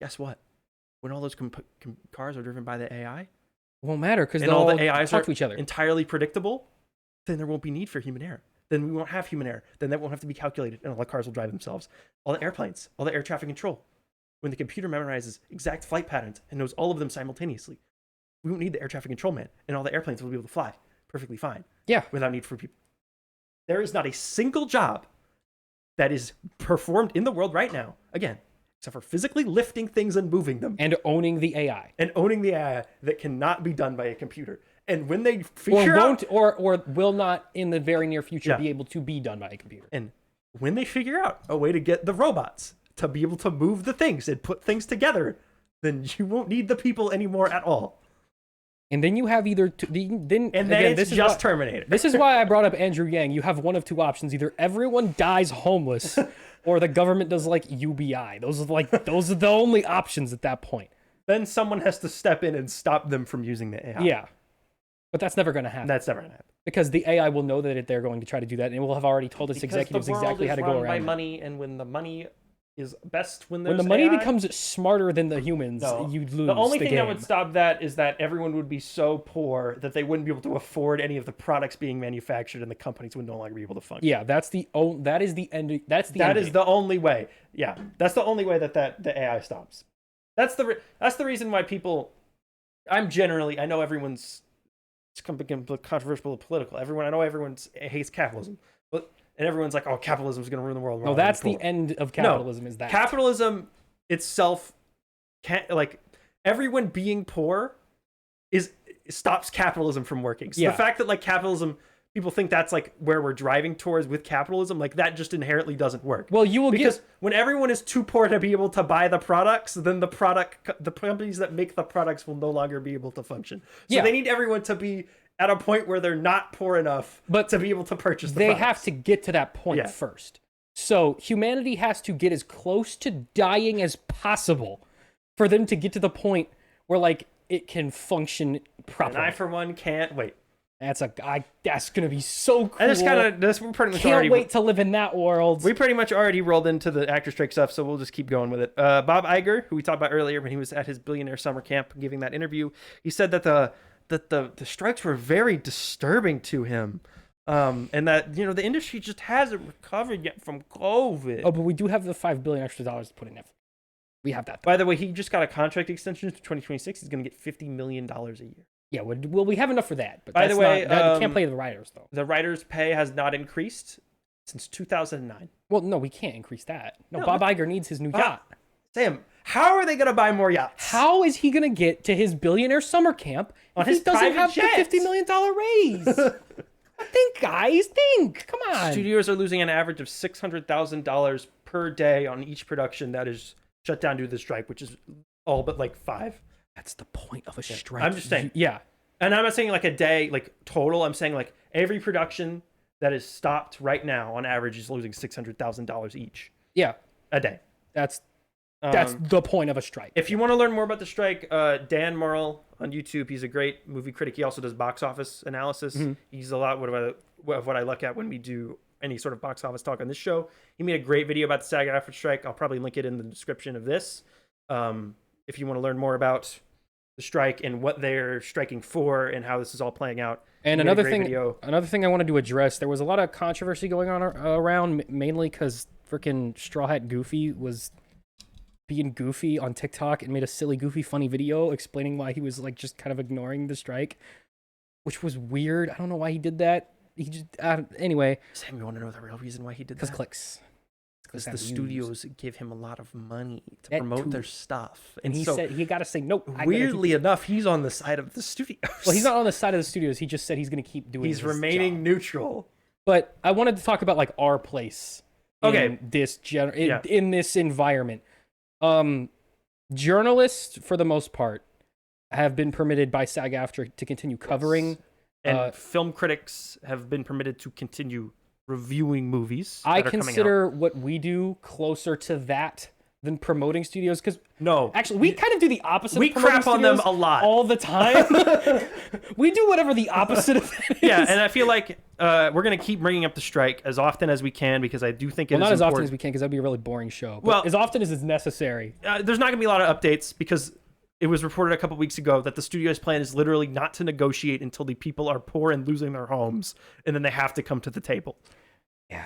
guess what? When all those cars are driven by the AI, it won't matter because all the AIs talk are to each other. Entirely predictable. Then there won't be need for human error. Then we won't have human error. Then that won't have to be calculated, and all the cars will drive themselves. All the airplanes, all the air traffic control. When the computer memorizes exact flight patterns and knows all of them simultaneously, we won't need the air traffic control man, and all the airplanes will be able to fly perfectly fine. Yeah, without need for people. There is not a single job that is performed in the world right now, again, except for physically lifting things and moving them. And owning the AI. And owning the AI that cannot be done by a computer. And when they figure out... Or will not in the very near future be able to be done by a computer. And when they figure out a way to get the robots to be able to move the things and put things together, then you won't need the people anymore at all. And then you have either... This is just Terminator. This is why I brought up Andrew Yang. You have one of two options. Either everyone dies homeless or the government does like UBI. Those are the only options at that point. Then someone has to step in and stop them from using the AI. Yeah. But that's never going to happen. That's never going to happen. Because the AI will know that they're going to try to do that, and it will have already told its executives exactly how to go around by money, and when the money is best when there's the money AI, becomes smarter than the humans, you lose the only thing game. that would stop that is that everyone would be so poor that they wouldn't be able to afford any of the products being manufactured, and the companies would no longer be able to function. Yeah, that is the only way. Yeah, that's the only way that the AI stops. That's the reason why people... I know everyone's... It's controversial political. I know everyone hates capitalism, and everyone's like, "Oh, capitalism is going to ruin the world." No, that's the end of capitalism. Is that capitalism itself can't, like, everyone being poor stops capitalism from working. So the fact that like capitalism, people think that's like where we're driving towards with capitalism, like that just inherently doesn't work. Well, because when everyone is too poor to be able to buy the products, then the companies that make the products will no longer be able to function. So they need everyone to be at a point where they're not poor enough to be able to purchase the products. They have to get to that point first. So humanity has to get as close to dying as possible for them to get to the point where like it can function properly. And I, for one, can't wait. That's gonna be so cool. We pretty much can't wait to live in that world. We pretty much already rolled into the actor strike stuff, so we'll just keep going with it. Bob Iger, who we talked about earlier when he was at his billionaire summer camp giving that interview, he said that the strikes were very disturbing to him, and that the industry just hasn't recovered yet from COVID. Oh, but we do have the $5 billion extra dollars to put in there. We have that. By the way, he just got a contract extension to 2026. He's going to get $50 million a year. Yeah, well, we have enough for that. But by the way, you can't play the writers, though. The writers' pay has not increased since 2009. Well, no, we can't increase that. No, Bob Iger needs his new yacht. Sam, How are they going to buy more yachts? How is he going to get to his billionaire summer camp if he doesn't have the $50 million raise? Think, guys, think. Come on. Studios are losing an average of $600,000 per day on each production that is shut down due to the strike, which is all but like 5. That's the point of a strike. I'm just saying. Yeah. And I'm not saying like a day, like total. I'm saying like every production that is stopped right now on average is losing $600,000 each. Yeah. A day. That's the point of a strike. If you want to learn more about the strike, Dan Murrell on YouTube, he's a great movie critic. He also does box office analysis. Mm-hmm. He's a lot of what I look at when we do any sort of box office talk on this show. He made a great video about the SAG-AFTRA strike. I'll probably link it in the description of this. If you want to learn more about the strike and what they're striking for and how this is all playing out. And another thing I wanted to address, there was a lot of controversy going on around, mainly because freaking Straw Hat Goofy was being goofy on TikTok and made a silly, goofy, funny video explaining why he was like just kind of ignoring the strike, which was weird. I don't know why he did that. He just anyway. Sam, you want to know the real reason why he did that? Because clicks. Because the studios give him a lot of money to promote their stuff, and he said he got to say nope. Weirdly enough, he's on the side of the studios. Well, he's not on the side of the studios. He just said he's going to keep doing. He's remaining neutral. But I wanted to talk about like our place. In this in this environment. Journalists, for the most part, have been permitted by SAG-AFTRA to continue covering. And film critics have been permitted to continue reviewing movies. I consider what we do closer to that than promoting studios, because actually we kind of do the opposite. We crap on them a lot all the time. We do whatever the opposite of that is. Yeah, and I feel like we're gonna keep bringing up the strike as often as we can, because I do think not as often as we can, because that'd be a really boring show. But as often as it's necessary. There's not gonna be a lot of updates, because it was reported a couple weeks ago that the studio's plan is literally not to negotiate until the people are poor and losing their homes, and then they have to come to the table. Yeah,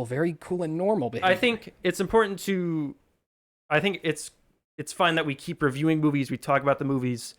very cool and normal behavior. I think it's important to. I think it's fine that we keep reviewing movies. We talk about the movies,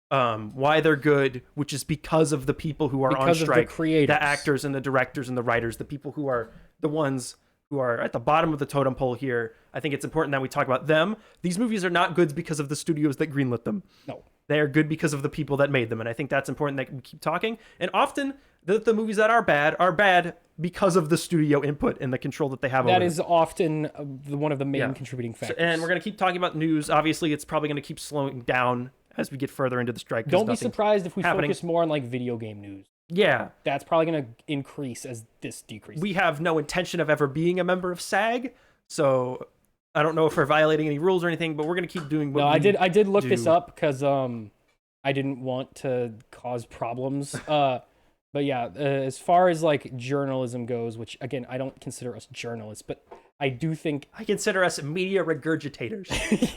why they're good, which is because of the people who are on strike, the actors and the directors and the writers, the people who are the ones who are at the bottom of the totem pole here. I think it's important that we talk about them. These movies are not good because of the studios that greenlit them. No. They are good because of the people that made them, and I think that's important that we keep talking. And often, the movies that are bad because of the studio input and the control that they have over them. That is often one of the main contributing factors. And we're going to keep talking about news. Obviously, it's probably going to keep slowing down as we get further into the strike. Don't be surprised if we focus more on like video game news. Yeah. That's probably going to increase as this decreases. We have no intention of ever being a member of SAG, so I don't know if we're violating any rules or anything, but we're going to keep doing what we I did look this up because I didn't want to cause problems. But yeah, as far as like journalism goes, which again, I don't consider us journalists, but I do think I consider us media regurgitators.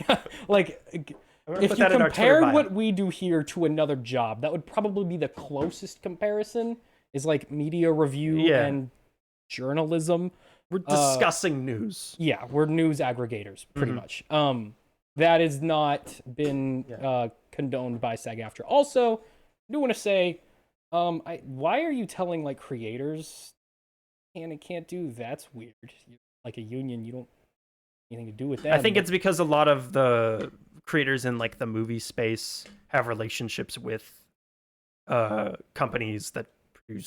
Yeah, like if you compare what we do here to another job, that would probably be the closest comparison, is like media review and journalism. We're discussing news. Yeah, we're news aggregators, pretty much. That has not been condoned by SAG-AFTRA. Also, I do want to say, why are you telling like creators and can't do? That's weird. Like a union, you don't have anything to do with that. I think it's because a lot of the creators in like the movie space have relationships with companies that produce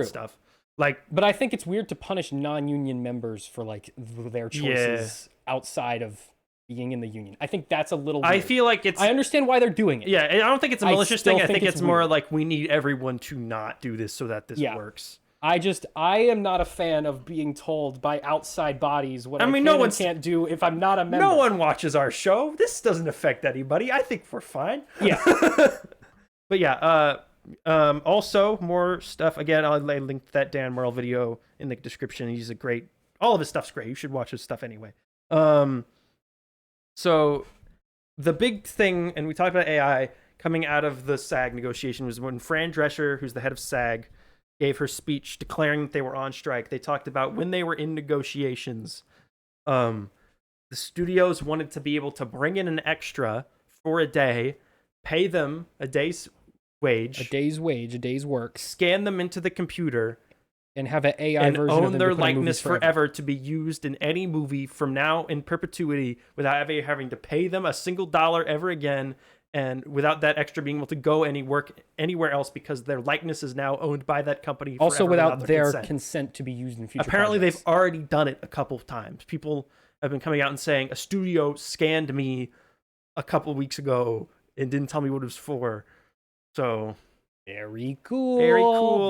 stuff. But I think it's weird to punish non-union members for like their choices outside of being in the union. I think that's a little weird. I feel like I understand why they're doing it. Yeah, I don't think it's a malicious thing. I think it's more like we need everyone to not do this so that this works. I am not a fan of being told by outside bodies what I can't do if I'm not a member. No one watches our show. This doesn't affect anybody. I think we're fine. Yeah. But yeah, also more stuff. Again, I'll link that Dan Murrell video in the description. He's all of his stuff's great. You should watch his stuff anyway. So the big thing, and we talked about AI coming out of the SAG negotiation, was when Fran Drescher, who's the head of SAG, gave her speech declaring that they were on strike. They talked about when they were in negotiations, the studios wanted to be able to bring in an extra for a day, pay them a day's wage, a day's work, scan them into the computer, and have an AI and version of own them their to put in movies likeness forever to be used in any movie from now in perpetuity without ever having to pay them a single dollar ever again, and without that extra being able to go anywhere else because their likeness is now owned by that company. Also, without their consent to be used in future. Apparently, projects. they've already done it a couple of times. People have been coming out and saying a studio scanned me a couple of weeks ago and didn't tell me what it was for. So very cool,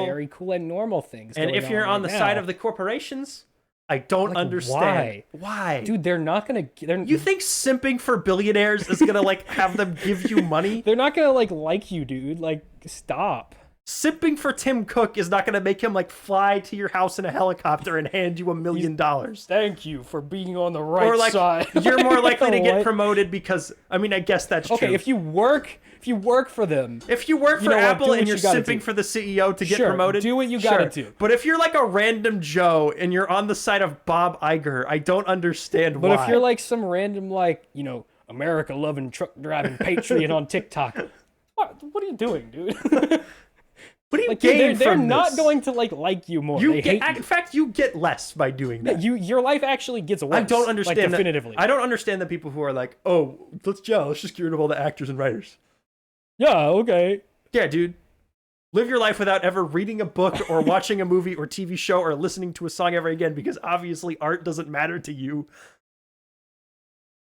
very cool, and normal things. And if you're on the side of the corporations, I don't understand why. Dude, they're not gonna. You think simping for billionaires is gonna like have them give you money? They're not gonna like you, dude. Like, stop. Simping for Tim Cook is not gonna make him like fly to your house in a helicopter and hand you $1 million. Thank you for being on the right side. You're more likely to get promoted because I mean I guess that's true. Okay, if you work for them, if you work for Apple and you're simping for the CEO to get promoted, do what you gotta do. But if you're like a random Joe and you're on the side of Bob Iger, I don't understand why. But if you're like some random America loving truck driving patriot on TikTok, what are you doing, dude? What do you gain from They're this? not going to like you more. In fact, you get less by doing that. Your life actually gets worse. I don't understand definitively. I don't understand the people who are like, oh, let's just get rid of all the actors and writers. Yeah, okay. Yeah, dude. Live your life without ever reading a book or watching a movie or TV show or listening to a song ever again because obviously art doesn't matter to you.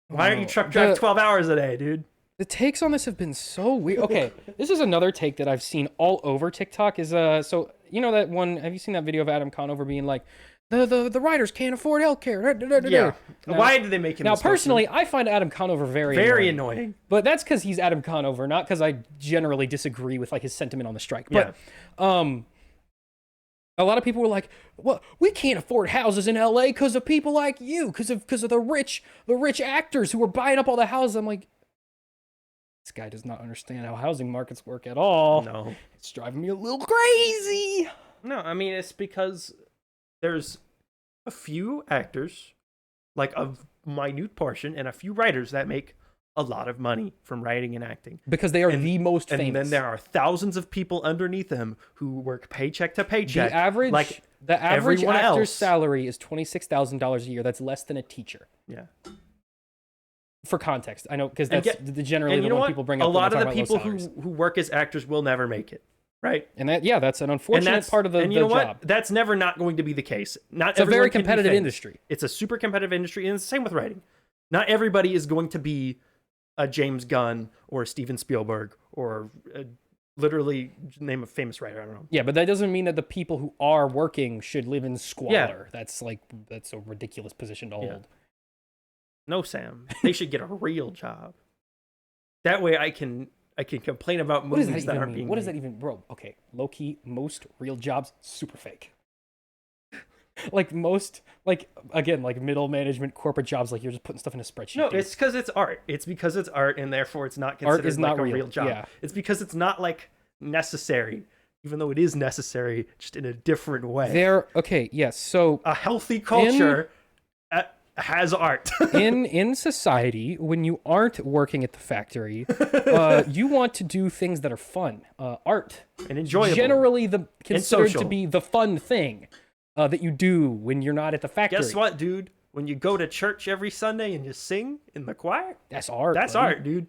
Why don't you truck drive 12 hours a day, dude? The takes on this have been so weird. Okay, this is another take that I've seen all over TikTok. So you know that one? Have you seen that video of Adam Conover being like, the writers can't afford healthcare? Yeah. Why do they make him? Now, personally, I find Adam Conover very annoying. But that's because he's Adam Conover, not because I generally disagree with like his sentiment on the strike. But a lot of people were like, "Well, we can't afford houses in LA because of people like you, because of the rich actors who are buying up all the houses." I'm like, this guy does not understand how housing markets work at all. No. It's driving me a little crazy. No, I mean, it's because there's a few actors, like a minute portion, and a few writers that make a lot of money from writing and acting. Because they are the most famous. And then there are thousands of people underneath them who work paycheck to paycheck. The average actor's salary is $26,000 a year. That's less than a teacher. Yeah. For context, I know, because that's generally the one people bring up. A lot of the people who work as actors will never make it, right? And that's an unfortunate part of the job. That's never not going to be the case. It's a very competitive industry. It's a super competitive industry, and it's the same with writing. Not everybody is going to be a James Gunn or a Steven Spielberg or literally name a famous writer. I don't know. Yeah, but that doesn't mean that the people who are working should live in squalor. Yeah. That's a ridiculous position to hold. Yeah. No, Sam. They should get a real job. That way I can complain about movies that aren't being made. What does that even, bro? Okay, low-key, most real jobs, super fake. Again, middle management corporate jobs, like you're just putting stuff in a spreadsheet. No, it's because it's art. It's because it's art, and therefore it's not considered a real job. Yeah. It's because it's not necessary, even though it is necessary, just in a different way. So a healthy culture has art. in society, when you aren't working at the factory, you want to do things that are fun, art, and enjoyable. Generally, considered to be the fun thing that you do when you're not at the factory. Guess what, dude? When you go to church every Sunday and you sing in the choir, that's art. That's art, dude.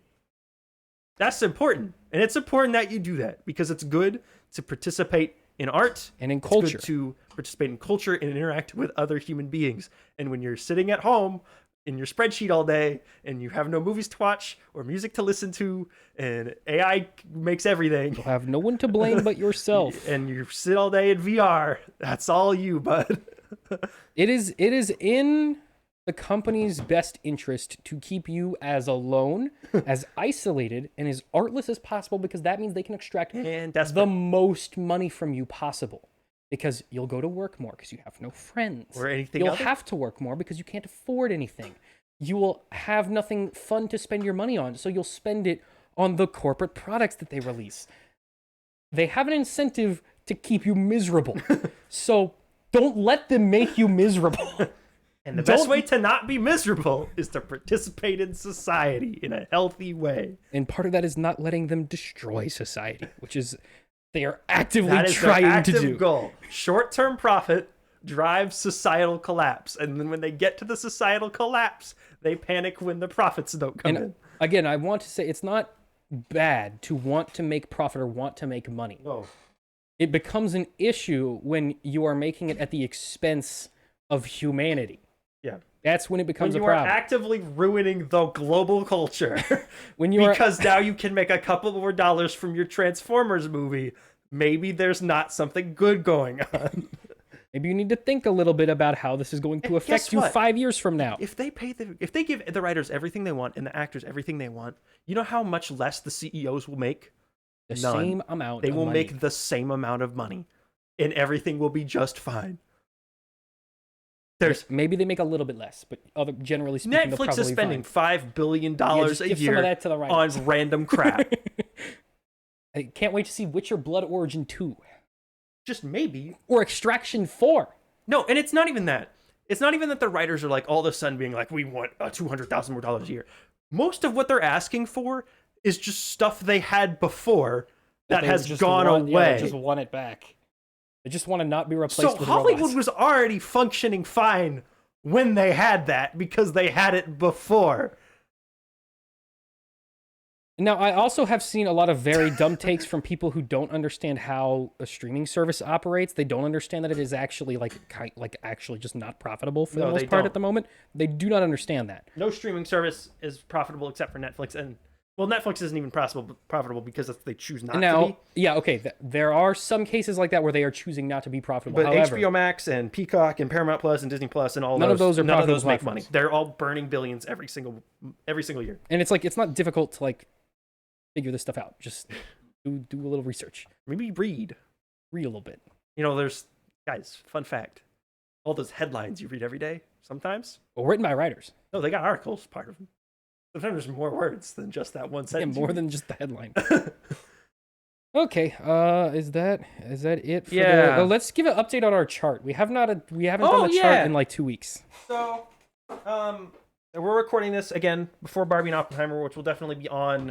That's important, and it's important that you do that because it's good to participate in art and in culture. It's good to participate in culture and interact with other human beings. And when you're sitting at home in your spreadsheet all day and you have no movies to watch or music to listen to and AI makes everything, you'll have no one to blame but yourself. And you sit all day in VR. That's all you, bud. It is in the company's best interest to keep you as alone, as isolated, and as artless as possible, because that means they can extract the most money from you possible. Because you'll go to work more because you have no friends. Or anything else. You'll have to work more because you can't afford anything. You will have nothing fun to spend your money on, so you'll spend it on the corporate products that they release. They have an incentive to keep you miserable. So don't let them make you miserable. And the best way to not be miserable is to participate in society in a healthy way. And part of that is not letting them destroy society, which is they are actively that is trying their active to do. goal. Short-term profit drives societal collapse, and then when they get to the societal collapse, they panic when the profits don't come in. Again, I want to say it's not bad to want to make profit or want to make money. Oh. It becomes an issue when you are making it at the expense of humanity. Yeah. That's when it becomes a problem. problem. You are actively ruining the global culture. Because now you can make a couple more dollars from your Transformers movie. Maybe there's not something good going on. Maybe you need to think a little bit about how this is going to affect you 5 years from now. If they give the writers everything they want and the actors everything they want, you know how much less the CEOs will make? The same amount. They will money. make the same amount of money, and everything will be just fine. Maybe they make a little bit less, but generally speaking, Netflix is spending $5 billion a year on random crap. I can't wait to see Witcher Blood Origin 2. Just maybe. Or Extraction 4. No, and it's not even that. It's not even that the writers are like all of a sudden being like, we want $200,000 more a year. Most of what they're asking for is just stuff they had before that has gone away. Yeah, they just want it back. They just want to not be replaced with Hollywood robots. was already functioning fine when they had that because they had it before. Now, I also have seen a lot of very dumb takes from people who don't understand how a streaming service operates. They don't understand that it is actually actually just not profitable for the most part at the moment. They do not understand that. No streaming service is profitable except for Netflix, and Netflix isn't even profitable because they choose not to be. Yeah, okay. There are some cases like that where they are choosing not to be profitable. But however, HBO Max and Peacock and Paramount Plus and Disney Plus and none of those are profitable. None of those make money. They're all burning billions every single year. And it's not difficult to figure this stuff out. Just do a little research. Maybe read a little bit. There's guys. Fun fact: all those headlines you read every day, sometimes written by writers. No, they got articles. Part of them. Sometimes there's more words than just that one sentence. Yeah, more than just the headline. Okay, is that it? Let's give an update on our chart. We haven't done the chart in 2 weeks. So, we're recording this again before Barbie and Oppenheimer, which will definitely be on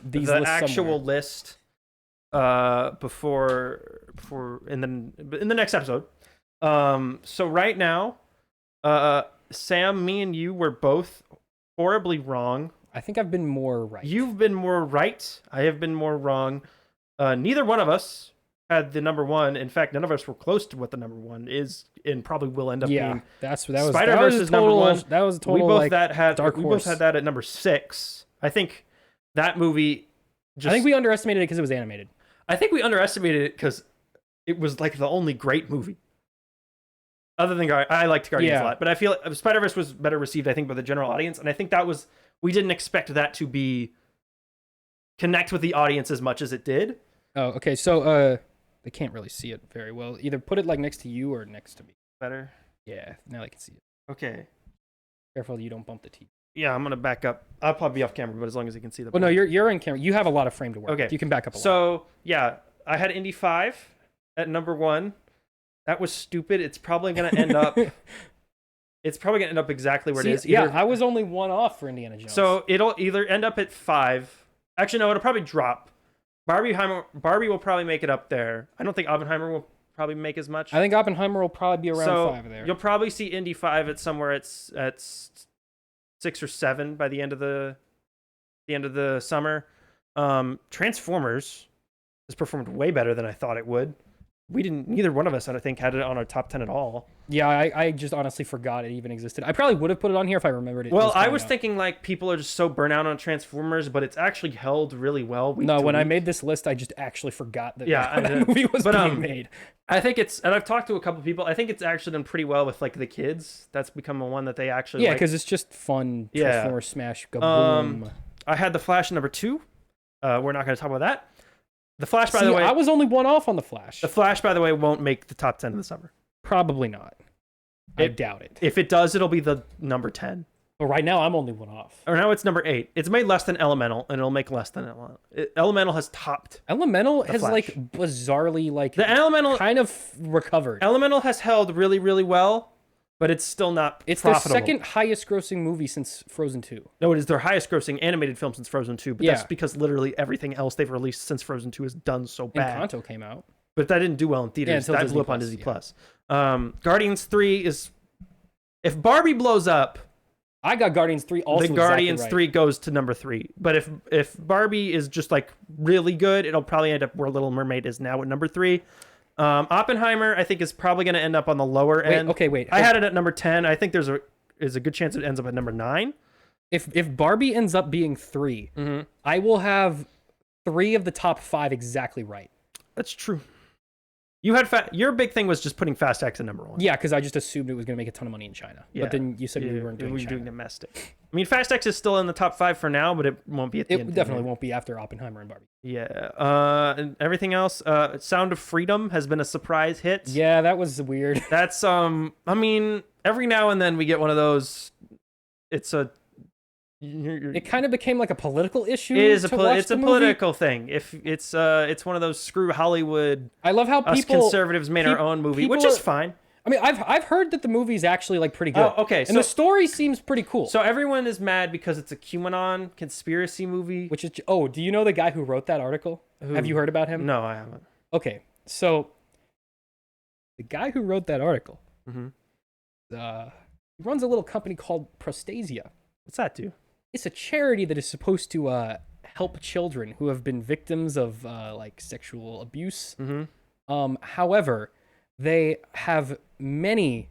the actual list before in the next episode. So right now, Sam, me and you were both horribly wrong. I think I've been more right. You've been more right. I have been more wrong. Neither one of us had the number one. In fact, none of us were close to what the number one is and probably will end up being. Spider-Verse is number one. That was a total dark horse. We both had that at number 6. I think that movie I think we underestimated it because it was animated. I think we underestimated it because it was the only great movie. Other than I liked Guardians a lot, but I feel Spider-Verse was better received, I think, by the general audience, and I think we didn't expect that to connect with the audience as much as it did. Oh, okay. So they can't really see it very well. Either put it next to you or next to me. Better? Yeah, now I can see it. Okay. Careful you don't bump the TV. Yeah, I'm gonna back up. I'll probably be off camera, but as long as you can see the. Well, no, you're in camera. You have a lot of frame to work. Okay, you can back up a lot. So yeah, I had Indy 5 at number 1. That was stupid. It's probably gonna end up. It's probably gonna end up exactly where it is. I was only one off for Indiana Jones. So it'll either end up at 5. Actually, no, it'll probably drop. Barbie will probably make it up there. I don't think Oppenheimer will probably make as much. I think Oppenheimer will probably be around 5 there. You'll probably see Indy 5 at somewhere at 6 or 7 by the end of the summer. Transformers has performed way better than I thought it would. Neither one of us, I think, had it on our top 10 at all. Yeah, I just honestly forgot it even existed. I probably would have put it on here if I remembered it. Well, I was thinking people are just so burnt out on Transformers, but it's actually held really well. When I made this list, I just actually forgot that that movie was being made. I think and I've talked to a couple people, I think it's actually done pretty well with the kids. That's become a one that they actually like. Because it's just fun. Transformers smash, go boom. I had The Flash number 2. We're not going to talk about that. The Flash, by the way... I was only one off on The Flash. The Flash, by the way, won't make the top 10 of the summer. Probably not. I doubt it. If it does, it'll be the number 10. But right now, I'm only one off. Or now it's number 8. It's made less than Elemental, and it'll make less than Elemental. Elemental has topped Elemental has, bizarrely, the Elemental kind of recovered. Elemental has held really, really well. but it's still not It's profitable. their second highest grossing movie since Frozen 2. No, it is their highest grossing animated film since Frozen 2, but Yeah. that's because literally everything else they've released since Frozen 2 has done so bad. And Encanto came out. But that didn't do well in theaters. Yeah, that blew up on Disney Plus. Guardians 3 is... If Barbie blows up, I got Guardians 3 also then Guardians exactly 3 goes to number 3. But if Barbie is just like really good, it'll probably end up where Little Mermaid is now at number 3. Oppenheimer, I think, is probably going to end up on the lower end. Wait. I had it at number 10. I think there's a good chance it ends up at number 9. If Barbie ends up being 3, I will have 3 of the top 5 exactly right. That's true. You had your big thing was just putting Fast X at number 1. Yeah, because I just assumed it was going to make a ton of money in China. Yeah. But then you said we weren't doing China. doing domestic. I mean, Fast X is still in the top 5 for now, but it won't be at the end. It definitely won't be after Oppenheimer and Barbie. Yeah. And everything else. Sound of Freedom has been a surprise hit. Yeah, that was weird. That's I mean, every now and then we get one of those. It's a. It kind of became like a political issue. It's a political thing. If it's one of those screw Hollywood. I love how us conservatives made our own movie, which is fine. I mean, I've heard that the movie's actually like pretty good. Oh, okay. And the story seems pretty cool. So everyone is mad because it's a QAnon conspiracy movie. Which is do you know the guy who wrote that article? Have you heard about him? No, I haven't. Okay, so the guy who wrote that article, he runs a little company called Prostasia. What's that do? It's a charity that is supposed to help children who have been victims of like sexual abuse. However, they have many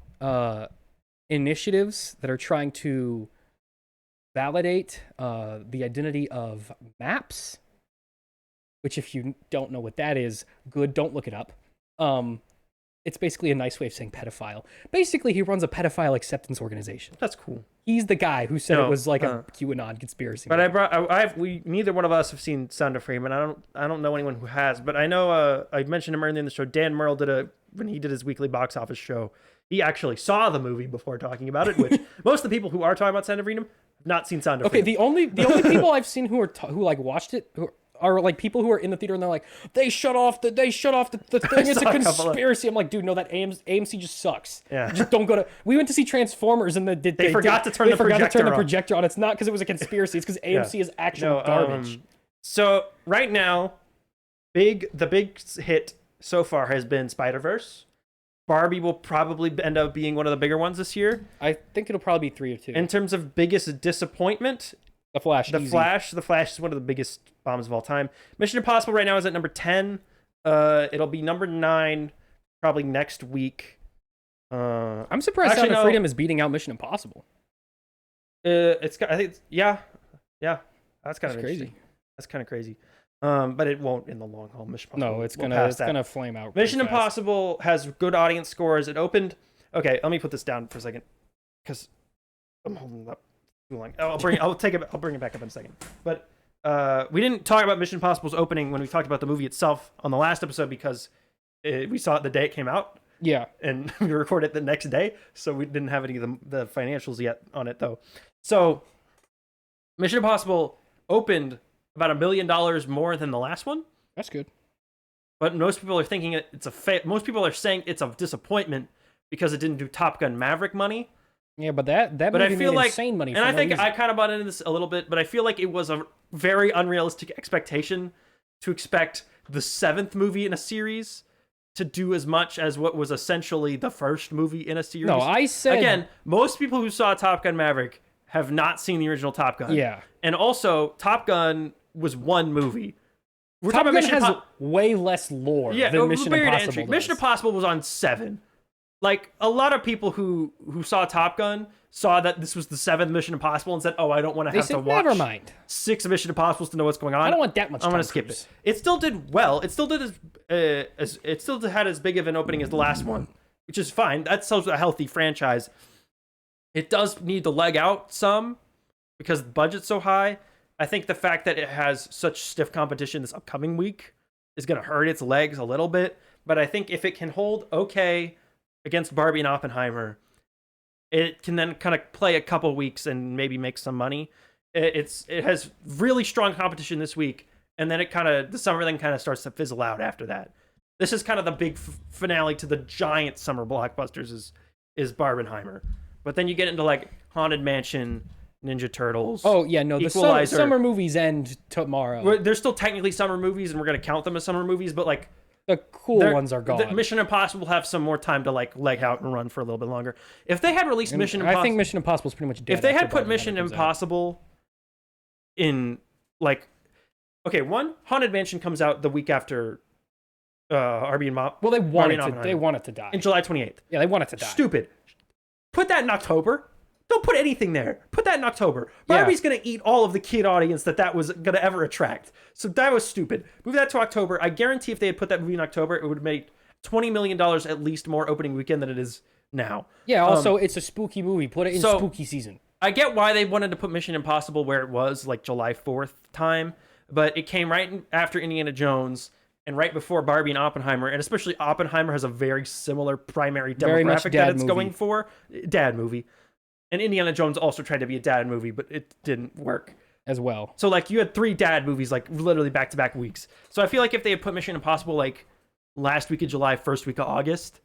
initiatives that are trying to validate the identity of maps, which if you don't know what that is, good, don't look it up. It's basically a nice way of saying pedophile. Basically, he runs a pedophile acceptance organization. That's cool. He's the guy who said it was like a QAnon conspiracy. But we neither one of us have seen Sound of Freedom, and I don't know anyone who has. But I know I mentioned him earlier in the show. Dan Merle when he did his weekly box office show. He actually saw the movie before talking about it. Which most of the people who are talking about Sound of Freedom have not seen Sound of Freedom. The only people I've seen who like watched it are like people who are in the theater and they're like, they shut off the thing. It's a conspiracy. I'm like, dude, no, that AMC just sucks. Yeah. Just don't go to. We went to see Transformers and they forgot to turn the projector on. It's not because it was a conspiracy. It's because AMC is actual garbage. So right now, the big hit so far has been Spider-Verse. Barbie will probably end up being one of the bigger ones this year. I think it'll probably be 3 or 2. In terms of biggest disappointment, The Flash. The Flash is one of the biggest bombs of all time. Mission Impossible right now is at number 10. It'll be number 9 probably next week. I'm surprised Sound of Freedom is beating out Mission Impossible. That's kind of crazy. That's kind of crazy. But it won't in the long haul. Mission Impossible. No, it's gonna flame out. Mission Impossible has good audience scores. It opened. Okay, let me put this down for a second because I'm holding it up too long. I'll bring it back up in a second. But we didn't talk about Mission Impossible's opening when we talked about the movie itself on the last episode because we saw it the day it came out. Yeah, and we recorded it the next day, so we didn't have any of the financials yet on it though. So Mission Impossible opened about $1 million more than the last one. That's good. But most people are thinking most people are saying it's a disappointment because it didn't do Top Gun Maverick money. Yeah, but that movie made insane money. And I think I kind of bought into this a little bit, but I feel like it was a very unrealistic expectation to expect the 7th movie in a series to do as much as what was essentially the first movie in a series. No, I said... Again, most people who saw Top Gun Maverick have not seen the original Top Gun. Yeah. And also, Top Gun was one movie. Top Gun has way less lore than Mission Impossible does. Mission Impossible was on 7. Like, a lot of people who saw Top Gun saw that this was the 7th Mission Impossible and said, oh, I don't want to have to watch never mind. 6 Mission Impossibles to know what's going on. I don't want that much time. I'm going to skip it. It still did well. It still did it still had as big of an opening as the last one, which is fine. That sells a healthy franchise. It does need to leg out some because the budget's so high. I think the fact that it has such stiff competition this upcoming week is going to hurt its legs a little bit. But I think if it can hold okay against Barbie and Oppenheimer, it can then kind of play a couple weeks and maybe make some money. It has really strong competition this week, and then the summer then kind of starts to fizzle out after that. This is kind of the big finale to the giant summer blockbusters is Barbenheimer. But then you get into like Haunted Mansion, Ninja Turtles. Oh yeah, no, the summer movies end tomorrow. They're still technically summer movies, and we're gonna count them as summer movies. But like the cool ones are gone. Mission Impossible have some more time to like leg out and run for a little bit longer. If they had released Mission Impossible, I think Mission Impossible is pretty much dead. If they had put Mission Impossible in like, okay, Haunted Mansion comes out the week after RB and Mop. Well, they want it to die in July 28th. Yeah, they want it to die. Stupid. Put that in October. Don't put anything there. Put that in October. Barbie's going to eat all of the kid audience that was going to ever attract. So that was stupid. Move that to October. I guarantee if they had put that movie in October, it would have made $20 million at least more opening weekend than it is now. Yeah, also, it's a spooky movie. Put it in spooky season. I get why they wanted to put Mission Impossible where it was, like July 4th time, but it came right after Indiana Jones and right before Barbie and Oppenheimer, and especially Oppenheimer has a very similar primary demographic that it's going for. Dad movie. And Indiana Jones also tried to be a dad movie, but it didn't work. As well. So, like, you had 3 dad movies, like, literally back-to-back weeks. So I feel like if they had put Mission Impossible, like, last week of July, first week of August,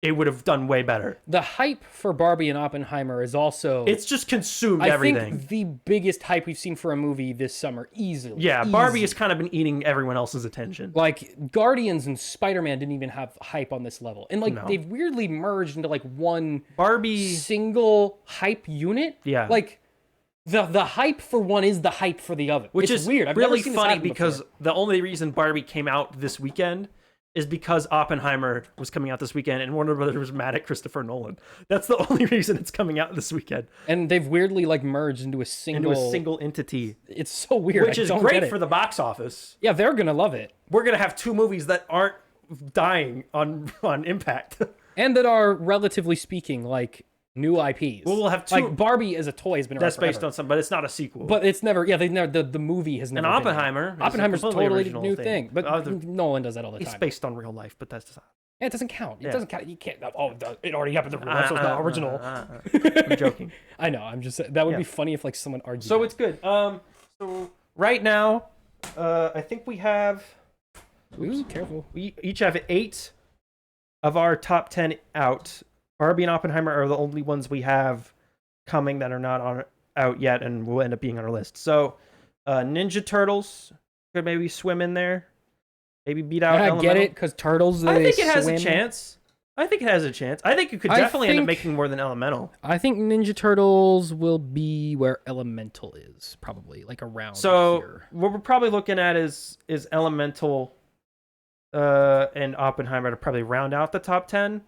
it would have done way better. The hype for Barbie and Oppenheimer is also... It's just consumed everything. I think the biggest hype we've seen for a movie this summer, easily. Yeah, Barbie has kind of been eating everyone else's attention. Like, Guardians and Spider-Man didn't even have hype on this level. And, like, they've weirdly merged into, like, one... single hype unit. Yeah. Like, the hype for one is the hype for the other. Which is weird. I've really never seen funny this because before. the only reason Barbie came out this weekend is because Oppenheimer was coming out this weekend and Warner Brothers was mad at Christopher Nolan. That's the only reason it's coming out this weekend. And they've weirdly like merged into a single entity. It's so weird. Which is great for the box office. Yeah, they're gonna love it. We're gonna have 2 movies that aren't dying on impact. And that are, relatively speaking, like new IPs. Well, we'll have 2. Like Barbie as a toy has been around forever. based on some, but it's not a sequel. But it's never. Yeah, the movie has never. And Oppenheimer. Oppenheimer's a totally new thing. But Nolan does that all the time. It's based on real life, but that's not. Yeah, it doesn't count. It doesn't count. You can't. Oh, it already happened in real life, so it's not original. I'm joking. I know. I'm just. That would be funny if like someone argued. So it's good. So right now, I think we have. Ooh, careful. We each have 8 of our top 10 out. Barbie and Oppenheimer are the only ones we have coming that are not out yet and will end up being on our list. So, Ninja Turtles could maybe swim in there. Maybe beat out Elemental. I get it, because turtles, I think it has a chance. I think it could definitely end up making more than Elemental. I think Ninja Turtles will be where Elemental is, probably, like around here. What we're probably looking at is Elemental and Oppenheimer to probably round out the top 10.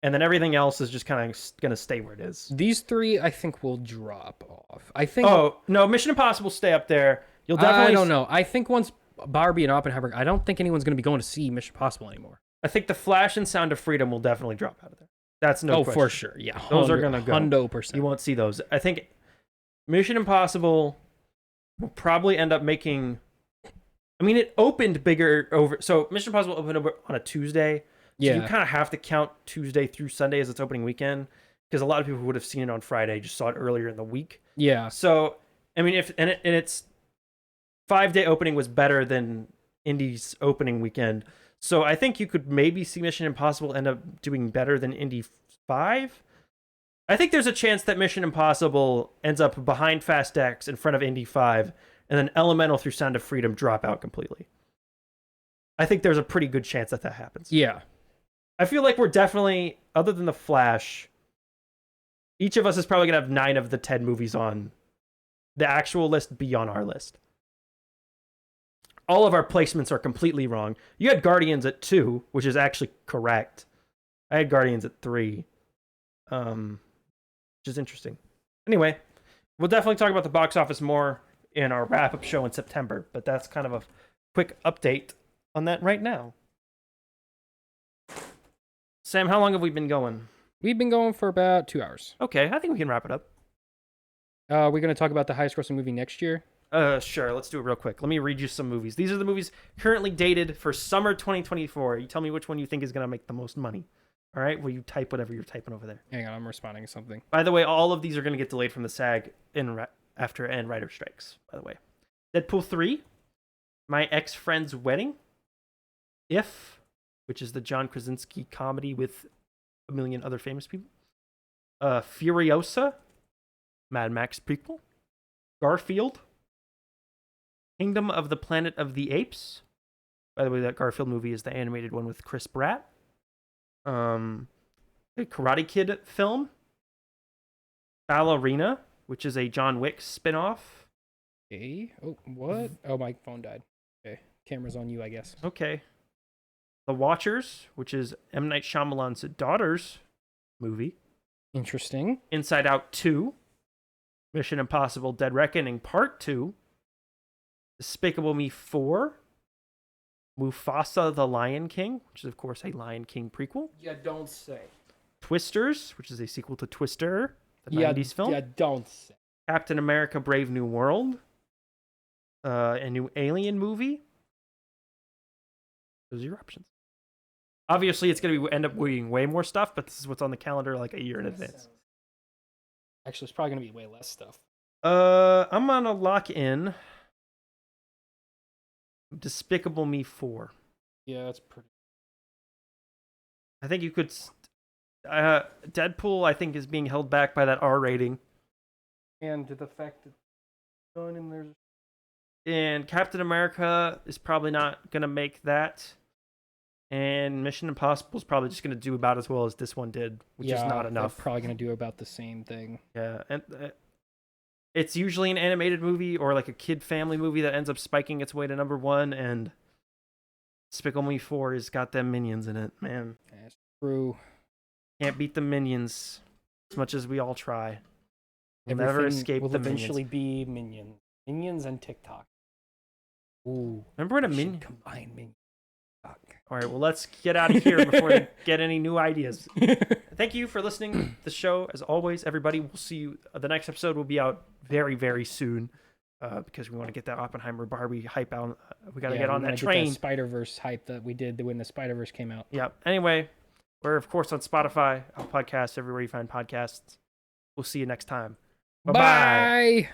And then everything else is just kind of going to stay where it is. These 3, I think, will drop off. I think. Oh, no, Mission Impossible stay up there. You'll definitely. I don't know. I think once Barbie and Oppenheimer, I don't think anyone's going to be going to see Mission Impossible anymore. I think The Flash and Sound of Freedom will definitely drop out of there. That's no question. For sure. Yeah. Those are going to go. 100%. You won't see those. I think Mission Impossible will probably end up making. I mean, it opened bigger over. So Mission Impossible opened over on a Tuesday. So you kind of have to count Tuesday through Sunday as its opening weekend because a lot of people would have seen it on Friday, just saw it earlier in the week. Yeah. So, I mean, its 5-day opening was better than Indy's opening weekend. So I think you could maybe see Mission Impossible end up doing better than Indy 5. I think there's a chance that Mission Impossible ends up behind Fast X in front of Indy 5, and then Elemental through Sound of Freedom drop out completely. I think there's a pretty good chance that happens. Yeah. I feel like we're definitely, other than The Flash, each of us is probably going to have 9 of the 10 movies on the actual list be on our list. All of our placements are completely wrong. You had Guardians at 2, which is actually correct. I had Guardians at 3, which is interesting. Anyway, we'll definitely talk about the box office more in our wrap-up show in September, but that's kind of a quick update on that right now. Sam, how long have we been going? We've been going for about 2 hours. Okay, I think we can wrap it up. We're going to talk about the highest grossing movie next year? Sure, let's do it real quick. Let me read you some movies. These are the movies currently dated for summer 2024. You tell me which one you think is going to make the most money. All right? Will you type whatever you're typing over there? Hang on, I'm responding to something. By the way, all of these are going to get delayed from the SAG after writer strikes, by the way. Deadpool 3, My Ex-Friend's Wedding, If, which is the John Krasinski comedy with a million other famous people. Furiosa, Mad Max prequel. Garfield, Kingdom of the Planet of the Apes. By the way, that Garfield movie is the animated one with Chris Pratt. The Karate Kid film. Ballerina, which is a John Wick spinoff. Okay. Oh, what? Oh, my phone died. Okay. Camera's on you, I guess. Okay. The Watchers, which is M. Night Shyamalan's daughter's movie. Interesting. Inside Out 2. Mission Impossible Dead Reckoning Part 2. Despicable Me 4. Mufasa the Lion King, which is, of course, a Lion King prequel. Yeah, don't say. Twisters, which is a sequel to Twister, the 90s film. Yeah, don't say. Captain America Brave New World. A new Alien movie. Those are your options. Obviously, it's going to end up being way more stuff, but this is what's on the calendar like a year in advance. Actually, it's probably going to be way less stuff. I'm going to lock in Despicable Me 4. Yeah, that's pretty. I think you could... Deadpool, I think, is being held back by that R rating. And the fact that there's... And Captain America is probably not going to make that. And Mission Impossible is probably just going to do about as well as this one did, which is not enough. They're probably going to do about the same thing. Yeah, and it's usually an animated movie or like a kid family movie that ends up spiking its way to number 1, and Despicable Me 4 has got them Minions in it, man. That's true. Can't beat the Minions as much as we all try. We'll Everything never escape will the eventually Minions. be Minions. Minions and TikTok. Ooh. Remember when a We should Minion... combine Minions. All right, well, let's get out of here before we get any new ideas. Thank you for listening to the show. As always, everybody, we'll see you. The next episode will be out very, very soon because we want to get that Oppenheimer Barbie hype out. We got to get on that train. Get that Spider-Verse hype that we did when the Spider-Verse came out. Yeah. Anyway, we're, of course, on Spotify, Apple Podcasts, everywhere you find podcasts. We'll see you next time. Bye-bye. Bye.